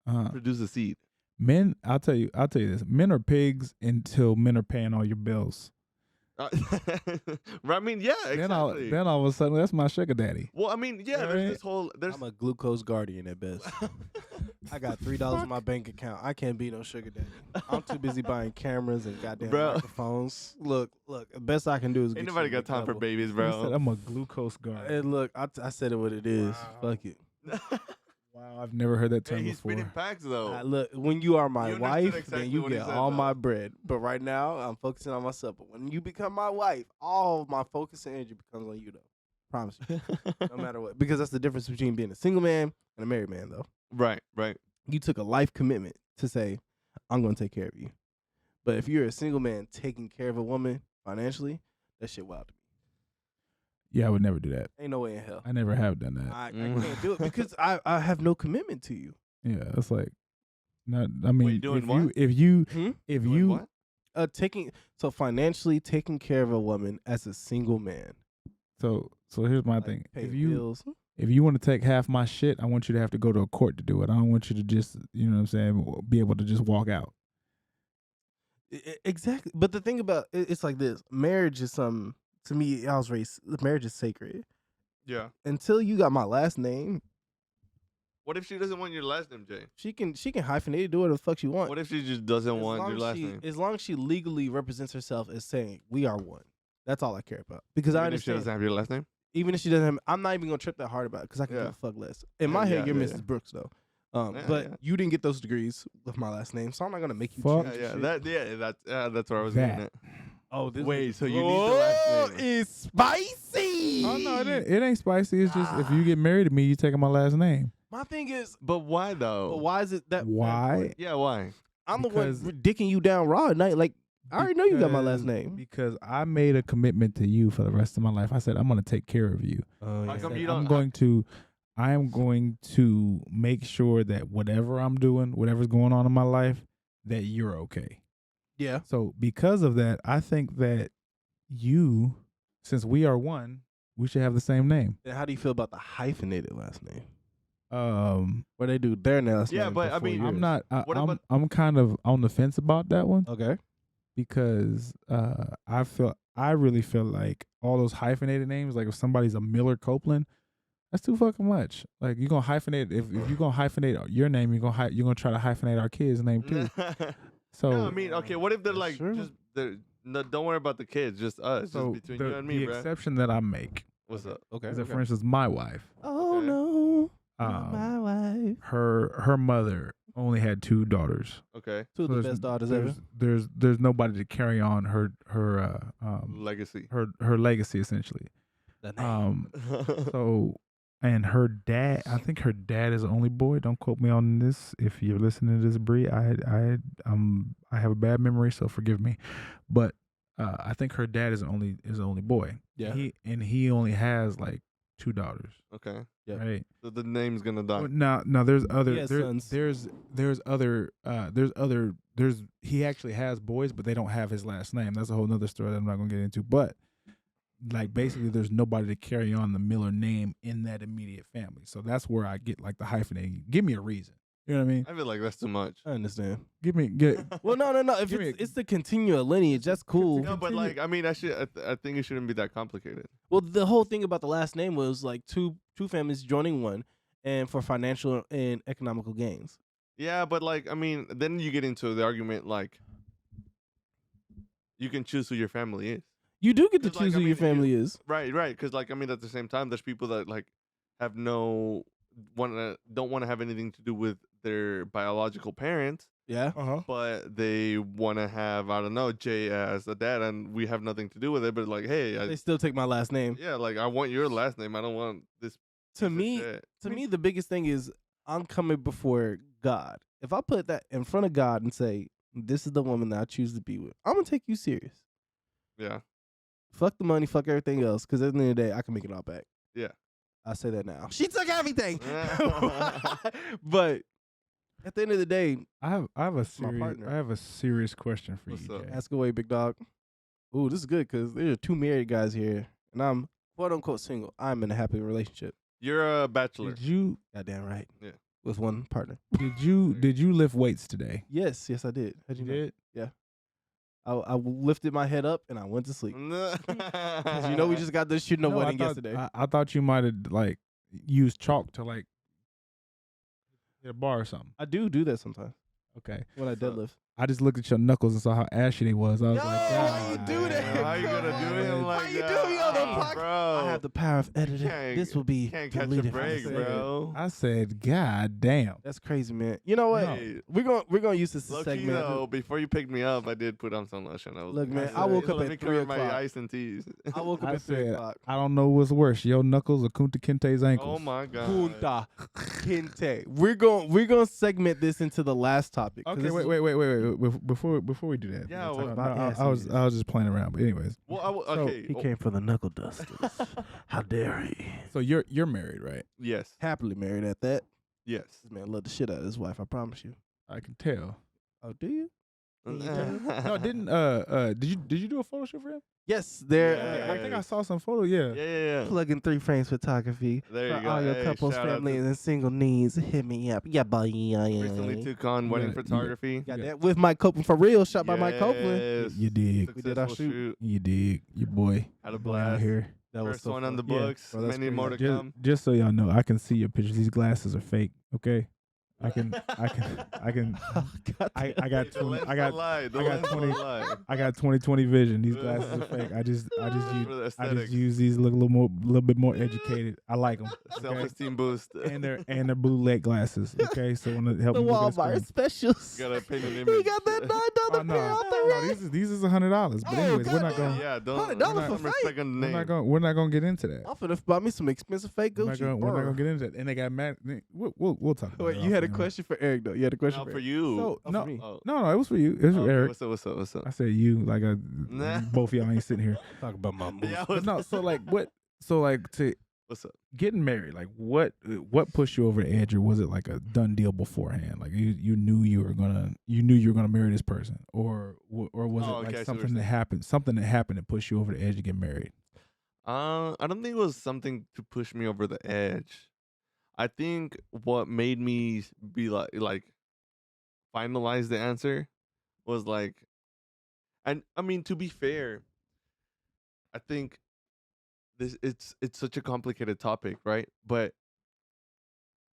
produce a seed. Men, I'll tell you this: men are pigs until men are paying all your bills. I mean, yeah, exactly. Then all of a sudden, that's my sugar daddy. Well, I mean, yeah, there's this whole. I'm a glucose guardian at best. I got $3 in my bank account. I can't be no sugar daddy. I'm too busy buying cameras and goddamn microphones. Look. The best I can do is. Ain't nobody got time for babies, bro. Said I'm a glucose guardian. And look, I said it what it is. Wow. Fuck it. Wow, I've never heard that term he's before. spitting facts though. Look, when you are my wife, exactly then you get all my bread. But right now, I'm focusing on myself. But when you become my wife, all my focus and energy becomes on you, though. Promise you. No matter what. Because that's the difference between being a single man and a married man, though. Right. You took a life commitment to say, I'm going to take care of you. But if you're a single man taking care of a woman financially, that shit wild to me. Yeah, I would never do that. Ain't no way in hell. I never have done that. I can't do it because I have no commitment to you. Yeah, it's like, not. I mean, Wait, doing what? if you financially taking care of a woman as a single man. So here's my thing. If you want to take half my shit, I want you to have to go to a court to do it. I don't want you to just, you know what I'm saying, be able to just walk out. Exactly. But the thing about it's like this: marriage is something. To me, I was raised. Marriage is sacred. Yeah. Until you got my last name. What if she doesn't want your last name, Jay? She can hyphenate it, do whatever the fuck she wants. What if she just doesn't want your last name? As long as she legally represents herself as saying we are one. That's all I care about. Because I understand. If she doesn't have your last name? Even if she doesn't have, I'm not even gonna trip that hard about it because I can give a fuck less. In my head, you're Mrs. Brooks though. You didn't get those degrees with my last name, so I'm not gonna make you change that's where I was getting at. Oh, this wait, so you need the last name. It's spicy. Oh no, it ain't spicy. It's just if you get married to me, you taking my last name. My thing is, but why though? But why is it that? Why? Yeah, why? I'm the one dicking you down raw at night. Like I already know you got my last name because I made a commitment to you for the rest of my life. I said I'm gonna take care of you. How come you I am going to make sure that whatever I'm doing, whatever's going on in my life, that you're okay. Yeah. So because of that, I think that you, since we are one, we should have the same name. And how do you feel about the hyphenated last name? Where they do their last name. Yeah, but I mean, I'm not. I'm kind of on the fence about that one. Okay. Because I really feel like all those hyphenated names, like if somebody's a Miller Copeland, that's too fucking much. Like you're gonna hyphenate. If you're gonna hyphenate your name, you're gonna try to hyphenate our kid's name too. So no, I mean, okay, what if they're like don't worry about the kids, just us, just between you and me, bro. The exception that I make. What's up? Okay. Is that, for instance, my wife. Oh no, my wife. Her mother only had 2 daughters. Okay. Two of the best daughters ever. There's nobody to carry on her legacy. Her legacy essentially. So. And her dad, I think her dad is the only boy. Don't quote me on this. If you're listening to this, Bree, I have a bad memory, so forgive me. But I think her dad is the only boy. Yeah. He only has like 2 daughters. Okay. Yeah. Right. So the name's gonna die. No. There's other. He actually has boys, but they don't have his last name. That's a whole nother story that I'm not gonna get into. But. Like basically there's nobody to carry on the Miller name in that immediate family. So that's where I get like the hyphenating. Give me a reason. You know what I mean? I feel like that's too much. I understand. Well, no. If it's the continual lineage, that's cool. No, but like I mean I think it shouldn't be that complicated. Well, the whole thing about the last name was like two families joining one and for financial and economical gains. Yeah, but like, I mean, then you get into the argument like you can choose who your family is. You do get to 'Cause, like, choose I who your mean, family is. Right. Because like, I mean, at the same time, there's people that like have don't want to have anything to do with their biological parents, Yeah. but they want to have, I don't know, Jay as a dad, and we have nothing to do with it. But like, hey, They still take my last name. yeah, like I want your last name. I don't want this. To piece of me, shit. the biggest thing is I'm coming before God. If I put that in front of God and say, this is the woman that I choose to be with, I'm going to take you serious. Yeah. Fuck the money, fuck everything else, because at the end of the day, I can make it all back. Yeah. I say that now. She took everything. But at the end of the day, I have a my partner. I have a serious question for What's you, up? Jay. ask away, big dog. Ooh, this is good because there are 2 married guys here, and I'm quote unquote single. I'm in a happy relationship. You're a bachelor. Did you Goddamn right. Yeah. With one partner. did you lift weights today? Yes, I did. How'd you know? did? I lifted my head up and I went to sleep. 'Cause you know we just got this shooting a No, wedding I thought, yesterday. I thought you might have like used chalk to like hit a bar or something. I do that sometimes Okay. when I deadlift. I just looked at your knuckles and saw how ashy they was. I was Yo, like, why you God do that? damn, How you gonna do man. him like Why you that? do me on the Oh, podcast? bro. I have the power of editing. can't- This will be Can't catch a deleted from break, the bro. I said, God damn. That's crazy, man. You know what? Hey, We're gonna use this as a low key segment. though, before you picked me up, I did put on some lotion. I was Look, like, man, I said, woke up let at me 3 clear my o'clock. ice and teas. I woke up I at 3 said, o'clock. I don't know what's worse, your knuckles or Kunta Kinte's ankles. Oh my god. Kunta Kinte. We're gonna segment this into the last topic. 'cause Okay, this wait. is- Before we do that. Yeah, no, well, no, about ass I was just playing around. But anyways, Well, So, okay. He came for the knuckle dusters. How dare he? so you're married, right? Yes. Happily married at that. Yes. This man loved the shit out of his wife. I promise you. I can tell. Oh, do you? No, didn't did you do a photo shoot for him? Yes, there. Yeah. I think I saw some photo. Yeah. Yeah. Plug-in 3 frames photography There you for go. all your Hey, couples, shout out families, to- and single needs. Hit me up. Yeah, boy. Recently took on You wedding got it. photography. Got that with Mike Copeland for real. Shot by Mike Copeland. Yes. You dig. We did our Successful shoot. You dig. Your boy. Had a Your boy out blast. here. That was First so one on fun. the Yeah. books. Bro, that's Many more to crazy. come. Just so y'all know, I can see your pictures. These glasses are fake. Okay. I can. God I damn. got The 20. lens I got. don't lie. The I got lens don't 20. lie. I got 20/20 vision. These glasses are fake. I just For the use. I aesthetics. just use these look a little bit more educated. I like them. Self-esteem boost. And they're bootleg glasses. Okay, so when it help The me look at the Walmart screen. specials. Gotta paint an He image. got that $9 Oh, pair out the rack. these is $100. But Oh, anyways, we're not goddamn. going. Yeah, don't. $100 we're for not respecting the name. We're not gonna get into that. I'm finna buy me some expensive fake We're not Gucci. gonna Brr. get into that. And they got mad. We'll talk. About Wait, it you had a offline. question for Eric though. You had a question Now for for Eric. you. So Oh, no, for me. Oh. no, it was for you. It was for Okay, Eric. What's up? I said you like Nah. both of y'all ain't sitting here. Talk about my moves. Yeah, But no, so like what? So like to what's up? getting married, like what pushed you over the edge, or was it like a done deal beforehand? Like you knew you were gonna marry this person, or was Oh, it okay, I like see what something you're that happened, that pushed you over the edge to get married? I don't think it was something to push me over the edge. I think what made me be like finalize the answer was like, and I mean, to be fair, I think it's such a complicated topic, right? But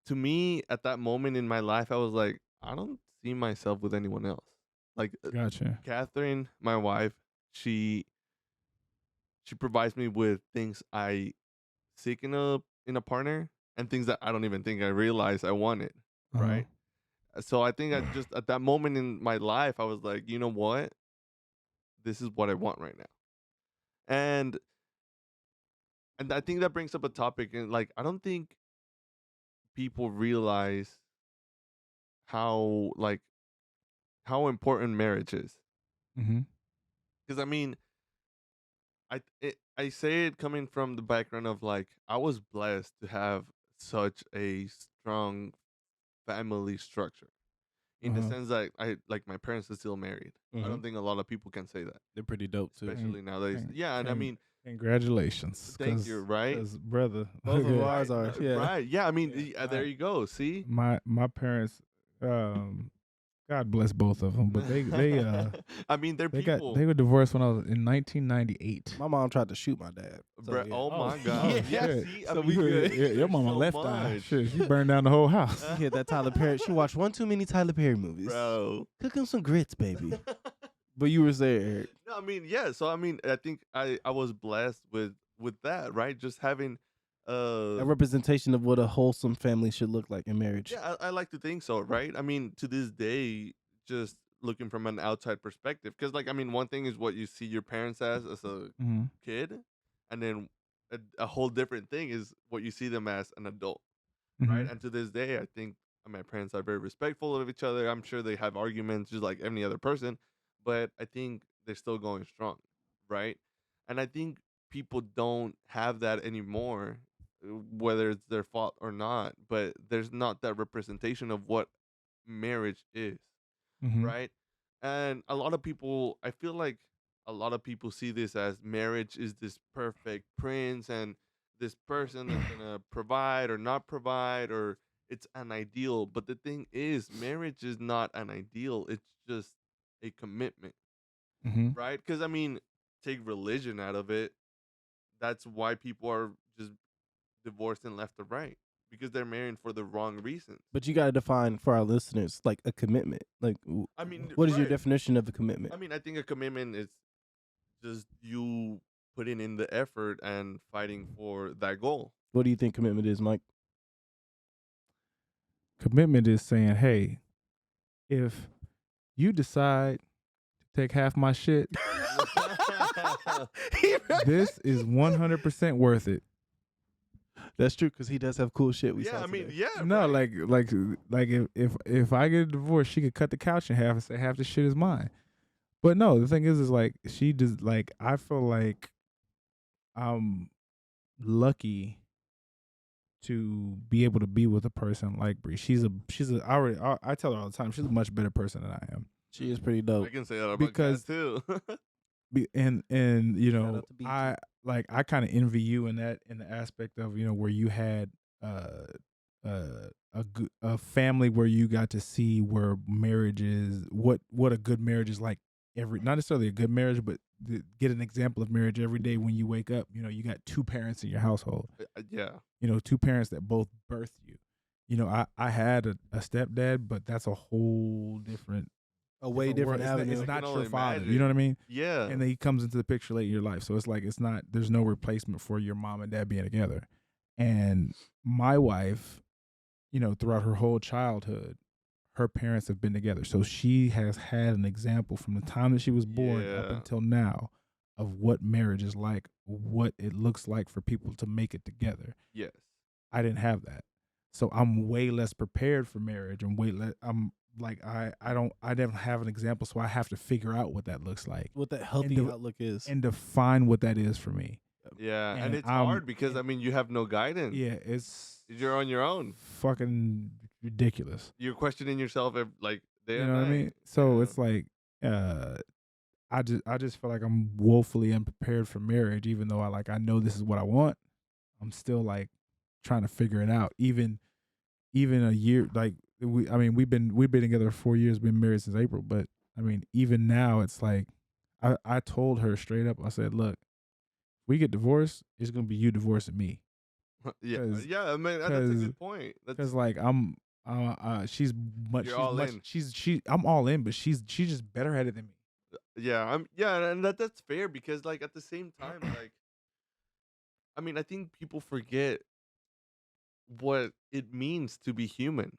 to me, at that moment in my life, I was like, I don't see myself with anyone else. Like Gotcha. Catherine, my wife, she provides me with things I seek in a partner, and things that I don't even think I realized I wanted. Right. So I think I just at that moment in my life, I was like, you know what? This is what I want right now. And I think that brings up a topic, and like I don't think people realize how important marriage is. Mm-hmm. Because I mean, I say it coming from the background of like I was blessed to have such a strong family structure, in the sense that I like my parents are still married. I don't think a lot of people can say that, They're pretty dope too. especially nowadays. Yeah, and I mean, Congratulations. thank you. Right, brother. Both of yeah. ours are. Yeah. right. Yeah, I mean, there you go. See, My parents God bless both of them, but they I mean, they're people. They were divorced when I was in 1998. My mom tried to shoot my dad. So, Bruh, yeah. oh my god. Yeah, shit. see, So I we mean, good. Your mama so left eye. much. Shit, she burned down the whole house. She hit that Tyler Perry. She watched one too many Tyler Perry movies. Bro. Cook him some grits, baby. But you were saying, Eric. No, I mean, yeah. So I mean, I think I was blessed with that, right? Just having A representation of what a wholesome family should look like in marriage. yeah, I like to think so, right? I mean, to this day, just looking from an outside perspective, because like I mean, one thing is what you see your parents as a kid, and then a whole different thing is what you see them as an adult, right? And to this day, I think my parents are very respectful of each other. I'm sure they have arguments just like any other person, but I think they're still going strong, right? And I think people don't have that anymore, whether it's their fault or not, but there's not that representation of what marriage is, right? And a lot of people, I feel like a lot of people see this as marriage is this perfect prince and this person that's gonna provide or not provide, or it's an ideal. But the thing is, marriage is not an ideal, it's just a commitment, right? Because I mean, take religion out of it, that's why people are just divorcing left or right, because they're marrying for the wrong reasons. But you got to define for our listeners like a commitment. Like, I mean, what is your right. definition of a commitment? I mean, I think a commitment is just you putting in the effort and fighting for that goal. What do you think commitment is, Mike? Commitment is saying, hey, if you decide to take half my shit, this is 100% worth it. That's true, because he does have cool shit. Yeah, I mean, yeah. No, right. like if I get a divorce, she could cut the couch in half and say half the shit is mine. But no, the thing is like she does. Like I feel like I'm lucky to be able to be with a person like Bree. I tell her all the time, she's a much better person than I am. She is pretty dope. I can say that about Because- Kat too. And you Shout know, out to BT. I kind of envy you in the aspect of, you know, where you had a family where you got to see where marriage is, what a good marriage is like. Not necessarily a good marriage, but get an example of marriage every day when you wake up. You know, you got two parents in your household. Yeah. You know, two parents that both birthed you. You know, I had a stepdad, but that's a whole different, A way different world. avenue. It's I not can your only father. imagine. You know what I mean? Yeah. And then he comes into the picture late in your life. So it's like, there's no replacement for your mom and dad being together. And my wife, you know, throughout her whole childhood, her parents have been together. So she has had an example from the time that she was born up Yeah. until now of what marriage is like, what it looks like for people to make it together. Yes. I didn't have that. So I'm way less prepared for marriage and I'm like, I didn't have an example. So I have to figure out what that looks like What that healthy outlook is. and define what that is for me. Yeah. And And it's hard because, I mean, you have no guidance. Yeah, it's You're on your own. fucking ridiculous. You're questioning yourself like day You and know what I night. mean? So Yeah. it's like, I just feel like I'm woefully unprepared for marriage, even though I know this is what I want. I'm still like trying to figure it out. Even a year, like we've been together 4 years, been married since April, but I mean, even now it's like I told her straight up, I said, look, if we get divorced, it's gonna be you divorcing me. Yeah. 'Cause- Yeah. I mean, that's a good point. Because like I'm she's much You're she's all much in. I'm all in, but she's just better at it than me. Yeah, and that's fair because like at the same time, like I mean, I think people forget what it means to be human.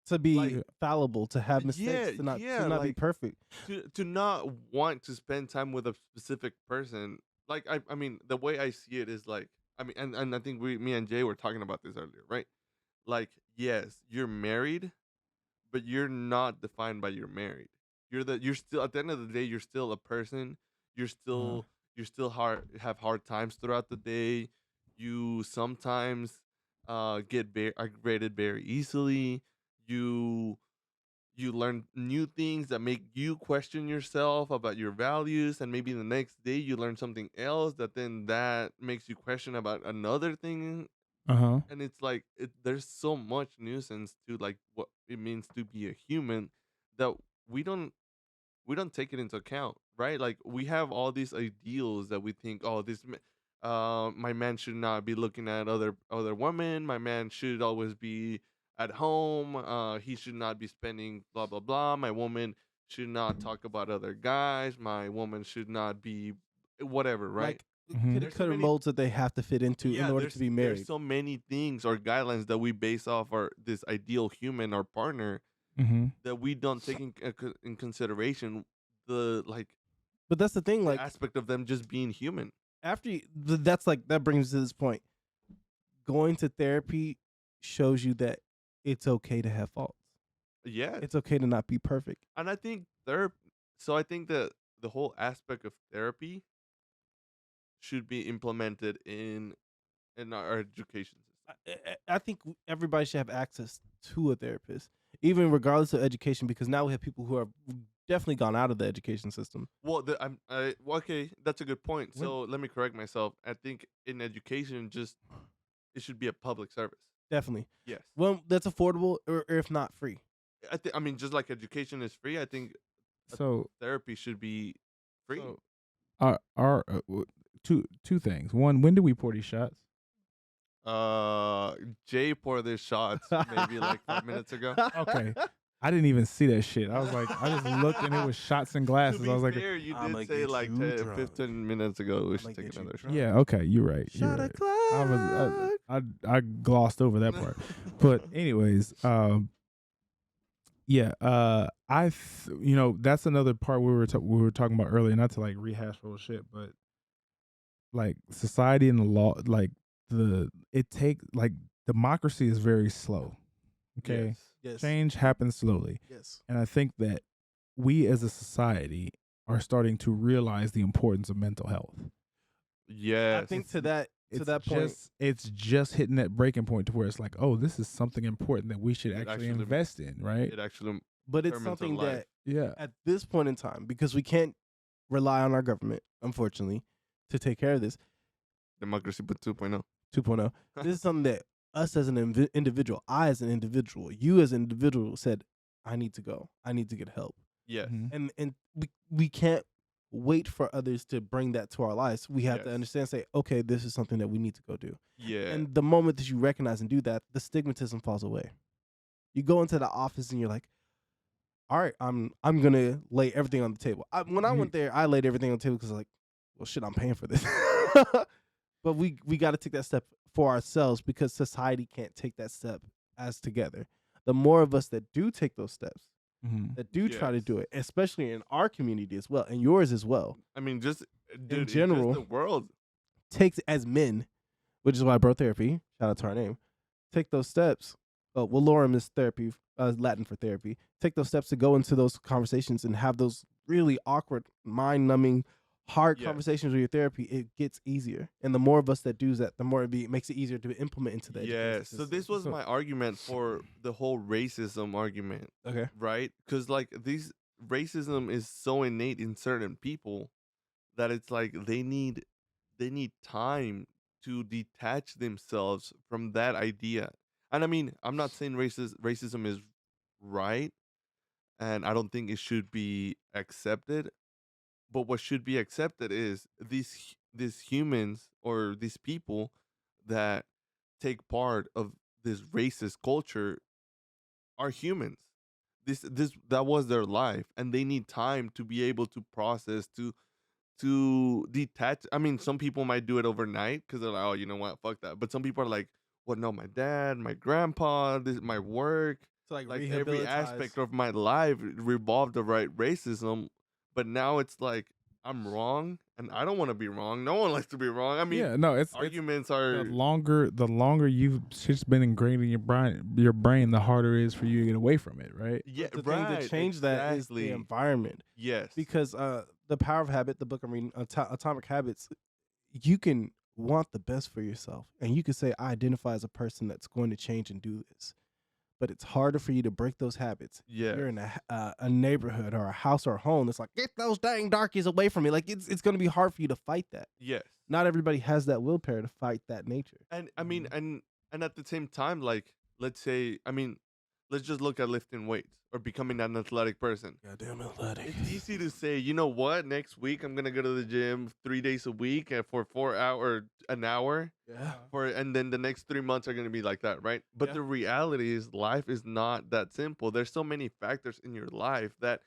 To be Like- fallible, to have Yeah, mistakes, to not yeah, be like- perfect. To not want to spend time with a specific person. Like I mean, the way I see it is like I mean, and I think me and Jay were talking about this earlier, right? Like, yes, you're married, but you're not defined by your married. You're still at the end of the day, you're still a person. You're still have hard times throughout the day. You sometimes get aggravated very easily. You learn new things that make you question yourself about your values, and maybe the next day you learn something else that makes you question about another thing. And it's like there's so much nuisance to like what it means to be a human that we don't take it into account, right? Like we have all these ideals that we think, oh, my man should not be looking at other women. My man should always be at home. He should not be spending blah blah blah. My woman should not talk about other guys. My woman should not be whatever, right? Like cookie There's so cutter many- molds that they have to fit into in order to be married. There's so many things or guidelines that we base off this ideal human or partner that we don't take in consideration the But that's the thing, like aspect of them just being human. after that brings us to this point. Going to therapy shows you that it's okay to have faults. Yeah, It's okay to not be perfect. and I think I think that the whole aspect of therapy should be implemented in our education system. I think everybody should have access to a therapist, even regardless of education, because now we have people who are definitely gone out of the education system. Well, okay, that's a good point. So let me correct myself. I think in education, it should be a public service. Definitely. Yes. Well, that's affordable, or if not free. I mean, just like education is free, I think So therapy should be free. our two things. One, when did we pour these shots? Jay poured his shots maybe like 5 minutes ago. Okay. I didn't even see that shit. I was like, I just looked and it was shots and glasses. To be I was like, fair, you I'ma did say get like you 10, drunk. 15 minutes ago we should I'ma take get you another shot. drunk. yeah, okay, you're right. You're Shot right. o'clock. I glossed over that part. But anyways, that's another part we were talking about earlier. Not to like rehash old shit, but like society and the law, like democracy is very slow. Okay, Yes. Yes. change happens slowly, Yes. and I think that we as a society are starting to realize the importance of mental health. Yes. I think to that point, It's just hitting that breaking point to where it's like, oh, this is something important that we should actually invest in, right? it actually but it's determines something our life. that Yeah. at this point in time, because we can't rely on our government, unfortunately, to take care of this democracy but 2.0. 2.0. This is something that us as an individual, I as an individual, you as an individual said, I need to go. I need to get help. Yes. Mhm. And we can't wait for others to bring that to our lives. We have to Yes. understand, say, okay, this is something that we need to go do. Yeah. And the moment that you recognize and do that, the stigmatism falls away. You go into the office and you're like, all right, I'm gonna lay everything on the table. When I went there, I laid everything on the table because like, well, shit, I'm paying for this. But we got to take that step for ourselves because society can't take that step as together. The more of us that do take those steps, that do try to Yes. do it, especially in our community as well, and yours as well, I mean, just dude, in general, just the world. takes as men, which is why Bro Therapy, shout out to our name, take those steps. Well, Lorem is therapy, Latin for therapy. Take those steps to go into those conversations and have those really awkward, mind-numbing, hard Yes. conversations with your therapy. It gets easier, and the more of us that do that, the more it makes it easier to implement into the education Yes. So system. this was my argument for the whole racism argument, Okay. right? Because like racism is so innate in certain people that it's like they need time to detach themselves from that idea. And I mean, I'm not saying racism is right, and I don't think it should be accepted. But what should be accepted is these humans or these people that take part of this racist culture are humans. That was their life, and they need time to be able to process, to detach. I mean, some people might do it overnight because they're like, oh, you know what, fuck that. But some people are like, well, no, my dad, my grandpa, my work, So like every rehabilitize- aspect of my life revolved around racism. But now it's like I'm wrong, and I don't want to be wrong. No one likes to be wrong. I mean, yeah, no, it's arguments are the longer you've just been ingrained in your brain, the harder it is for you to get away from it, right? yeah, the right. thing to change that is exactly. the environment. Yes, Because the Power of Habit, the book I'm reading, Atomic Habits, you can want the best for yourself, and you can say, I identify as a person that's going to change and do this. But it's harder for you to break those habits. yeah, You're in a neighborhood or a house or a home. It's like, get those dang darkies away from me. Like it's going to be hard for you to fight that. yes. Not everybody has that willpower to fight that nature. And I mean, and at the same time, like, let's say, I mean, let's just look at lifting weights or becoming an athletic person. Goddamn athletic. It's easy to say, you know what? Next week I'm gonna go to the gym 3 days a week and for 4 hours, an hour. Yeah. And then the next 3 months are gonna be like that, right? But the reality is, life is not that simple. There's so many factors in your life that,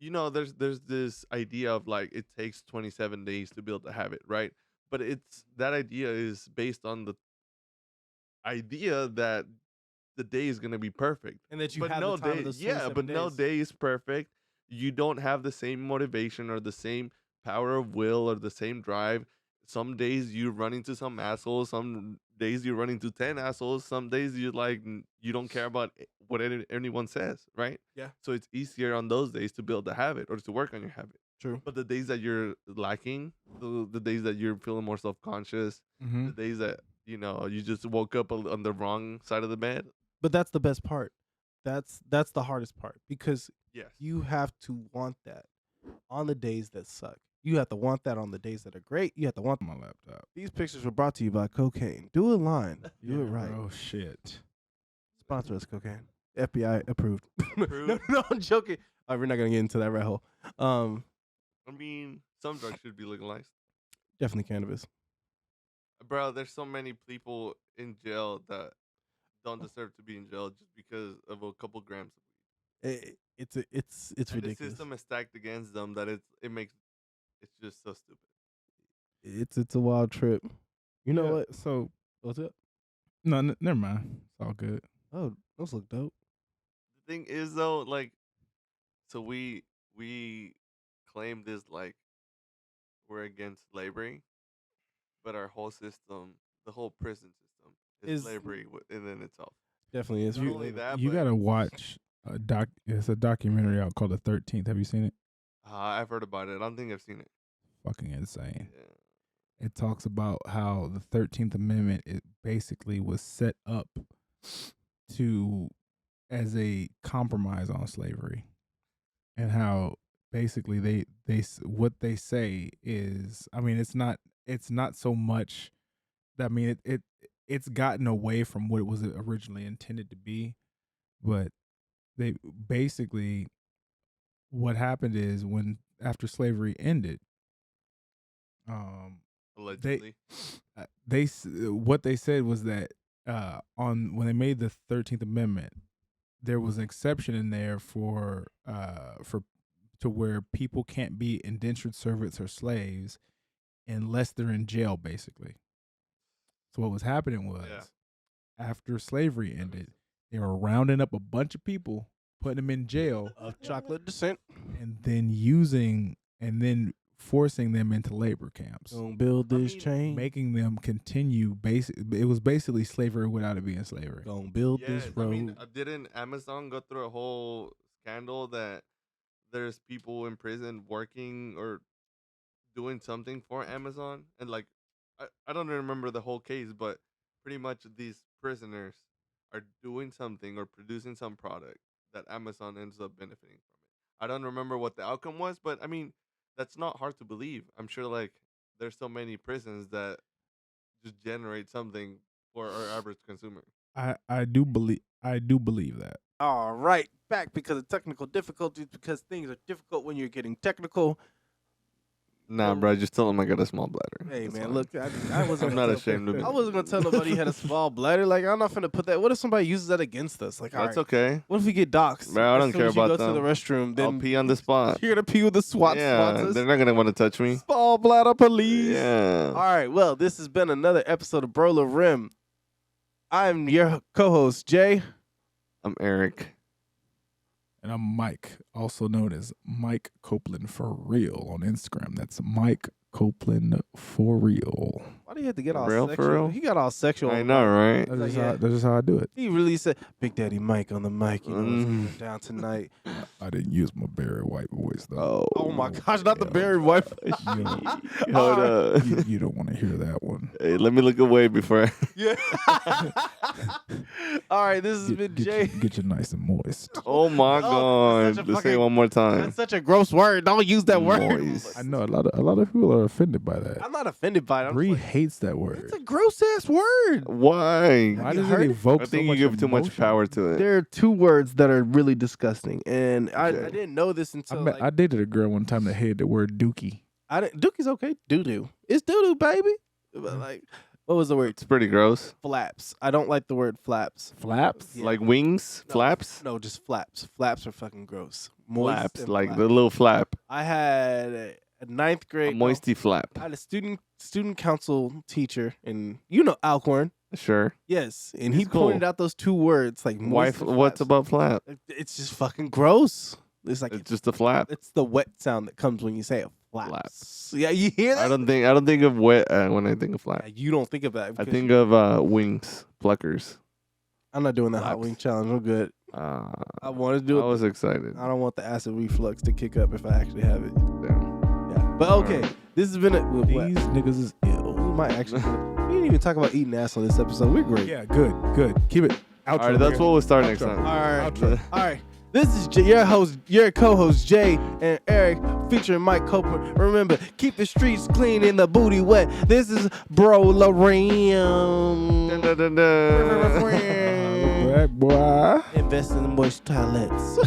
there's this idea of like it takes 27 days to build a habit, right? But that idea is based on the idea that the day is gonna be perfect, And that you but have no the time day, of those yeah, 27 but no days. day is perfect. You don't have the same motivation or the same power of will or the same drive. Some days you run into some assholes. Some days you run into 10 assholes. Some days you don't care about what anyone says, right? Yeah. So it's easier on those days to build a habit or to work on your habit. True. But the days that you're lacking, the days that you're feeling more self-conscious, the days that you just woke up on the wrong side of the bed. But that's the best part. That's the hardest part, because Yes. you have to want that on the days that suck. You have to want that on the days that are great. You have to want My laptop. These pictures were brought to you by Cocaine. Do it line. Do it right. Oh shit. Sponsor us, Cocaine. FBI approved. Approved? No, I'm joking. We're not gonna get into that rat hole. I mean, some drugs should be legalized. Definitely cannabis. Bro, there's so many people in jail that don't deserve to be in jail just because of a couple grams of weed. It's And ridiculous. the system is stacked against them that it's just so stupid. It's a wild trip. You know Yeah, what? So What's up? no, never mind. It's all good. Oh, those look dope. The thing is though, like, so we claim this like we're against slavery, but our whole system, the whole prison system, is Is- slavery within itself. Definitely is. Not only that, You but gotta watch a doc. It's a documentary out called The 13th. Have you seen it? I've heard about it. I don't think I've seen it. Fucking insane. Yeah. It talks about how the 13th Amendment it basically was set up as a compromise on slavery, and how basically what they say is, I mean, it's not so much. I mean, it's gotten away from what it was originally intended to be, but they basically, what happened is after slavery ended, Allegedly. what they said was that when they made the 13th Amendment, there was an exception in there for to where people can't be indentured servants or slaves unless they're in jail, basically. So what was happening was, after slavery ended, they were rounding up a bunch of people, putting them in jail Of chocolate descent. and then forcing them into labor camps, Don't build this chain. making them continue. It was basically slavery without it being slavery. Don't build Yes, this I road. mean, didn't Amazon go through a whole scandal that there's people in prison working or doing something for Amazon? And like, I don't remember the whole case, but pretty much these prisoners are doing something or producing some product that Amazon ends up benefiting from it. I don't remember what the outcome was, but I mean, that's not hard to believe. I'm sure like there's so many prisons that just generate something for our average consumer. I do believe that. All right, back because of technical difficulties, because things are difficult when you're getting technical. Nah, bro, just tell them I got a small bladder. Hey, That's man, fine. look, I wasn't I'm gonna not tell- ashamed of it. I wasn't going to tell nobody he had a small bladder. Like, I'm not finna put that. What if somebody uses that against us? Like, all That's right, okay. what if we get doxxed? Bro, I As don't soon care as you about go to the them. restroom, I'll then pee on the spot. you're going to pee with the SWAT Yeah, sponsors. they're not gonna want to touch me. Small bladder police. Yeah. All right, well, this has been another episode of Bro Lorem. I'm your co-host, Jay. I'm Eric. And I'm Mike, also known as Mike Copeland for real on Instagram. That's Mike Copeland for real. Why do you have to get all For sexual? real? He got all sexual. I know, right? That's just, Yeah. that's just how I do it. He really said, Big Daddy Mike on the mic. You know what's Mm. going down tonight. I didn't use my Barry White voice though. Oh my gosh, not the Barry White. You don't, Hold up. you don't want to hear that one. Hey, let me look away before I... Yeah. All right, this has been Jay. Get you nice and moist. Oh my Oh, that's such God. a Let's say it fucking- one more time. That's such a gross word. Don't use that word. Moist. I know a lot of people are offended by that. I'm not offended by it. I'm Bree just like, hates that word. It's a gross ass word. Why? Why you does heard it it? evoke I so think much you give too much emotion? power to it. There are two words that are really disgusting, and I didn't know this until I dated a girl one time that hated the word dookie. Dookie's okay. Doo-doo. It's doo-doo, baby. But like, what was the word? It's pretty gross. Flaps. I don't like the word flaps. Flaps? Yeah. Like wings, No, flaps, No, just flaps. Flaps are fucking gross. Moist flaps, and like flap. the little flap, I had a ninth a grade. moisty flap. I had a student council teacher, and Alcorn. Sure. Yes, and he He's cool. pointed out those two words like Why? moist and What's flaps. about flap? It's just fucking gross. It's like It's just a flap. it's the wet sound that comes when you say it. Flaps. Flaps. Yeah, you hear that? I don't think of wet when I think of flap. Yeah, you don't think of that. I because think of wings, pluckers. I'm not doing the hot flaps. wing challenge. I'm good. I I want to do it. was excited. I don't want the acid reflux to kick up if I actually have it. Damn. Yeah, but okay, this has been These niggas is ill. we might actually. We didn't even talk about eating ass on this episode. We're great. Yeah, good. Keep it. All right, that's what we'll start next Outro. time. All right. All right. This is your co-host Jay and Eric, featuring Mike Copeland. Remember, keep the streets clean and the booty wet. This is Bro Lorem. Dun, dun, dun, dun. Black boy. Invest in the moist toilets.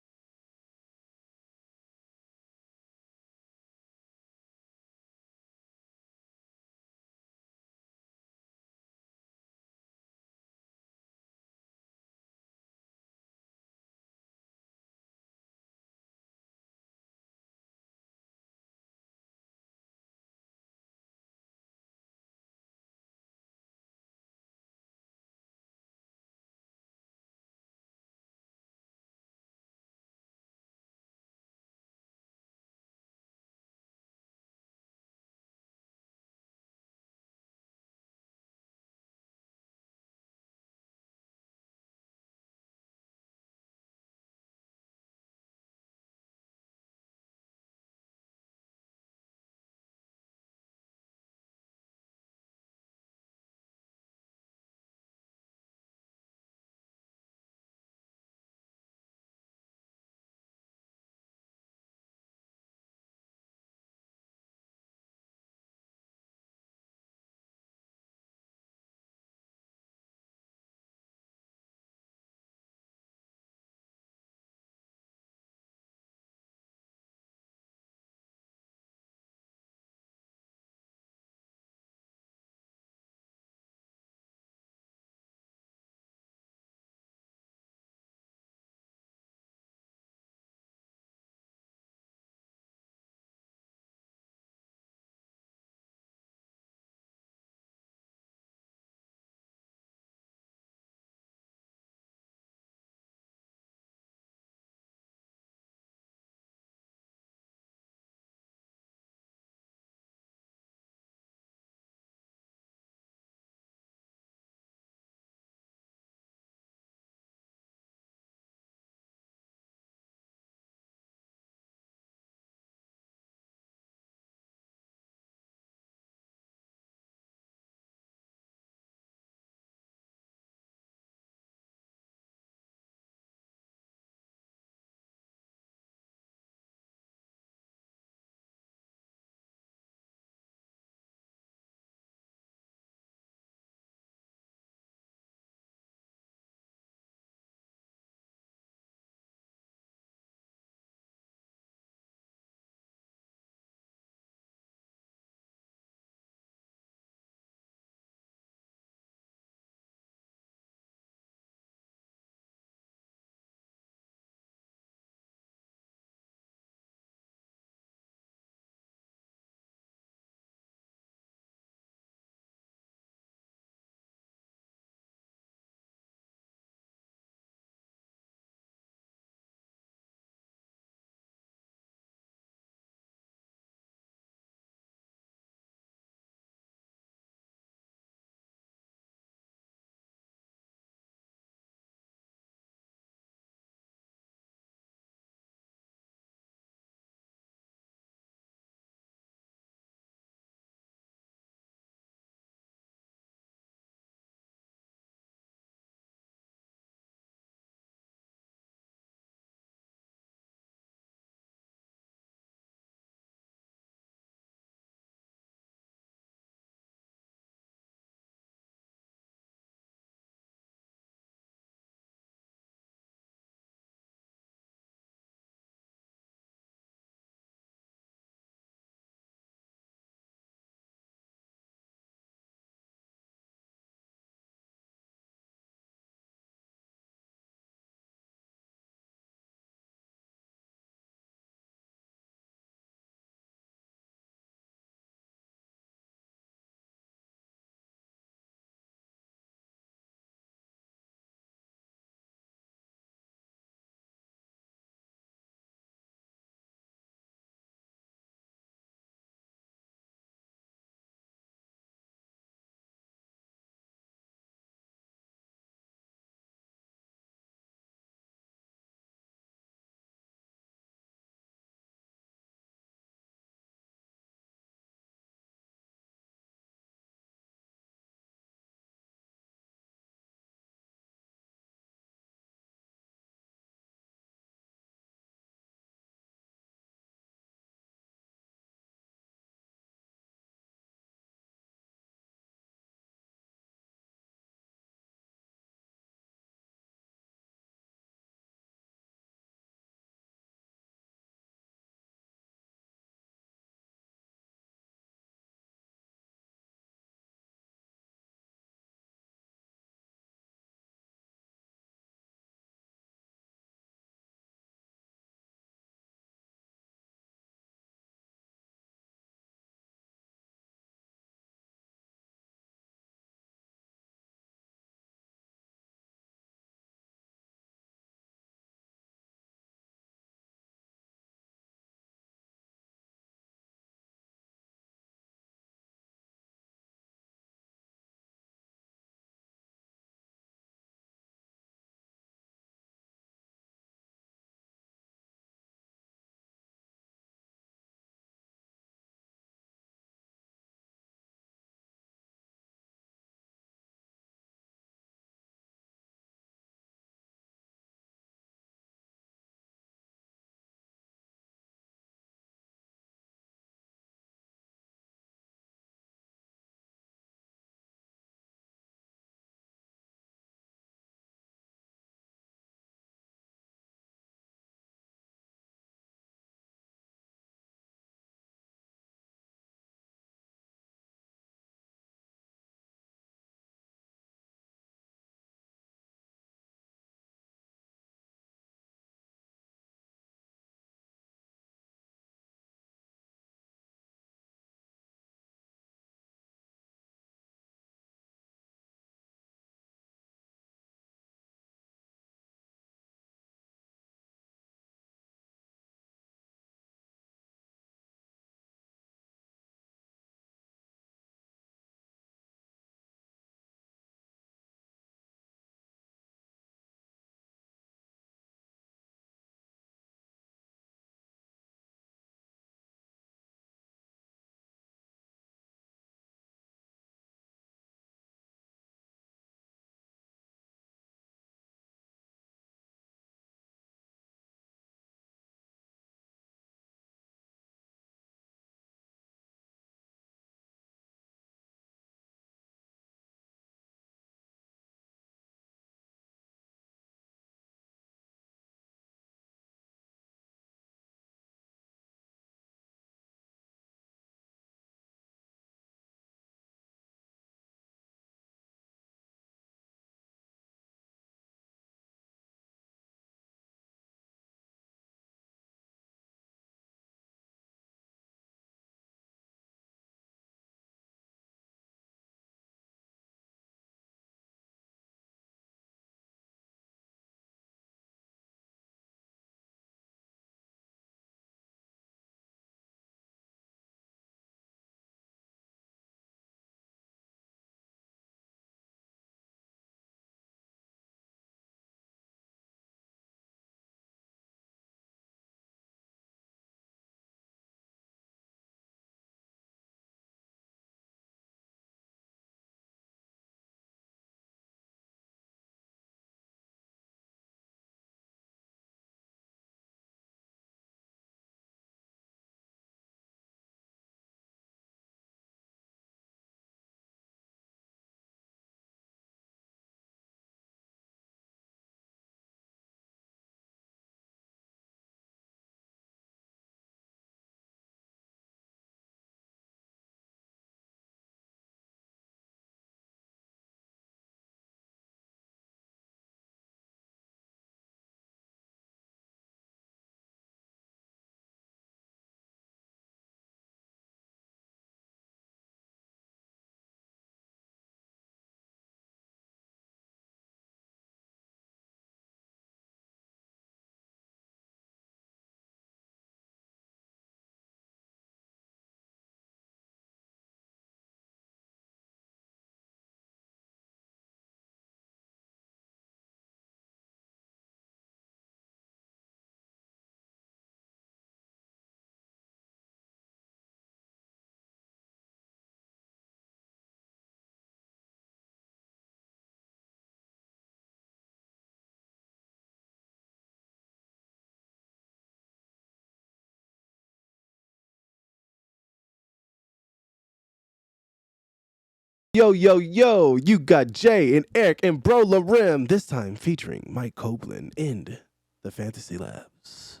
Yo, you got Jay and Eric and Bro Lorem, this time featuring Mike Copeland in the Fantasy Labs.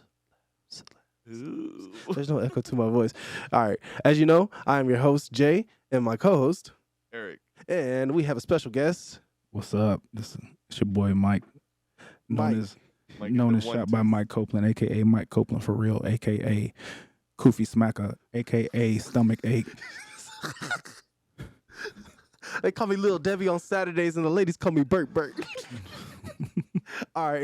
Ooh. There's no echo to my voice. All right. As you know, I am your host, Jay, and my co-host, Eric. And we have a special guest. What's up? It's your boy Mike, known as shot by Mike Copeland, a.k.a. Mike Copeland for real, a.k.a. Koofy Smacker, a.k.a. Stomach Ache. They call me Little Debbie on Saturdays, and the ladies call me Burt. All right.